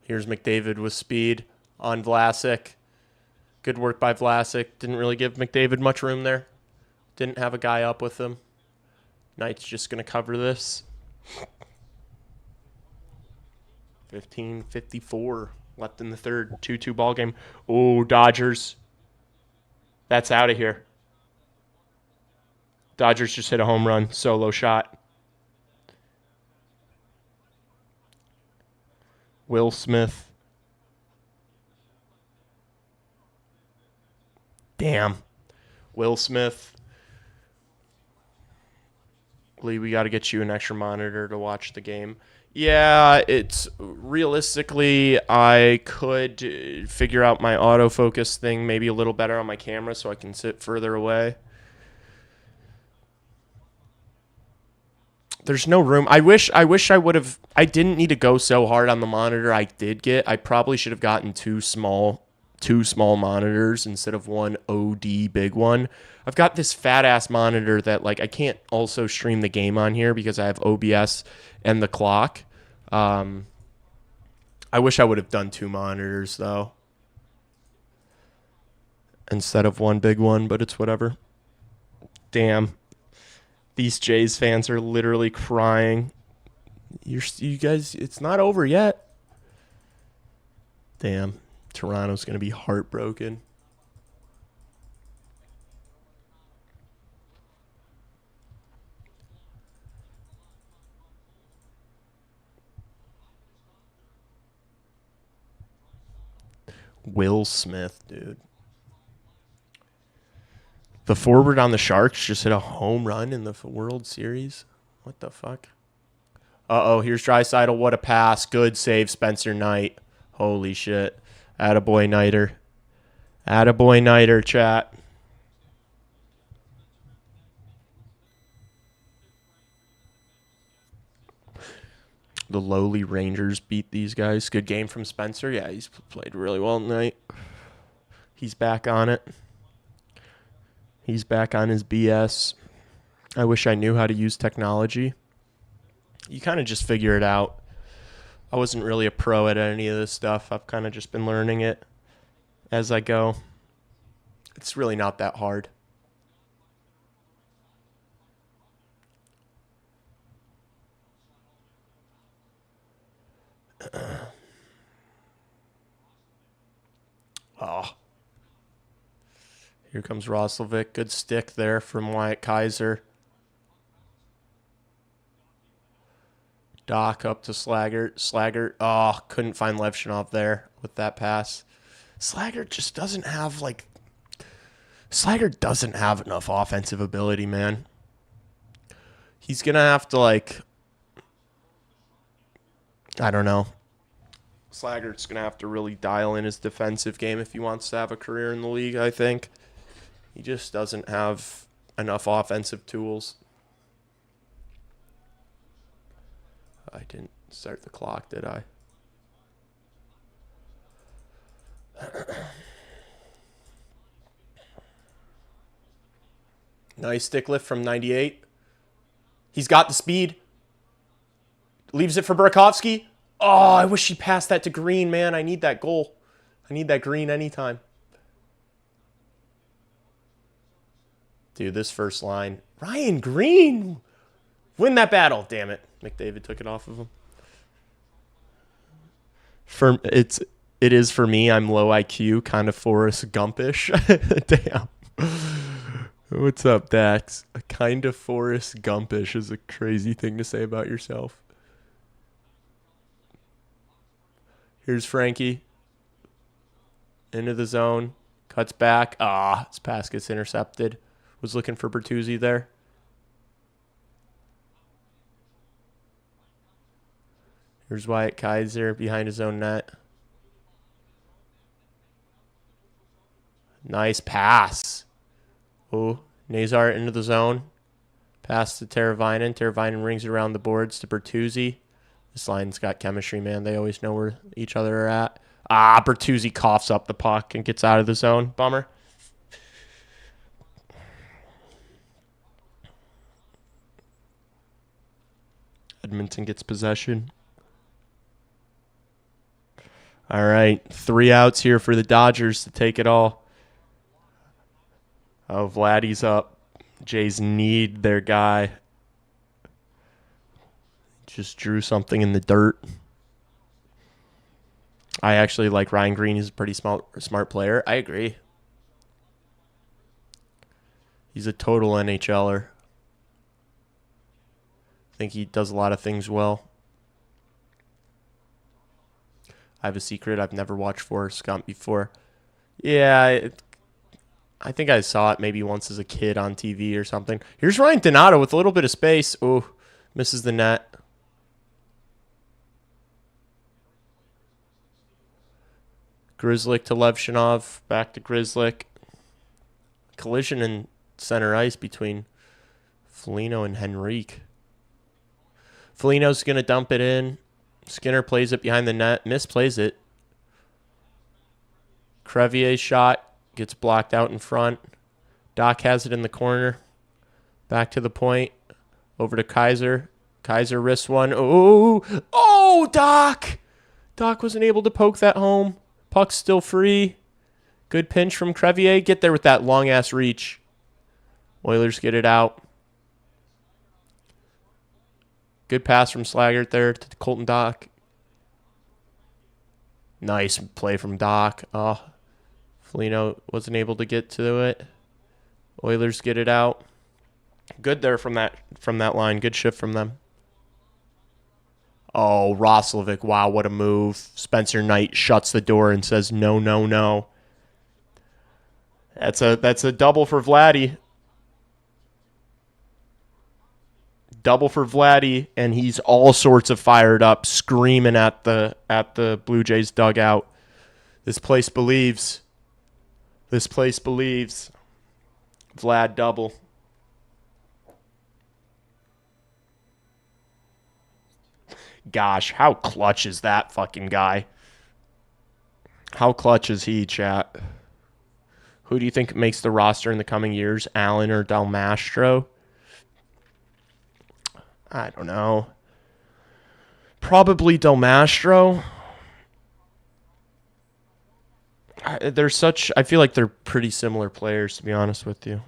Here's McDavid with speed on Vlasic. Good work by Vlasic. Didn't really give McDavid much room there. Didn't have a guy up with him. Knight's just going to cover this. 15:54 left in the 3rd. 2-2 ball game. Oh, Dodgers. That's out of here. Dodgers just hit a home run. Solo shot. Will Smith. Damn. Will Smith. Lee, we got to get you an extra monitor to watch the game. Yeah, it's realistically, I could figure out my autofocus thing maybe a little better on my camera so I can sit further away. There's no room. I wish I would have. I didn't need to go so hard on the monitor I did get. I probably should have gotten two small monitors instead of one OD big one. I've got this fat ass monitor that like I can't also stream the game on here because I have OBS and the clock. I wish I would have done two monitors though instead of one big one, but it's whatever. Damn. These Jays fans are literally crying. You guys, it's not over yet. Damn. Toronto's going to be heartbroken. Will Smith, dude. The forward on the Sharks just hit a home run in the World Series. What the fuck? Uh-oh, here's Draisaitl. What a pass. Good save, Spencer Knight. Holy shit. Attaboy Knighter. Attaboy Knighter, chat. The lowly Rangers beat these guys. Good game from Spencer. Yeah, he's played really well tonight. He's back on it. He's back on his BS. I wish I knew how to use technology. You kind of just figure it out. I wasn't really a pro at any of this stuff. I've kind of just been learning it as I go. It's really not that hard. Oh. Here comes Roslovic. Good stick there from Wyatt Kaiser. Doc up to Slaggert. Slaggert. Oh, couldn't find Levchinov there with that pass. Slaggert just doesn't have, like... Slaggert doesn't have enough offensive ability, man. He's going to have to, like... I don't know. Slaggert's going to have to really dial in his defensive game if he wants to have a career in the league, I think. He just doesn't have enough offensive tools. I didn't start the clock, did I? Nice stick lift from 98. He's got the speed. Leaves it for Burakovsky. Oh, I wish he passed that to Green, man. I need that goal. I need that Green anytime. Dude, this first line. Ryan Green! Win that battle. Damn it. McDavid took it off of him. It is for me. I'm low IQ, kind of Forrest Gumpish. Damn. What's up, Dax? A kind of Forrest Gumpish is a crazy thing to say about yourself. Here's Frankie. Into the zone. Cuts back. His pass gets intercepted. Was looking for Bertuzzi there. Here's Wyatt Kaiser behind his own net. Nice pass. Oh, Nazar into the zone. Pass to Teravainen. Teravainen rings it around the boards to Bertuzzi. This line's got chemistry, man. They always know where each other are at. Bertuzzi coughs up the puck and gets out of the zone. Bummer. Edmonton gets possession. All right, 3 outs here for the Dodgers to take it all. Oh, Vladdy's up. Jays need their guy. Just drew something in the dirt. I actually like Ryan Green. He's a pretty smart player. I agree. He's a total NHLer. I think he does a lot of things well. I have a secret. I've never watched Forrest Gump before. Yeah, I think I saw it maybe once as a kid on TV or something. Here's Ryan Donato with a little bit of space. Ooh, misses the net. Grzelcyk to Levshinov. Back to Grzelcyk. Collision in center ice between Foligno and Henrique. Foligno's going to dump it in. Skinner plays it behind the net. Misplays it. Crevier's shot gets blocked out in front. Doc has it in the corner. Back to the point. Over to Kaiser. Kaiser wrists one. Oh, Doc! Doc wasn't able to poke that home. Puck's still free. Good pinch from Crevier. Get there with that long-ass reach. Oilers get it out. Good pass from Slaggert there to Colton Doc. Nice play from Doc. Oh, Foligno wasn't able to get to it. Oilers get it out. Good there from that line. Good shift from them. Oh, Roslovic. Wow, what a move. Spencer Knight shuts the door and says, no, no, no. That's a double for Vladdy. Double for Vladdy, and he's all sorts of fired up, screaming at the Blue Jays dugout. This place believes. This place believes. Vlad double. Gosh, how clutch is that fucking guy? How clutch is he, chat? Who do you think makes the roster in the coming years? Allen or Del Mastro? I don't know. Probably Del Mastro. I feel like they're pretty similar players, to be honest with you.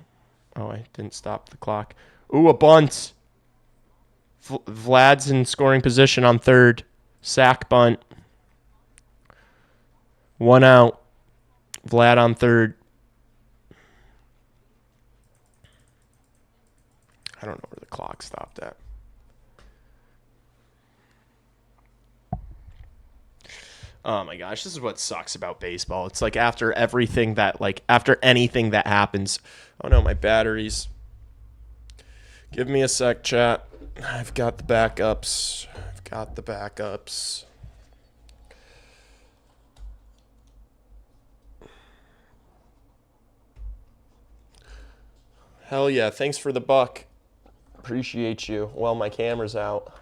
Oh, I didn't stop the clock. Ooh, a bunt. Vlad's in scoring position on third. Sack bunt. 1 out. Vlad on third. I don't know where the clock stopped at. Oh my gosh, this is what sucks about baseball. It's like after anything that happens. Oh no, my batteries. Give me a sec, chat. I've got the backups. Hell yeah, thanks for the buck. Appreciate you. Well, my camera's out.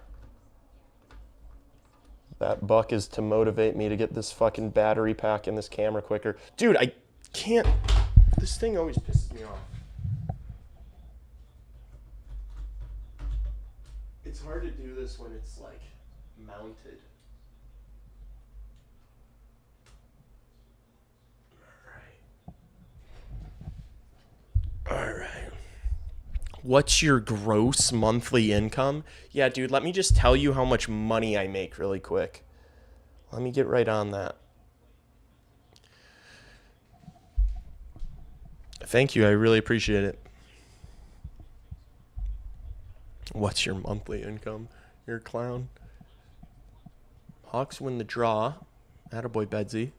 That buck is to motivate me to get this fucking battery pack in this camera quicker. Dude, I can't. This thing always pisses me off. It's hard to do this when it's like mounted. All right. What's your gross monthly income? Yeah, dude, let me just tell you how much money I make really quick. Let me get right on that. Thank you. I really appreciate it. What's your monthly income? You're a clown. Hawks win the draw. Attaboy Bedsy.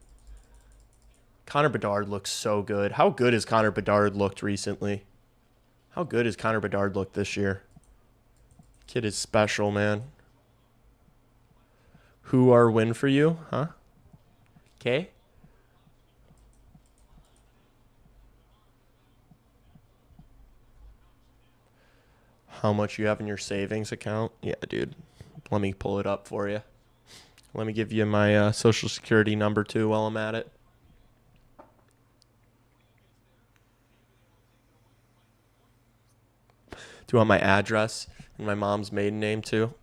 Connor Bedard looks so good. How good has Connor Bedard looked recently? How good has Connor Bedard looked this year? Kid is special, man. Who are win for you? Huh? Okay. How much you have in your savings account? Yeah, dude. Let me pull it up for you. Let me give you my social security number too while I'm at it. Do you want my address and my mom's maiden name too?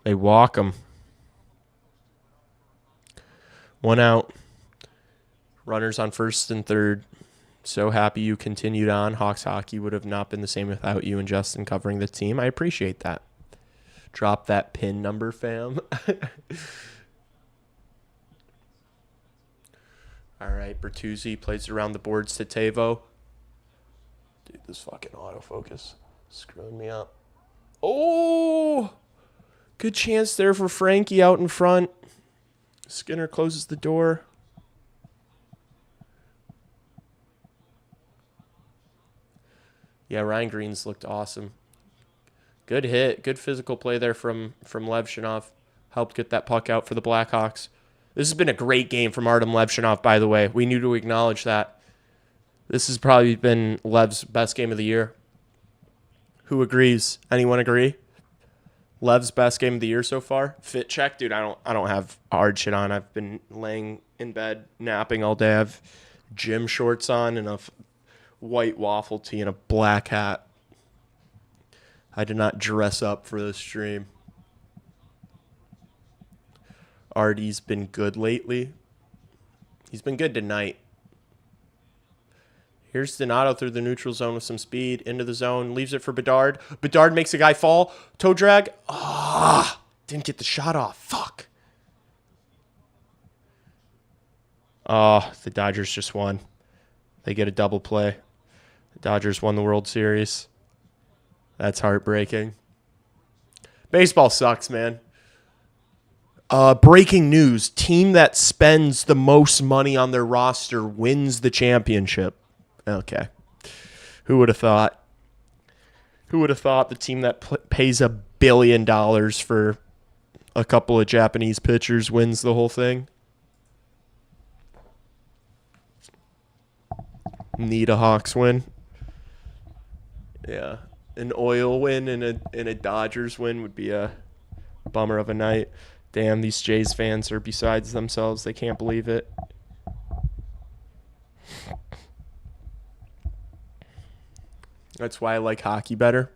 They walk them. 1 out. Runners on first and third. So happy you continued on. Hawks hockey would have not been the same without you and Justin covering the team. I appreciate that. Drop that pin number, fam. All right, Bertuzzi plays around the boards to Tavo. Dude, this fucking autofocus screwing me up. Oh! Good chance there for Frankie out in front. Skinner closes the door. Yeah, Ryan Green's looked awesome. Good hit. Good physical play there from Levshinov. Helped get that puck out for the Blackhawks. This has been a great game from Artem Levshinov, by the way. We need to acknowledge that. This has probably been Lev's best game of the year. Who agrees? Anyone agree? Lev's best game of the year so far? Fit check? Dude, I don't have hard shit on. I've been laying in bed, napping all day. I have gym shorts on and a white waffle tee and a black hat. I did not dress up for this stream. Artie's been good lately. He's been good tonight. Here's Donato through the neutral zone with some speed. Into the zone. Leaves it for Bedard. Bedard makes a guy fall. Toe drag. Ah! Didn't get the shot off. Fuck. Oh, the Dodgers just won. They get a double play. The Dodgers won the World Series. That's heartbreaking. Baseball sucks, man. Breaking news. Team that spends the most money on their roster wins the championship. Okay. Who would have thought? Who would have thought the team that pays $1 billion for a couple of Japanese pitchers wins the whole thing? Need a Hawks win. Yeah. An Oil win and a Dodgers win would be a bummer of a night. Damn, these Jays fans are besides themselves. They can't believe it. That's why I like hockey better.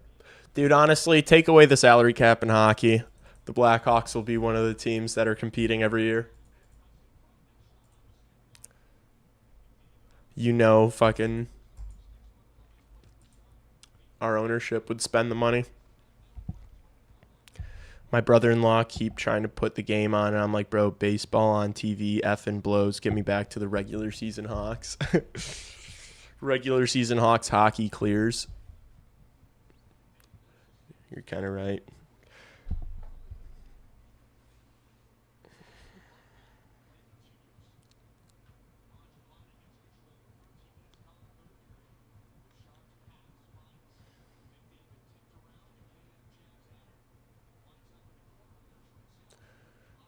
Dude, honestly, take away the salary cap in hockey. The Blackhawks will be one of the teams that are competing every year. You know, fucking our ownership would spend the money. My brother-in-law keep trying to put the game on, and I'm like, bro, baseball on TV effing blows. Get me back to the regular season Hawks. Regular season Hawks hockey clears. You're kind of right.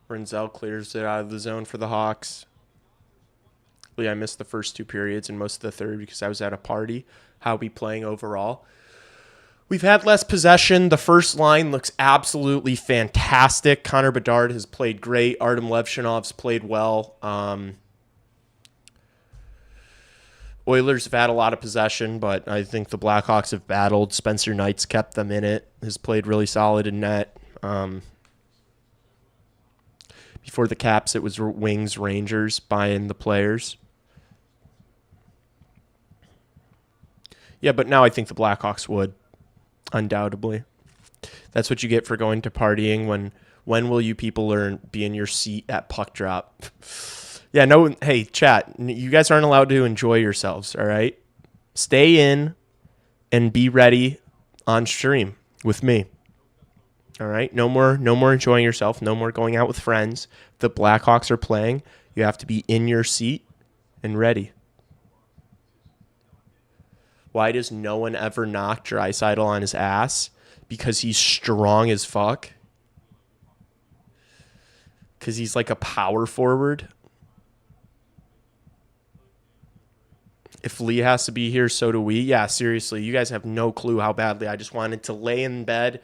Renzel clears it out of the zone for the Hawks. I missed the first two periods and most of the third because I was at a party. How are we playing overall? We've had less possession. The first line looks absolutely fantastic. Connor Bedard has played great. Artem Levshinov's played well. Oilers have had a lot of possession, but I think the Blackhawks have battled. Spencer Knight's kept them in it. Has played really solid in net. Before the Caps, it was Wings, Rangers buying the players. Yeah, but now I think the Blackhawks would, undoubtedly. That's what you get for going to partying. When will you people learn? Be in your seat at puck drop. Yeah, no. Hey, chat. You guys aren't allowed to enjoy yourselves. All right, stay in and be ready on stream with me. All right, no more enjoying yourself. No more going out with friends. The Blackhawks are playing. You have to be in your seat and ready. Why does no one ever knock Draisaitl on his ass? Because he's strong as fuck. Because he's like a power forward. If Lee has to be here, so do we. Yeah, seriously, you guys have no clue how badly I just wanted to lay in bed,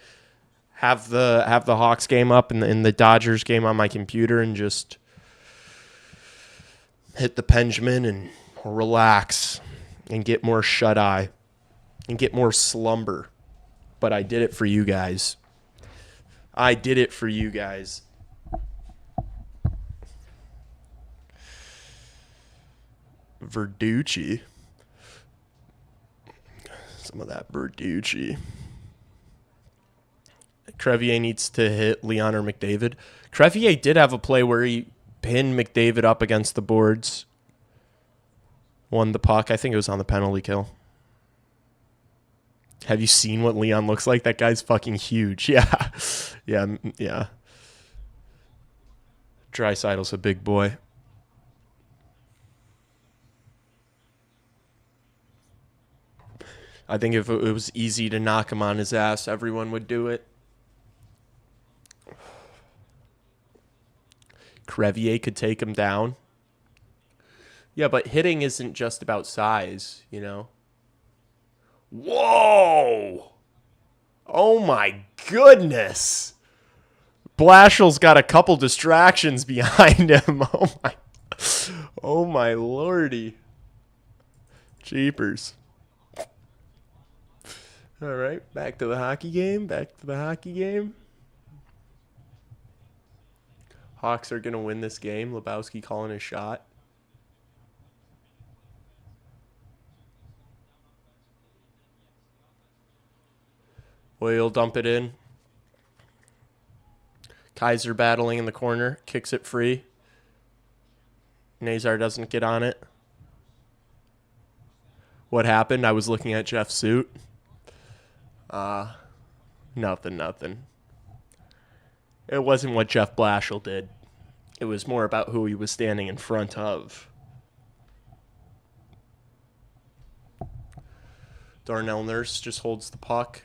have the Hawks game up and the Dodgers game on my computer and just hit the pendulum and relax and get more shut-eye and get more slumber. But I did it for you guys. I did it for you guys. Verducci. Some of that Verducci. Crevier needs to hit Leon or McDavid. Crevier did have a play where he pinned McDavid up against the boards. Won the puck. I think it was on the penalty kill. Have you seen what Leon looks like? That guy's fucking huge. Yeah. Yeah. Dreisaitl's a big boy. I think if it was easy to knock him on his ass, everyone would do it. Crevier could take him down. Yeah, but hitting isn't just about size, you know? Whoa! Oh my goodness! Blashill's got a couple distractions behind him. Oh my lordy. Jeepers. All right, back to the hockey game. Hawks are going to win this game. Lebowski calling his shot. Will dump it in. Kaiser battling in the corner. Kicks it free. Nazar doesn't get on it. What happened? I was looking at Jeff's suit. Nothing. It wasn't what Jeff Blashill did. It was more about who he was standing in front of. Darnell Nurse just holds the puck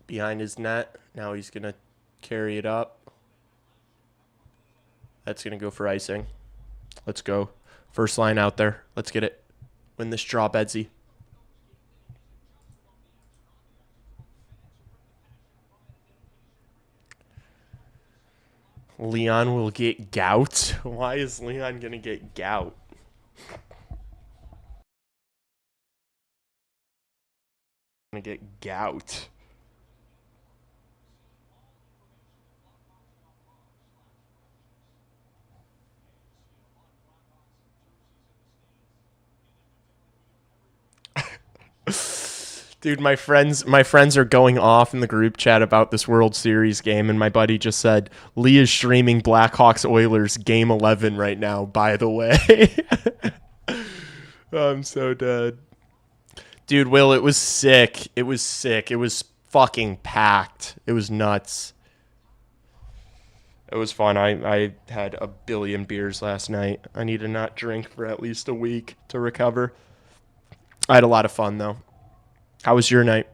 behind his net. Now he's going to carry it up. That's going to go for icing. Let's go. First line out there. Let's get it. Win this draw, Bedsy. Leon will get gout. Why is Leon going to get gout? Going to get gout. Dude, my friends are going off in the group chat about this World Series game, and my buddy just said, Lee is streaming Blackhawks Oilers Game 11 right now, by the way. I'm so dead. Dude, Will, it was sick. It was fucking packed. It was nuts. It was fun. I had a billion beers last night. I need to not drink for at least a week to recover. I had a lot of fun, though. How was your night?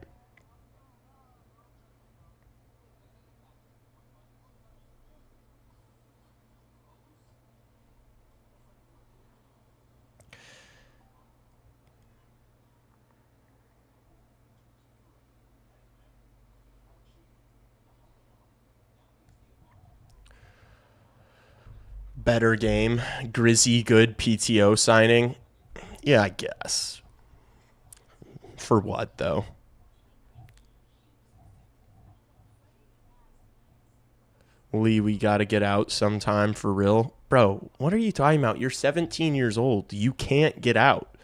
Better game. Grizzy good PTO signing. Yeah, I guess. For what, though? Lee, we got to get out sometime for real. Bro, what are you talking about? You're 17 years old. You can't get out.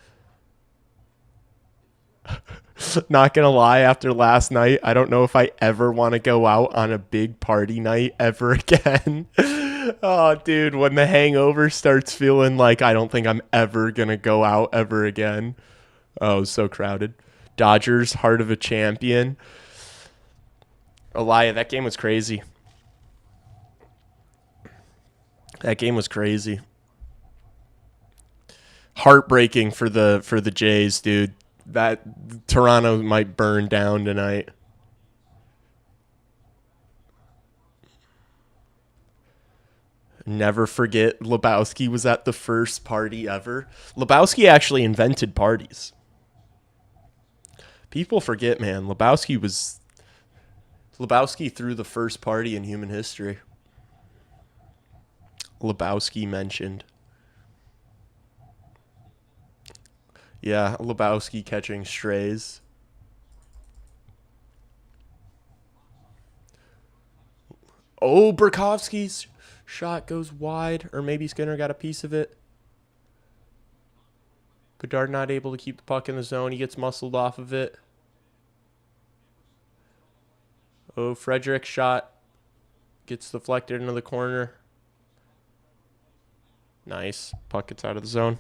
Not going to lie, after last night, I don't know if I ever want to go out on a big party night ever again. Oh, dude, when the hangover starts feeling like I don't think I'm ever going to go out ever again. Oh, so crowded. Dodgers, heart of a champion. Elia, that game was crazy. That game was crazy. Heartbreaking for the Jays, dude. That Toronto might burn down tonight. Never forget Lebowski was at the first party ever. Lebowski actually invented parties. People forget, man. Lebowski threw the first party in human history. Lebowski mentioned. Yeah, Lebowski catching strays. Oh, Burakovsky's shot goes wide, or maybe Skinner got a piece of it. Bedard not able to keep the puck in the zone. He gets muscled off of it. Oh, Frederick's shot gets deflected into the corner. Nice. Puck gets out of the zone.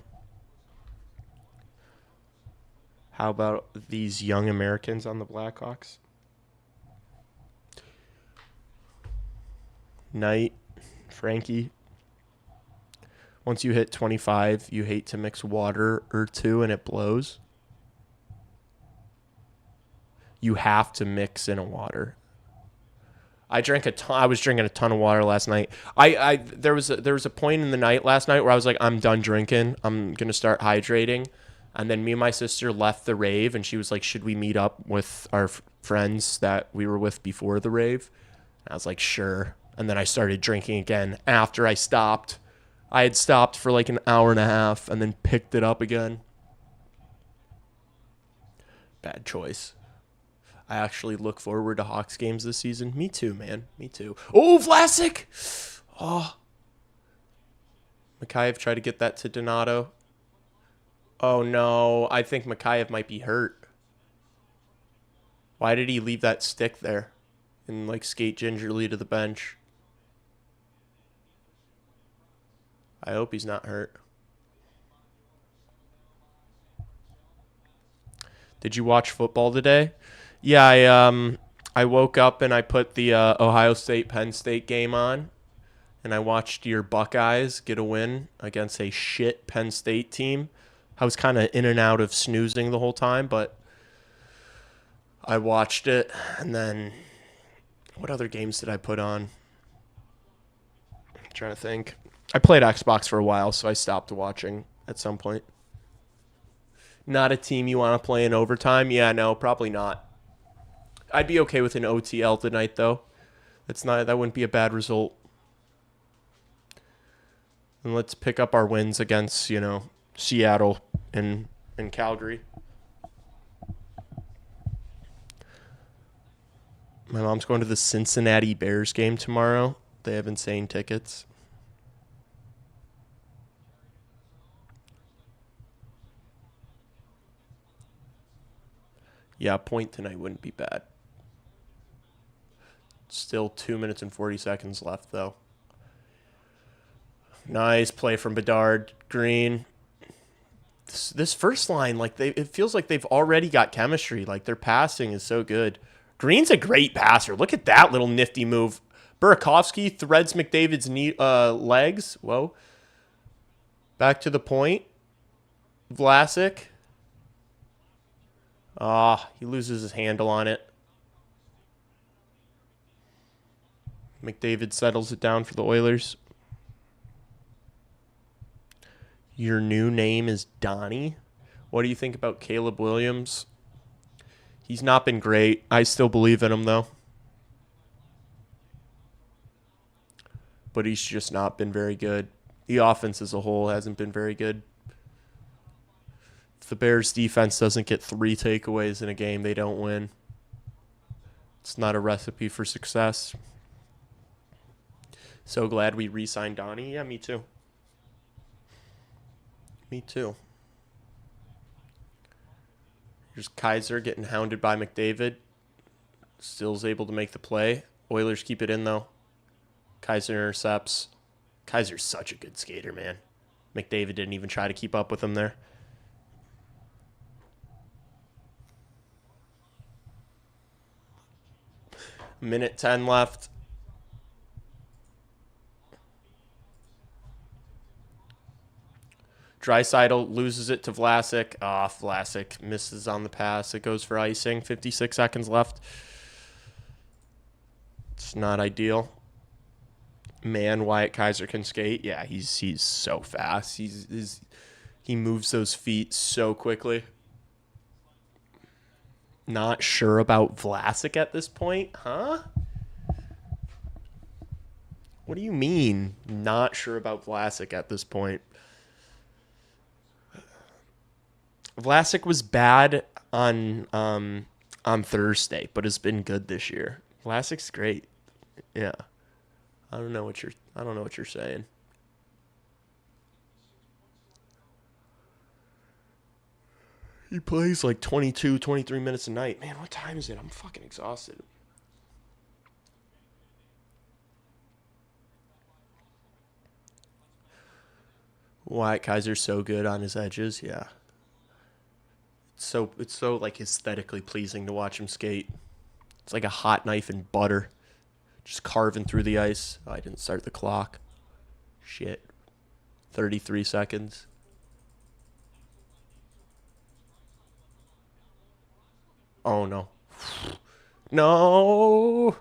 How about these young Americans on the Blackhawks? Knight, Frankie. Once you hit 25, you hate to mix water or two and it blows. You have to mix in a water. I was drinking a ton of water last night. There was a point in the night last night where I was like, I'm done drinking. I'm gonna start hydrating. And then me and my sister left the rave, and she was like, should we meet up with our friends that we were with before the rave? And I was like, sure. And then I started drinking again after I stopped. I had stopped for like an hour and a half and then picked it up again. Bad choice. I actually look forward to Hawks games this season. Me too, man. Me too. Oh, Vlasic! Oh. Mikheyev tried to get that to Donato. Oh, no. I think Mikheyev might be hurt. Why did he leave that stick there and, like, skate gingerly to the bench? I hope he's not hurt. Did you watch football today? Yeah, I woke up and I put the Ohio State-Penn State game on, and I watched your Buckeyes get a win against a shit Penn State team. I was kind of in and out of snoozing the whole time, but I watched it. And then what other games did I put on? I'm trying to think. I played Xbox for a while, so I stopped watching at some point. Not a team you want to play in overtime? Yeah, no, probably not. I'd be okay with an OTL tonight, though. That wouldn't be a bad result. And let's pick up our wins against, Seattle and Calgary. My mom's going to the Cincinnati Bears game tomorrow. They have insane tickets. Yeah, a point tonight wouldn't be bad. Still 2 minutes and 40 seconds left, though. Nice play from Bedard. Green. This first line, it feels like they've already got chemistry. Like, their passing is so good. Green's a great passer. Look at that little nifty move. Burakovsky threads McDavid's legs. Whoa. Back to the point. Vlasic. He loses his handle on it. McDavid settles it down for the Oilers. Your new name is Donnie. What do you think about Caleb Williams? He's not been great. I still believe in him, though. But he's just not been very good. The offense as a whole hasn't been very good. If the Bears' defense doesn't get 3 takeaways in a game, they don't win. It's not a recipe for success. So glad we re-signed Donnie. Yeah, me too. Me too. Here's Kaiser getting hounded by McDavid. Still's able to make the play. Oilers keep it in, though. Kaiser intercepts. Kaiser's such a good skater, man. McDavid didn't even try to keep up with him there. Minute 10 left. Draisaitl loses it to Vlasic. Vlasic misses on the pass. It goes for icing. 56 seconds left. It's not ideal. Man, Wyatt Kaiser can skate. Yeah, he's so fast. He moves those feet so quickly. Not sure about Vlasic at this point, huh? What do you mean, not sure about Vlasic at this point? Vlasic was bad on Thursday, but has been good this year. Vlasic's great. Yeah. I don't know what you're saying. He plays like 22, 23 minutes a night. Man, what time is it? I'm fucking exhausted. Wyatt Kaiser's so good on his edges, yeah. It's so like aesthetically pleasing to watch him skate. It's like a hot knife in butter, just carving through the ice. Oh, I didn't start the clock. Shit. 33 seconds. Oh no. No.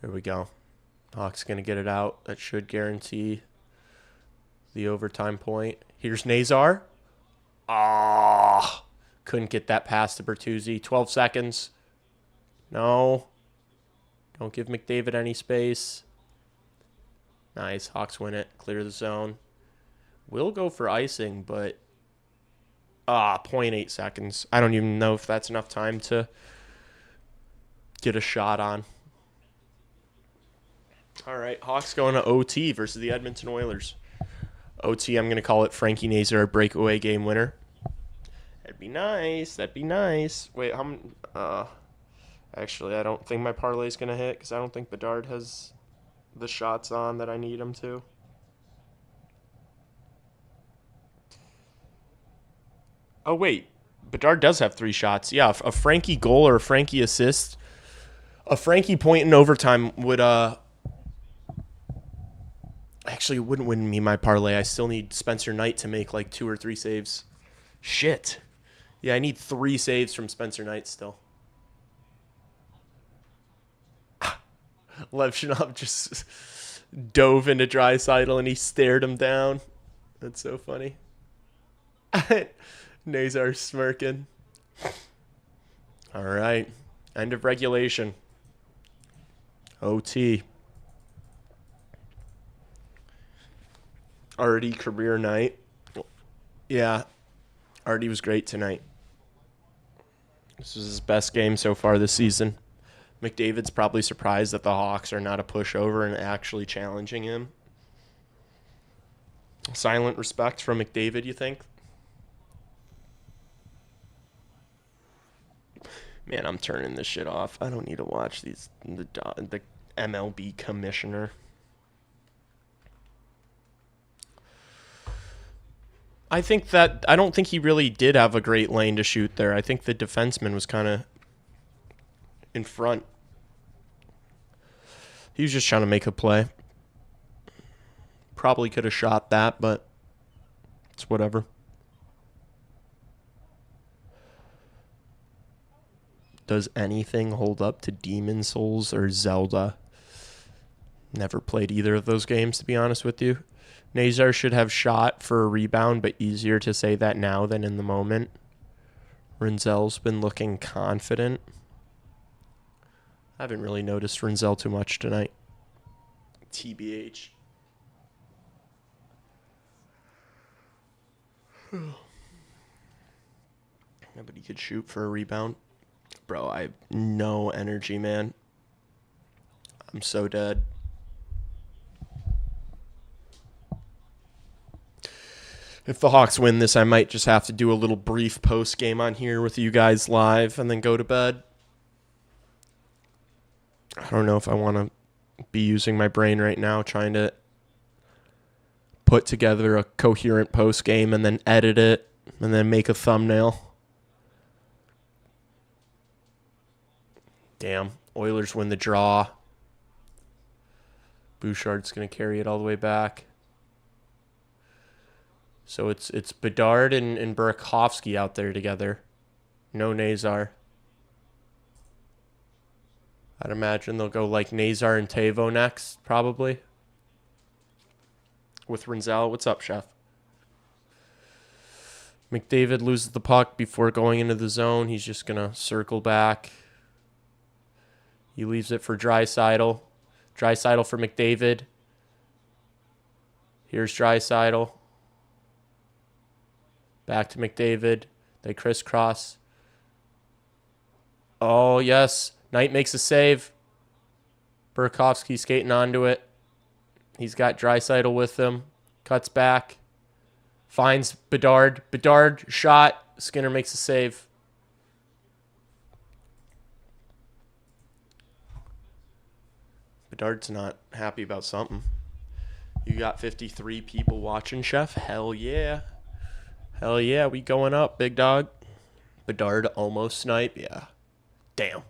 There we go. Hawks gonna get it out. That should guarantee the overtime point. Here's Nazar. Ah. Couldn't get that pass to Bertuzzi. 12 seconds. No. Don't give McDavid any space. Nice. Hawks win it. Clear the zone. Will go for icing, but 0.8 seconds. I don't even know if that's enough time to get a shot on. All right. Hawks going to OT versus the Edmonton Oilers. OT, I'm going to call it Frankie Nazar breakaway game winner. That'd be nice. That'd be nice. Wait, how many? Actually, I don't think my parlay's going to hit because I don't think Bedard has the shots on that I need him to. Oh, wait. Bedard does have 3 shots. Yeah, a Frankie goal or a Frankie assist. A Frankie point in overtime would... Actually, it wouldn't win me my parlay. I still need Spencer Knight to make like 2 or 3 saves. Shit. Yeah, I need 3 saves from Spencer Knight still. Lev Shinov just dove into Draisaitl and he stared him down. That's so funny. Nazar smirking. All right. End of regulation. OT. Artie career night. Yeah. Artie was great tonight. This was his best game so far this season. McDavid's probably surprised that the Hawks are not a pushover and actually challenging him. Silent respect from McDavid, you think? Man, I'm turning this shit off. I don't need to watch these. The MLB commissioner. I don't think he really did have a great lane to shoot there. I think the defenseman was kind of in front. He was just trying to make a play. Probably could have shot that, but it's whatever. Does anything hold up to Demon Souls or Zelda? Never played either of those games, to be honest with you. Nazar should have shot for a rebound, but easier to say that now than in the moment. Rinzel's been looking confident. I haven't really noticed Rinzel too much tonight. TBH. Nobody could shoot for a rebound. Bro, I have no energy, man. I'm so dead. If the Hawks win this, I might just have to do a little brief post game on here with you guys live and then go to bed. I don't know if I want to be using my brain right now trying to put together a coherent post game and then edit it and then make a thumbnail. Damn, Oilers win the draw. Bouchard's going to carry it all the way back. So it's Bedard and Burakovsky out there together. No Nazar. I'd imagine they'll go like Nazar and Tavo next, probably. With Rinzel. What's up, Chef? McDavid loses the puck before going into the zone. He's just going to circle back. He leaves it for Draisaitl. Draisaitl for McDavid. Here's Draisaitl. Back to McDavid. They crisscross. Oh, yes. Knight makes a save. Burakovsky skating onto it. He's got Draisaitl with him. Cuts back. Finds Bedard. Bedard, shot. Skinner makes a save. Bedard's not happy about something. You got 53 people watching, Chef? Hell yeah. Hell yeah, we going up, big dog. Bedard almost snipe. Yeah. Damn.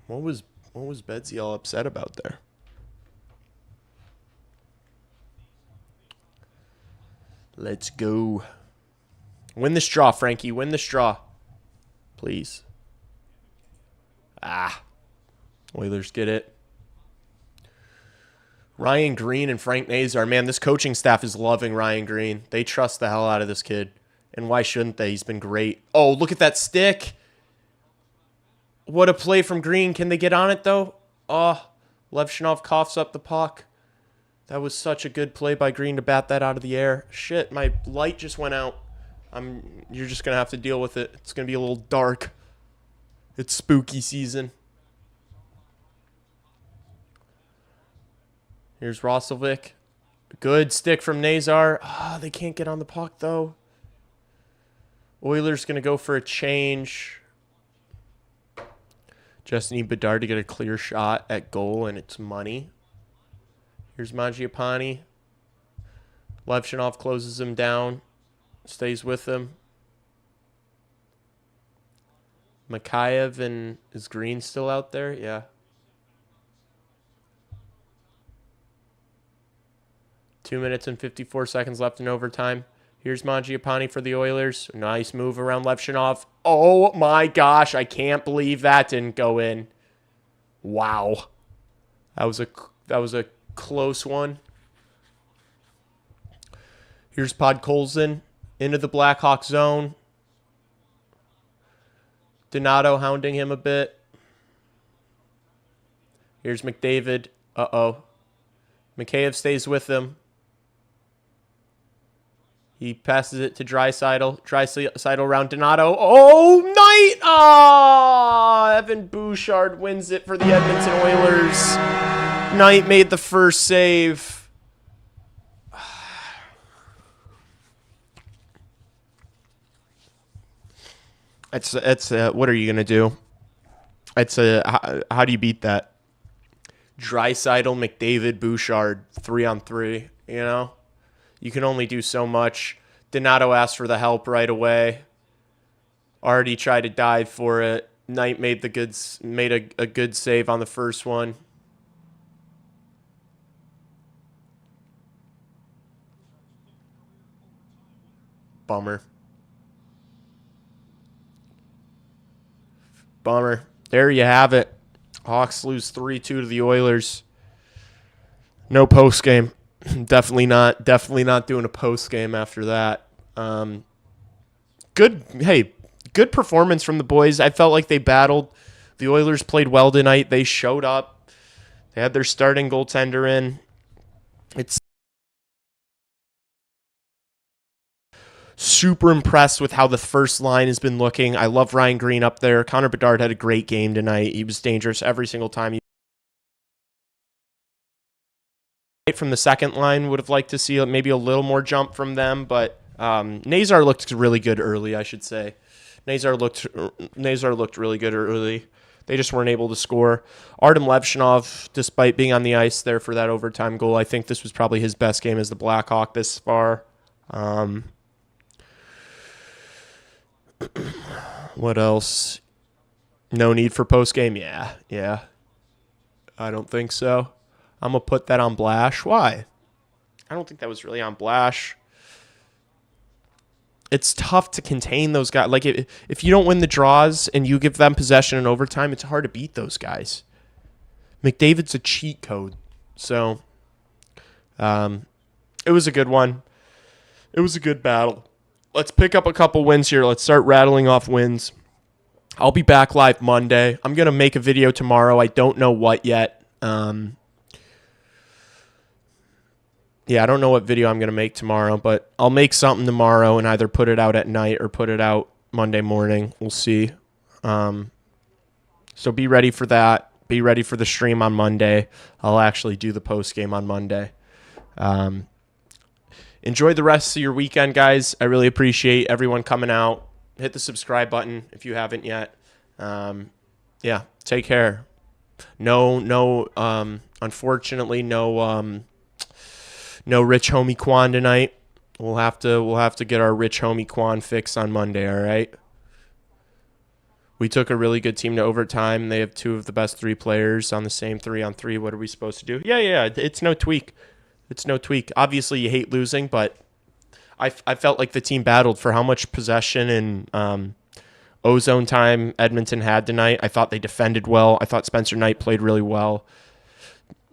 What was Bedsy all upset about there? Let's go. Win this draw, Frankie. Win this draw. Please. Ah. Oilers get it. Ryan Green and Frank Nazar. Man, this coaching staff is loving Ryan Green. They trust the hell out of this kid. And why shouldn't they? He's been great. Oh, look at that stick. What a play from Green. Can they get on it, though? Oh, Levshinov coughs up the puck. That was such a good play by Green to bat that out of the air. Shit, my light just went out. You're just going to have to deal with it. It's going to be a little dark. It's spooky season. Here's Roslovic. Good stick from Nazar. Ah, they can't get on the puck, though. Oilers going to go for a change. Just need Bedard to get a clear shot at goal, and it's money. Here's Mangiapane. Levshinov closes him down. Stays with him. Mikheyev and is Green still out there? Yeah. Two minutes and 54 seconds left in overtime. Here's Mangiapane for the Oilers. Nice move around Levshinov. Oh my gosh, I can't believe that didn't go in. Wow. That was a close one. Here's Podkolzin into the Blackhawks zone. Donato hounding him a bit. Here's McDavid. Uh-oh. Mikheyev stays with him. He passes it to Draisaitl. Draisaitl around Donato. Oh, Knight! Ah, Evan Bouchard wins it for the Edmonton Oilers. Knight made the first save. It's what are you gonna do? How do you beat that? Draisaitl, McDavid, Bouchard, 3-on-3. You know, you can only do so much. Donato asked for the help right away. Already tried to dive for it. Knight made a good save on the first one. Bummer. There you have it. Hawks lose 3-2 to the Oilers. No post game. Definitely not doing a post game after that. Good performance from the boys. I felt like they battled. The Oilers played well tonight. They showed up. They had their starting goaltender in. It's super impressed with how the first line has been looking. I love Ryan Green up there. Connor Bedard had a great game tonight. He was dangerous every single time. From the second line, would have liked to see maybe a little more jump from them, but Nazar looked really good early, I should say. Nazar looked really good early. They just weren't able to score. Artem Levshinov, despite being on the ice there for that overtime goal, I think this was probably his best game as the Blackhawk this far. What else? No need for post-game? Yeah. I don't think so. I'm going to put that on Blash. Why? I don't think that was really on Blash. It's tough to contain those guys. Like, if you don't win the draws and you give them possession in overtime, it's hard to beat those guys. McDavid's a cheat code. So, it was a good one. It was a good battle. Let's pick up a couple wins here. Let's start rattling off wins. I'll be back live Monday. I'm going to make a video tomorrow. I don't know what yet. Yeah, I don't know what video I'm going to make tomorrow, but I'll make something tomorrow and either put it out at night or put it out Monday morning. We'll see. So be ready for that. Be ready for the stream on Monday. I'll actually do the post game on Monday. Enjoy the rest of your weekend, guys. I really appreciate everyone coming out. Hit the subscribe button if you haven't yet. Yeah, take care. Unfortunately, no Rich Homie Quan tonight. We'll have to get our rich homie Quan fix on Monday, all right? We took a really good team to overtime. They have 2 of the best 3 players on the same 3-on-3. What are we supposed to do? Yeah, it's no tweak. It's no tweak. Obviously, you hate losing, but I felt like the team battled for how much possession and ozone time Edmonton had tonight. I thought they defended well. I thought Spencer Knight played really well.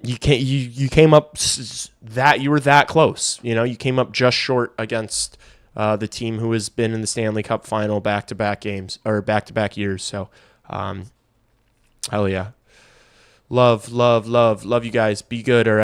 You came up you were that close. You came up just short against the team who has been in the Stanley Cup final back-to-back games or back-to-back years. So, hell yeah. Love you guys. Be good, all right?